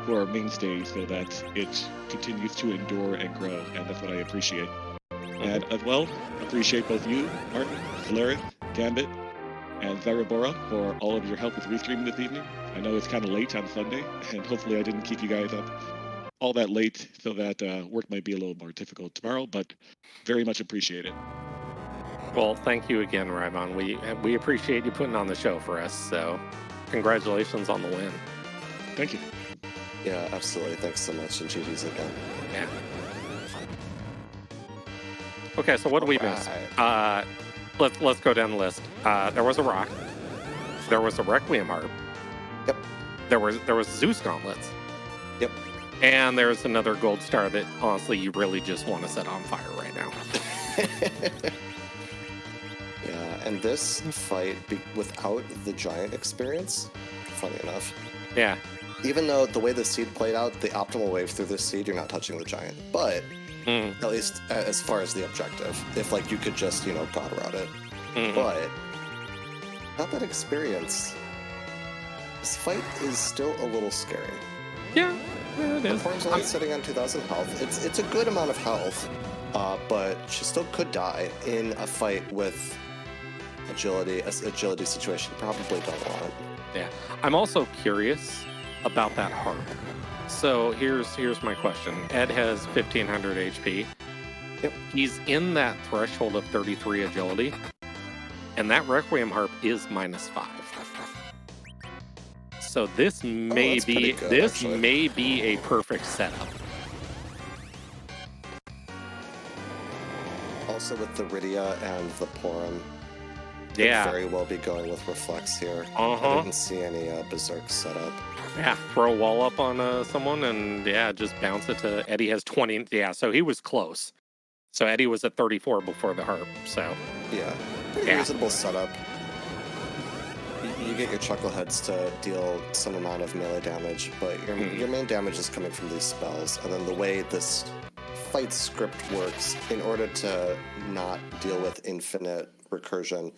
who are mainstays so that it continues to endure and grow, and that's what I appreciate. And as well, appreciate both you, Martin, Solaris, Gambit, and Zarabora for all of your help with restreaming this evening. I know it's kind of late on Sunday, and hopefully I didn't keep you guys up all that late so that work might be a little more difficult tomorrow, but very much appreciate it. Well, thank you again, rhybon. We appreciate you putting on the show for us, so congratulations on the win. Thank you. Yeah, absolutely. Thanks so much, and GG's again. Yeah. Okay, so what do we miss? Let's go down the list. There was a rock. There was a Requiem harp. Yep. There was Zeus gauntlets. Yep. And there's another gold star that honestly you really just want to set on fire right now. Yeah, and this fight without the giant experience, funny enough. Yeah. Even though the way the seed played out, the optimal wave through this seed, you're not touching the giant. But at least as far as the objective, if like you could just, God route it. But without that experience, this fight is still a little scary. Yeah, it is. Form's only sitting on 2,000 health. It's a good amount of health, but she still could die in a fight with agility, an agility situation you probably don't want. Yeah. I'm also curious about that harp. So here's my question. Ed has 1,500 HP. Yep. He's in that threshold of 33 agility, and that Requiem harp is -5. So this may be a perfect setup. Also with the Rydia and the Porum, could very well be going with Reflex here. I didn't see any Berserk setup. Yeah, throw a wall up on someone and just bounce it to Eddie has 20. Yeah, so he was close. So Eddie was at 34 before the harp. So yeah, pretty reasonable setup. You get your chuckleheads to deal some amount of melee damage, but your main damage is coming from these spells. And then the way this fight script works, in order to not deal with infinite recursion,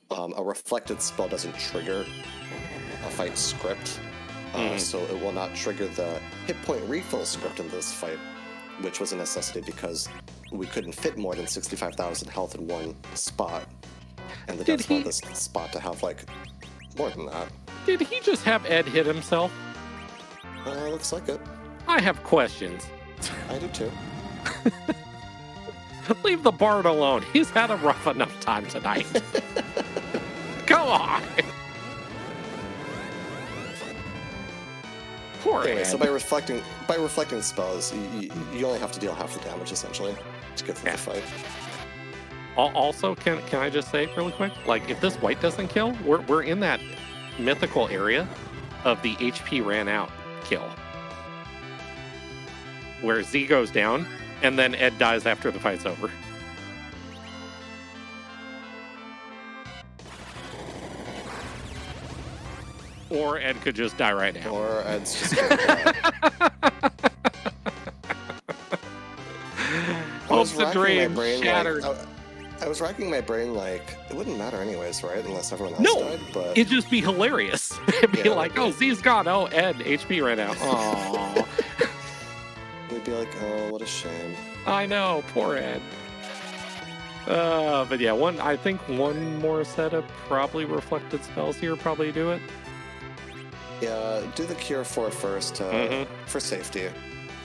a reflected spell doesn't trigger a fight script. So it will not trigger the hit point refill script in this fight, which was a necessity because we couldn't fit more than 65,000 health in one spot. And the devs want this spot to have, like, more than that. Did he just have Ed hit himself? Looks like it. I have questions. I do too. Leave the Bard alone. He's had a rough enough time tonight. Come on. Poor anyway, Ed. so by reflecting spells, you only have to deal half the damage essentially to get through the fight. Also, can I just say really quick? Like, if this white doesn't kill, we're in that mythical area of the HP ran out kill, where Z goes down and then Ed dies after the fight's over. Or Ed could just die right now. Or Ed's just gonna die. Hopes and dreams shattered. I was racking my brain like, it wouldn't matter anyways, right? Unless everyone else died. But it'd just be hilarious. It'd be like, oh, Z's gone. Oh, Ed, HP ran out. Aww. We'd be like, oh, what a shame. I know, poor Ed. But yeah, I think one more set of probably reflected spells here probably do it. Yeah, do the Cure 4 first for safety,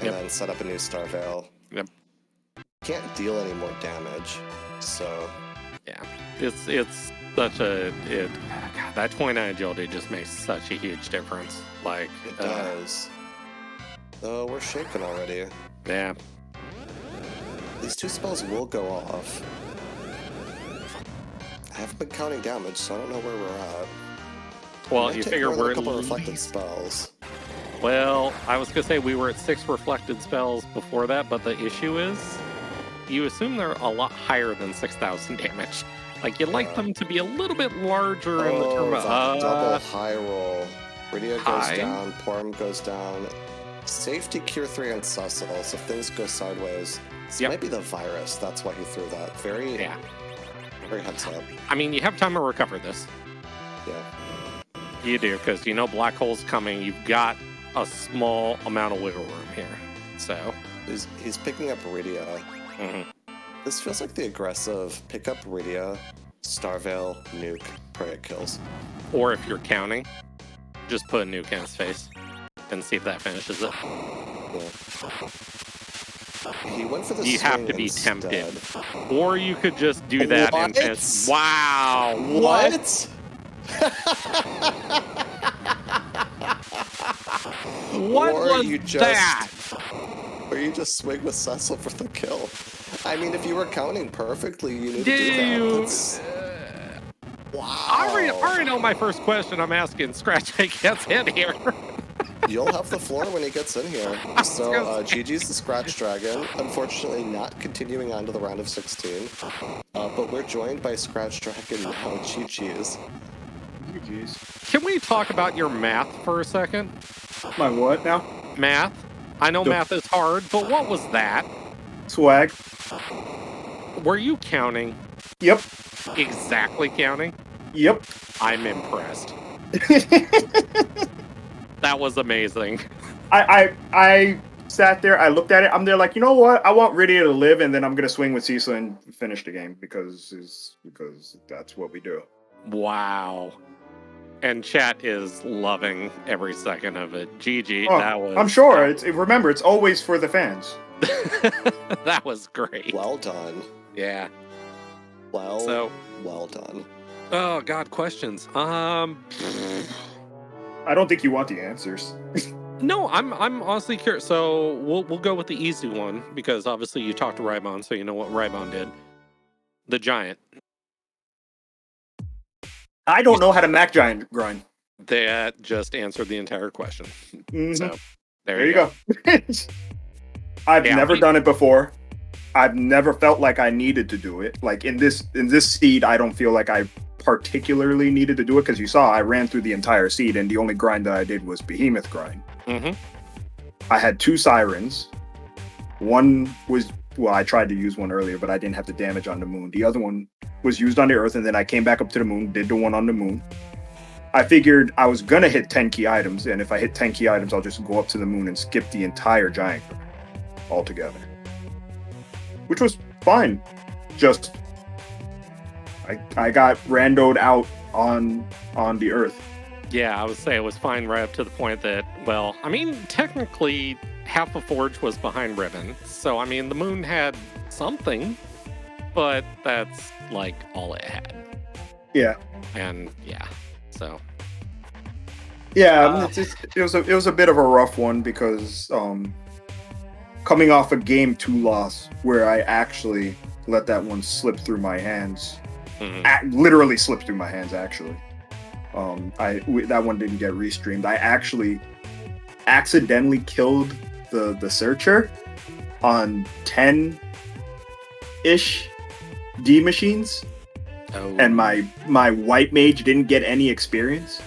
and then set up a new Star Veil. Yep. Can't deal any more damage, so... Yeah, it's such a... God, that 29 agility just makes such a huge difference. Like, it does. Oh, we're shaken already. Yeah. These two spells will go off. I haven't been counting damage, so I don't know where we're at. Well, you figure we're a couple of reflected spells. Well, I was gonna say we were at 6 reflected spells before that, but the issue is, you assume they're a lot higher than 6,000 damage. Like, you'd like them to be a little bit larger in the term of... double high roll. Rydia goes down, Porum goes down. Safety, Cure 3, and Cecil, so if things go sideways... This might be the virus, that's why he threw that. Very heads up. I mean, you have time to recover this. Yeah. You do, because you know Black Hole's coming. You've got a small amount of wiggle room here. So he's picking up Rydia. This feels like the aggressive pick up Rydia, Starveil, nuke, pray it kills. Or if you're counting, just put a nuke in his face and see if that finishes it. Yeah. He went for the You have to be tempted. Or you could just do that and finish. Wow. What? What was that? Or you just swing with Cecil for the kill. I mean, if you were counting perfectly, you need to do that. Wow. I already know my first question I'm asking Scratch gets in here. You'll have the floor when he gets in here. So, GG's the Scratch Dragon. Unfortunately, not continuing on to the round of 16. But we're joined by Scratch Dragon now. GG's. Can we talk about your math for a second? My what now? Math. I know math is hard, but what was that? Swag. Were you counting? Yep. Exactly counting? Yep. I'm impressed. That was amazing. I sat there, I looked at it, I'm there like, you know what? I want Rydia to live, and then I'm gonna swing with Cecil and finish the game because that's what we do. Wow. And chat is loving every second of it. GG, that was... I'm sure. Remember, it's always for the fans. That was great. Well done. Yeah. Well done. Oh, God, questions. I don't think you want the answers. No, I'm honestly curious. So we'll go with the easy one, because obviously you talked to rhybon, so you know what rhybon did. The giant. I don't know how to Mac Giant grind. That just answered the entire question. So there you go. I've never done it before. I've never felt like I needed to do it. Like in this seed, I don't feel like I particularly needed to do it, because you saw I ran through the entire seed, and the only grind that I did was Behemoth grind. I had 2 sirens. One was, well, I tried to use one earlier, but I didn't have the damage on the moon. The other one was used on the earth, and then I came back up to the moon, did the one on the moon. I figured I was gonna hit 10 key items, and if I hit 10 key items, I'll just go up to the moon and skip the entire giant altogether. Which was fine. Just I got randoed out on the earth. Yeah, I would say it was fine right up to the point that, well, I mean, technically half of Forge was behind Ribbon. So, I mean, the moon had something, but that's like all it had. Yeah. And yeah, so. Yeah, it was a bit of a rough one, because coming off a game 2 loss where I actually let that one slip through my hands. Literally slipped through my hands, actually. That one didn't get restreamed. I actually accidentally killed the searcher on 10-ish D machines. And my white mage didn't get any experience.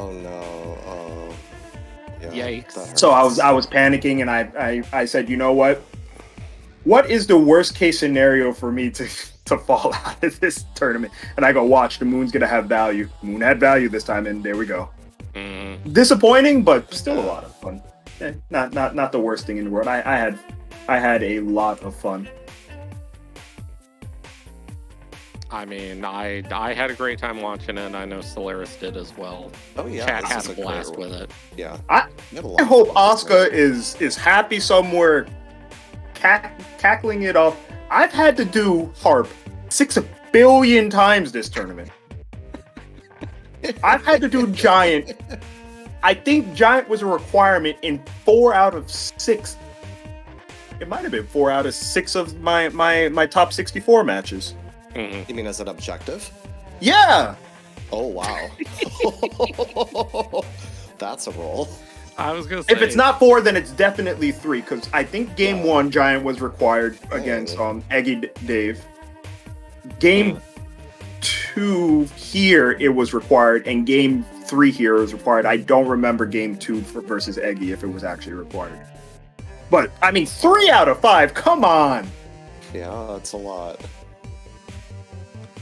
Oh no. Oh. Yeah, Yikes. So I was panicking, and I said, you know what? What is the worst case scenario for me to fall out of this tournament? And I go, watch, the moon's gonna have value. Moon had value this time, and there we go. Disappointing, but still a lot of fun. Not the worst thing in the world. I had a lot of fun. I mean, I had a great time watching it. I know Solaris did as well. Oh yeah, Chat had a blast with it. Yeah, I hope Asuka is happy somewhere, cackling it up. I've had to do harp 6 billion times this tournament. I've had to do giant. I think giant was a requirement in 4 out of 6. It might have been 4 out of 6 of my top 64 matches. Mm-hmm. You mean as an objective? Yeah. Oh wow. That's a roll. I was gonna say, if it's not 4, then it's definitely 3, because I think game 1 giant was required against Eggy Dave. Game 2 here it was required, and game 3 here was required. I don't remember game 2 versus Eggy if it was actually required. But I mean, 3 out of 5. Come on. Yeah, that's a lot.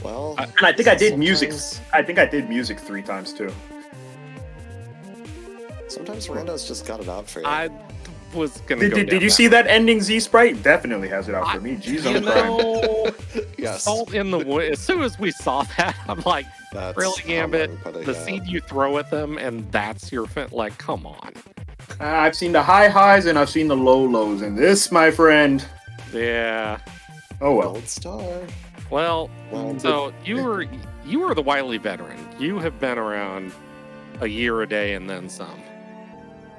Well, and I think I did music. I think I did music 3 times too. Sometimes randos just got it out for you. I was gonna. Did you see that ending Z Sprite? Definitely has it out for me. Jeez, on the crime. Yes. Salt in the wood. As soon as we saw that, I'm like, That's really, Gambit? the The seed you throw at them, and that's your like, come on. I've seen the high highs and I've seen the low lows, and this, my friend. Yeah. Oh well. Gold star. Well, so you were the wily veteran. You have been around a year a day and then some.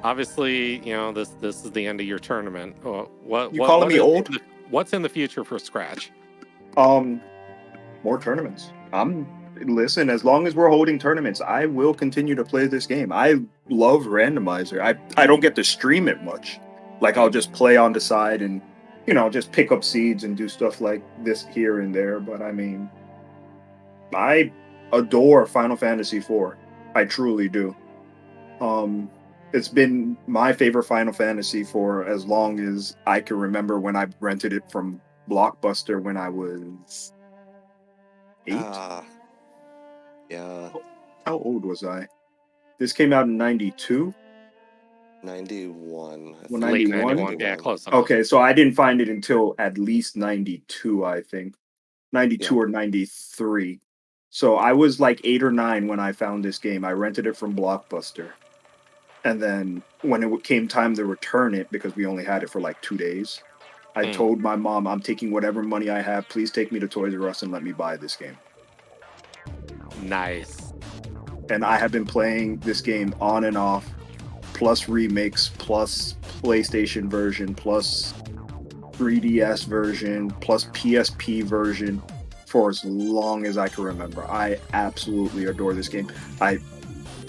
Obviously, you know this is the end of your tournament. What calling me old? What's in the future for Scratch? More tournaments. Listen, as long as we're holding tournaments, I will continue to play this game. I love randomizer. I don't get to stream it much. Like, I'll just play on the side and, you know, just pick up seeds and do stuff like this here and there. But I mean, I adore Final Fantasy IV. I truly do. It's been my favorite Final Fantasy for as long as I can remember, when I rented it from Blockbuster when I was 8. Yeah. How old was I? This came out in 92? 91. Well, 91? 91? Yeah, close enough. Okay, so I didn't find it until at least 92, I think. 92 or 93. So I was like 8 or 9 when I found this game. I rented it from Blockbuster. And then when it came time to return it, because we only had it for like 2 days, I told my mom, I'm taking whatever money I have. Please take me to Toys R Us and let me buy this game. Nice. And I have been playing this game on and off, plus remakes, plus PlayStation version, plus 3DS version, plus PSP version, for as long as I can remember. I absolutely adore this game.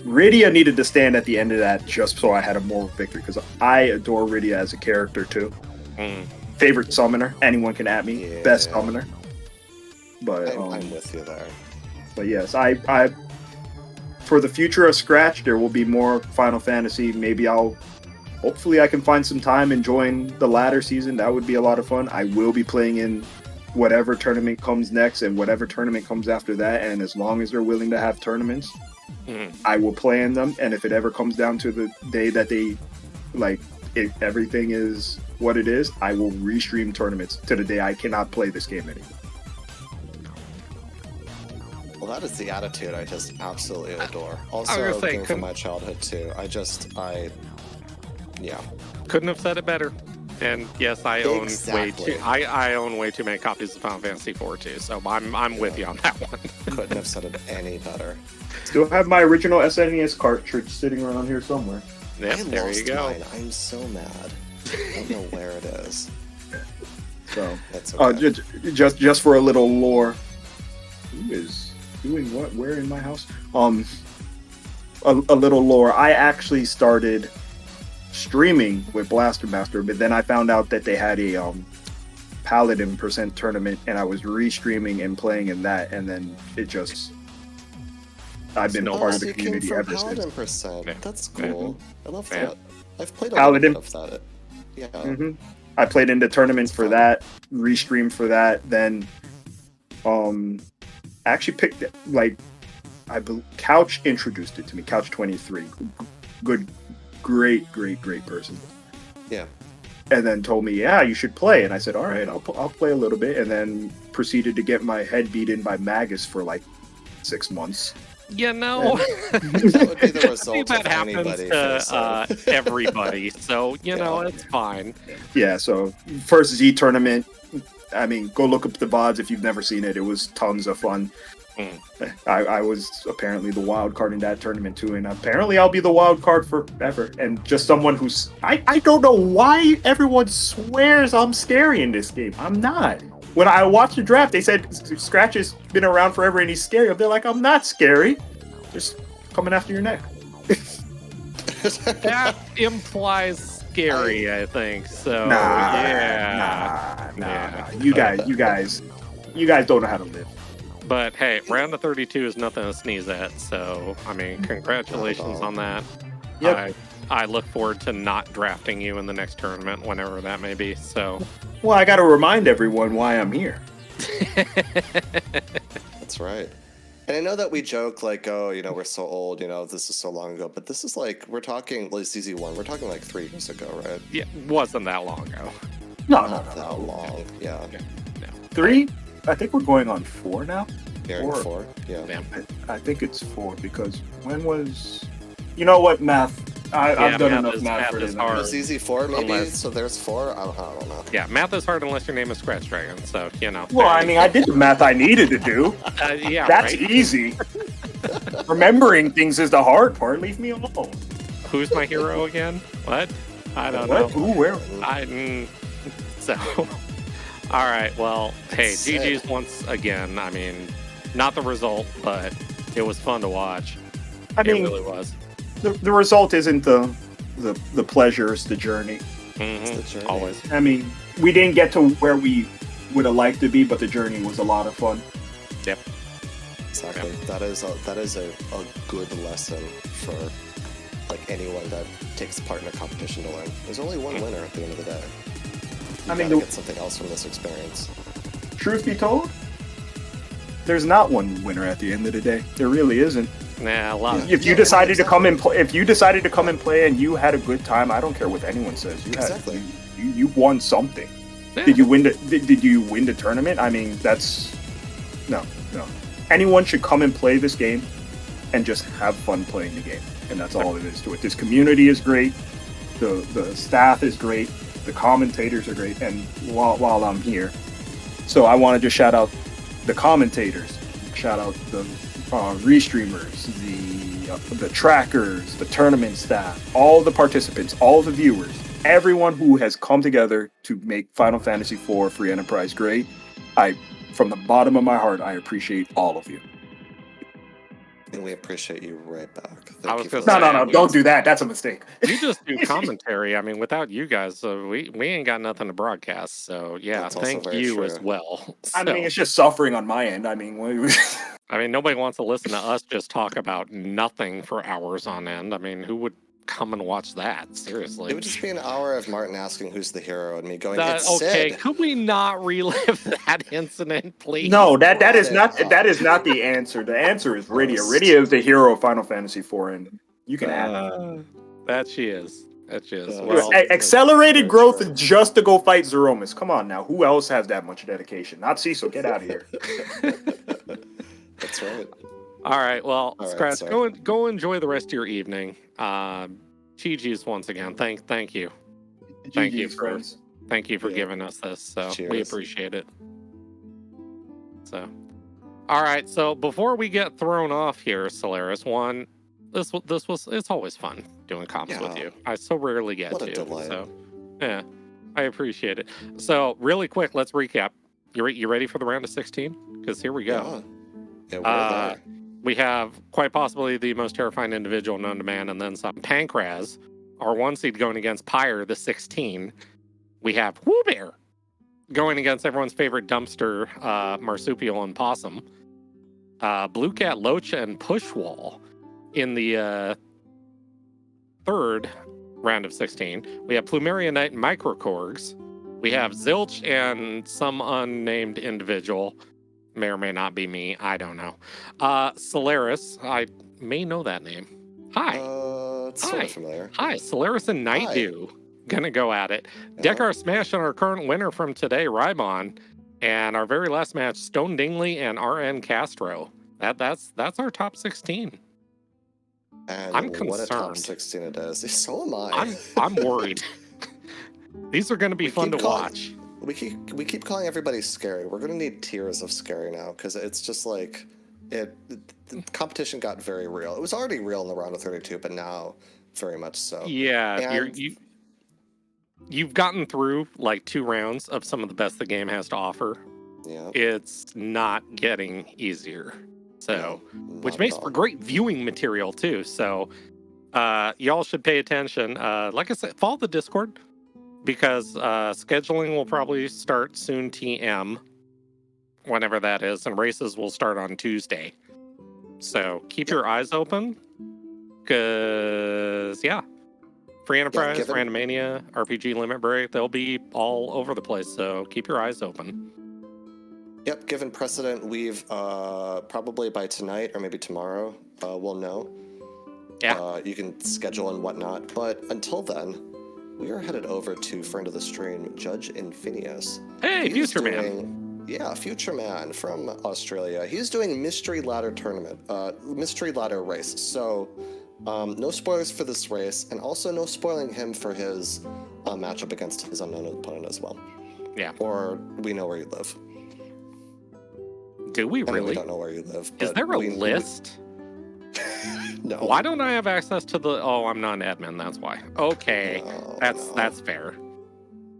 Rydia needed to stand at the end of that just so I had a moral victory, because I adore Rydia as a character too. Favorite summoner, anyone can at me. Yeah. Best summoner. But I'm with you there. But yes, I for the future of Scratch, there will be more Final Fantasy. Maybe hopefully I can find some time and join the latter season. That would be a lot of fun. I will be playing in whatever tournament comes next and whatever tournament comes after that. And as long as they're willing to have tournaments, I will play in them. And if it ever comes down to the day that they, like, if everything is what it is, I will restream tournaments to the day I cannot play this game anymore. Well, that is the attitude I just absolutely adore. Also, I was gonna say, game from my childhood too. Yeah. Couldn't have said it better. And yes, I own Exactly. I own way too many copies of Final Fantasy IV too. So I'm with you on that one. Couldn't have said it any better. Still have my original SNES cartridge sitting around here somewhere. Yep, I there you lost go. mine. I'm so mad. I don't know where it is. So That's okay. just for a little lore. Who is doing what? Where in my house? A little lore. I actually started streaming with Blaster Master, but then I found out that they had a Paladin % tournament, and I was restreaming and playing in that, and then it just I've been part of the you came community from ever Paladin since. percent. Yeah. That's cool. I love Yeah. that. I've played a Paladin. little bit of that. Yeah. Mm-hmm. I played in the tournament It's for fun. that, restreamed for that. Then, I actually picked Couch introduced it to me. Couch 23, good, great person. Yeah. And then told me, yeah, you should play. And I said, all right, I'll play a little bit. And then proceeded to get my head beat in by Magus for like 6 months. You know, That would be the result that of happens anybody. to everybody. So, you know, it's fine. Yeah, so first Z tournament. I mean, go look up the VODs if you've never seen it. It was tons of fun. I was apparently the wild card in that tournament too, and apparently I'll be the wild card forever. And just someone who's I don't know why everyone swears I'm scary in this game. I'm not. When I watched the draft, they said Scratch has been around forever and he's scary. They're like, I'm not scary. Just coming after your neck. That implies scary, I think. So, Nah. You guys don't know how to live. But hey, round of 32 is nothing to sneeze at. So, I mean, congratulations on that. Yep. I look forward to not drafting you in the next tournament, whenever that may be. So, well, I got to remind everyone why I'm here. That's right. And I know that we joke like, oh, you know, we're so old, you know, this is so long ago. But this is like, we're talking, like CZ1, we're talking like 3 years ago, right? Yeah, wasn't that long ago. No. That long, yeah. No. 3? I think we're going on 4 now. Hearing 4, yeah. I think it's 4 because when was... You know what, math? I've done enough math for this. Was CZ4 maybe? Unless... So there's 4? I don't know. Yeah, math is hard unless your name is Scratchdragon, so, you know. Well, I mean, I did the math I needed to do. Yeah, That's right? easy. Remembering things is the hard part. Leave me alone. Who's my hero again? What? I don't What? know. Who? Where? So, all right. Well, hey, GG's once again. I mean, not the result, but it was fun to watch. I mean, it really was. The result isn't the pleasure, it's the journey. Mm-hmm. It's the journey. Always. I mean, we didn't get to where we would have liked to be, but the journey was a lot of fun. Yep. Exactly. Yep. That is a good lesson for like anyone that takes part in a competition to learn. There's only one winner at the end of the day. You gotta get something else from this experience. Truth be told, there's not one winner at the end of the day. There really isn't. Nah, a lot. If you decided to come and play, and you had a good time, I don't care what anyone says. You won something. Yeah. Did you win the tournament? I mean, that's no. Anyone should come and play this game and just have fun playing the game, and that's all it is to it. This community is great. The staff is great. The commentators are great. And while I'm here, so I want to just shout out the commentators, shout out the restreamers, the trackers, the tournament staff, all the participants, all the viewers, everyone who has come together to make Final Fantasy IV Free Enterprise great. From the bottom of my heart, I appreciate all of you. And we appreciate you right back. No, don't do that. That's a mistake. You just do commentary. I mean, without you guys, we ain't got nothing to broadcast. So, yeah, thank you as well. So, I mean, it's just suffering on my end. I mean, nobody wants to listen to us just talk about nothing for hours on end. I mean, who would come and watch that? Seriously. It would just be an hour of Martin asking who's the hero and me going, it's okay, Sid. Could we not relive that incident, please? No, that is not the answer. The answer is Rydia. Rydia is the hero of Final Fantasy IV, and you can add that she is. Well, accelerated growth just to go fight Zeromus. Come on now. Who else has that much dedication? Not Cecil. Get out of here. That's right. All right. Well, Scratch, go enjoy the rest of your evening. GG's once again. Thank you. Thank you for giving us this. So we appreciate it. So, all right. So before we get thrown off here, Solaris, it's always fun doing comps with you. I so rarely get to. Delight. So, yeah, I appreciate it. So, really quick, let's recap. You ready for the round of 16? Because here we go. Yeah, we have quite possibly the most terrifying individual known to man, and then some. Pancraz, our 1 seed, going against Pyre, the 16. We have Woobear going against everyone's favorite dumpster, Marsupial and Possum. Blue Cat, Loach, and Pushwall in the third round of 16. We have Plumeria Knight and Microkorgs. We have Zilch and some unnamed individual. May or may not be me. I don't know. Solaris. I may know that name. Hi. It's sort of familiar. Hi. Solaris and Nightdew. Gonna go at it. Dekar Smash and our current winner from today, Rhybon. And our very last match, Stone Dingley and RN Castro. That's our top 16. And I'm concerned. What a top 16 it is. So am I. I'm worried. These are going to be fun to watch. We keep calling everybody scary. We're going to need tiers of scary now because it's just like the competition got very real. It was already real in the round of 32, but now very much so. Yeah, and you've gotten through like 2 rounds of some of the best the game has to offer. Yeah, it's not getting easier. So, which makes for great viewing material too. So, y'all should pay attention. Like I said, follow the Discord because scheduling will probably start soon. TM, whenever that is, and races will start on Tuesday. So keep your eyes open, because Free Enterprise, Randomania, RPG Limit Break, they'll be all over the place. So keep your eyes open. Yep, given precedent, we've probably by tonight or maybe tomorrow, we'll know. Yeah. You can schedule and whatnot. But until then, we are headed over to friend of the stream, Judge Infinius. Hey, Future Man. Yeah, Future Man from Australia. He's doing Mystery Ladder Tournament, Mystery Ladder race. So, no spoilers for this race, and also no spoiling him for his matchup against his unknown opponent as well. Yeah. Or we know where you live. Do we really? We don't know where you live. Is there a list? No. Why don't I have access to the... Oh, I'm not an admin, that's why. Okay, that's fair.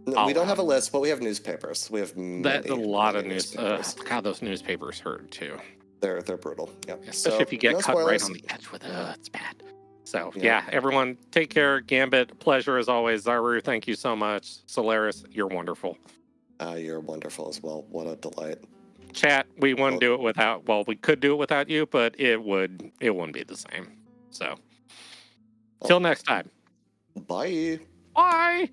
No, we don't have a list, but we have newspapers. We have a lot of newspapers. God, those newspapers hurt too. They're brutal. Yeah. Especially if you get cut right on the edge with it's bad. So yeah, everyone take care. Gambit, pleasure as always. Zaru, thank you so much. Solaris, you're wonderful. You're wonderful as well. What a delight. Chat, we wouldn't do it without. Well, we could do it without you, but it wouldn't be the same. So, till next time. Bye. Bye.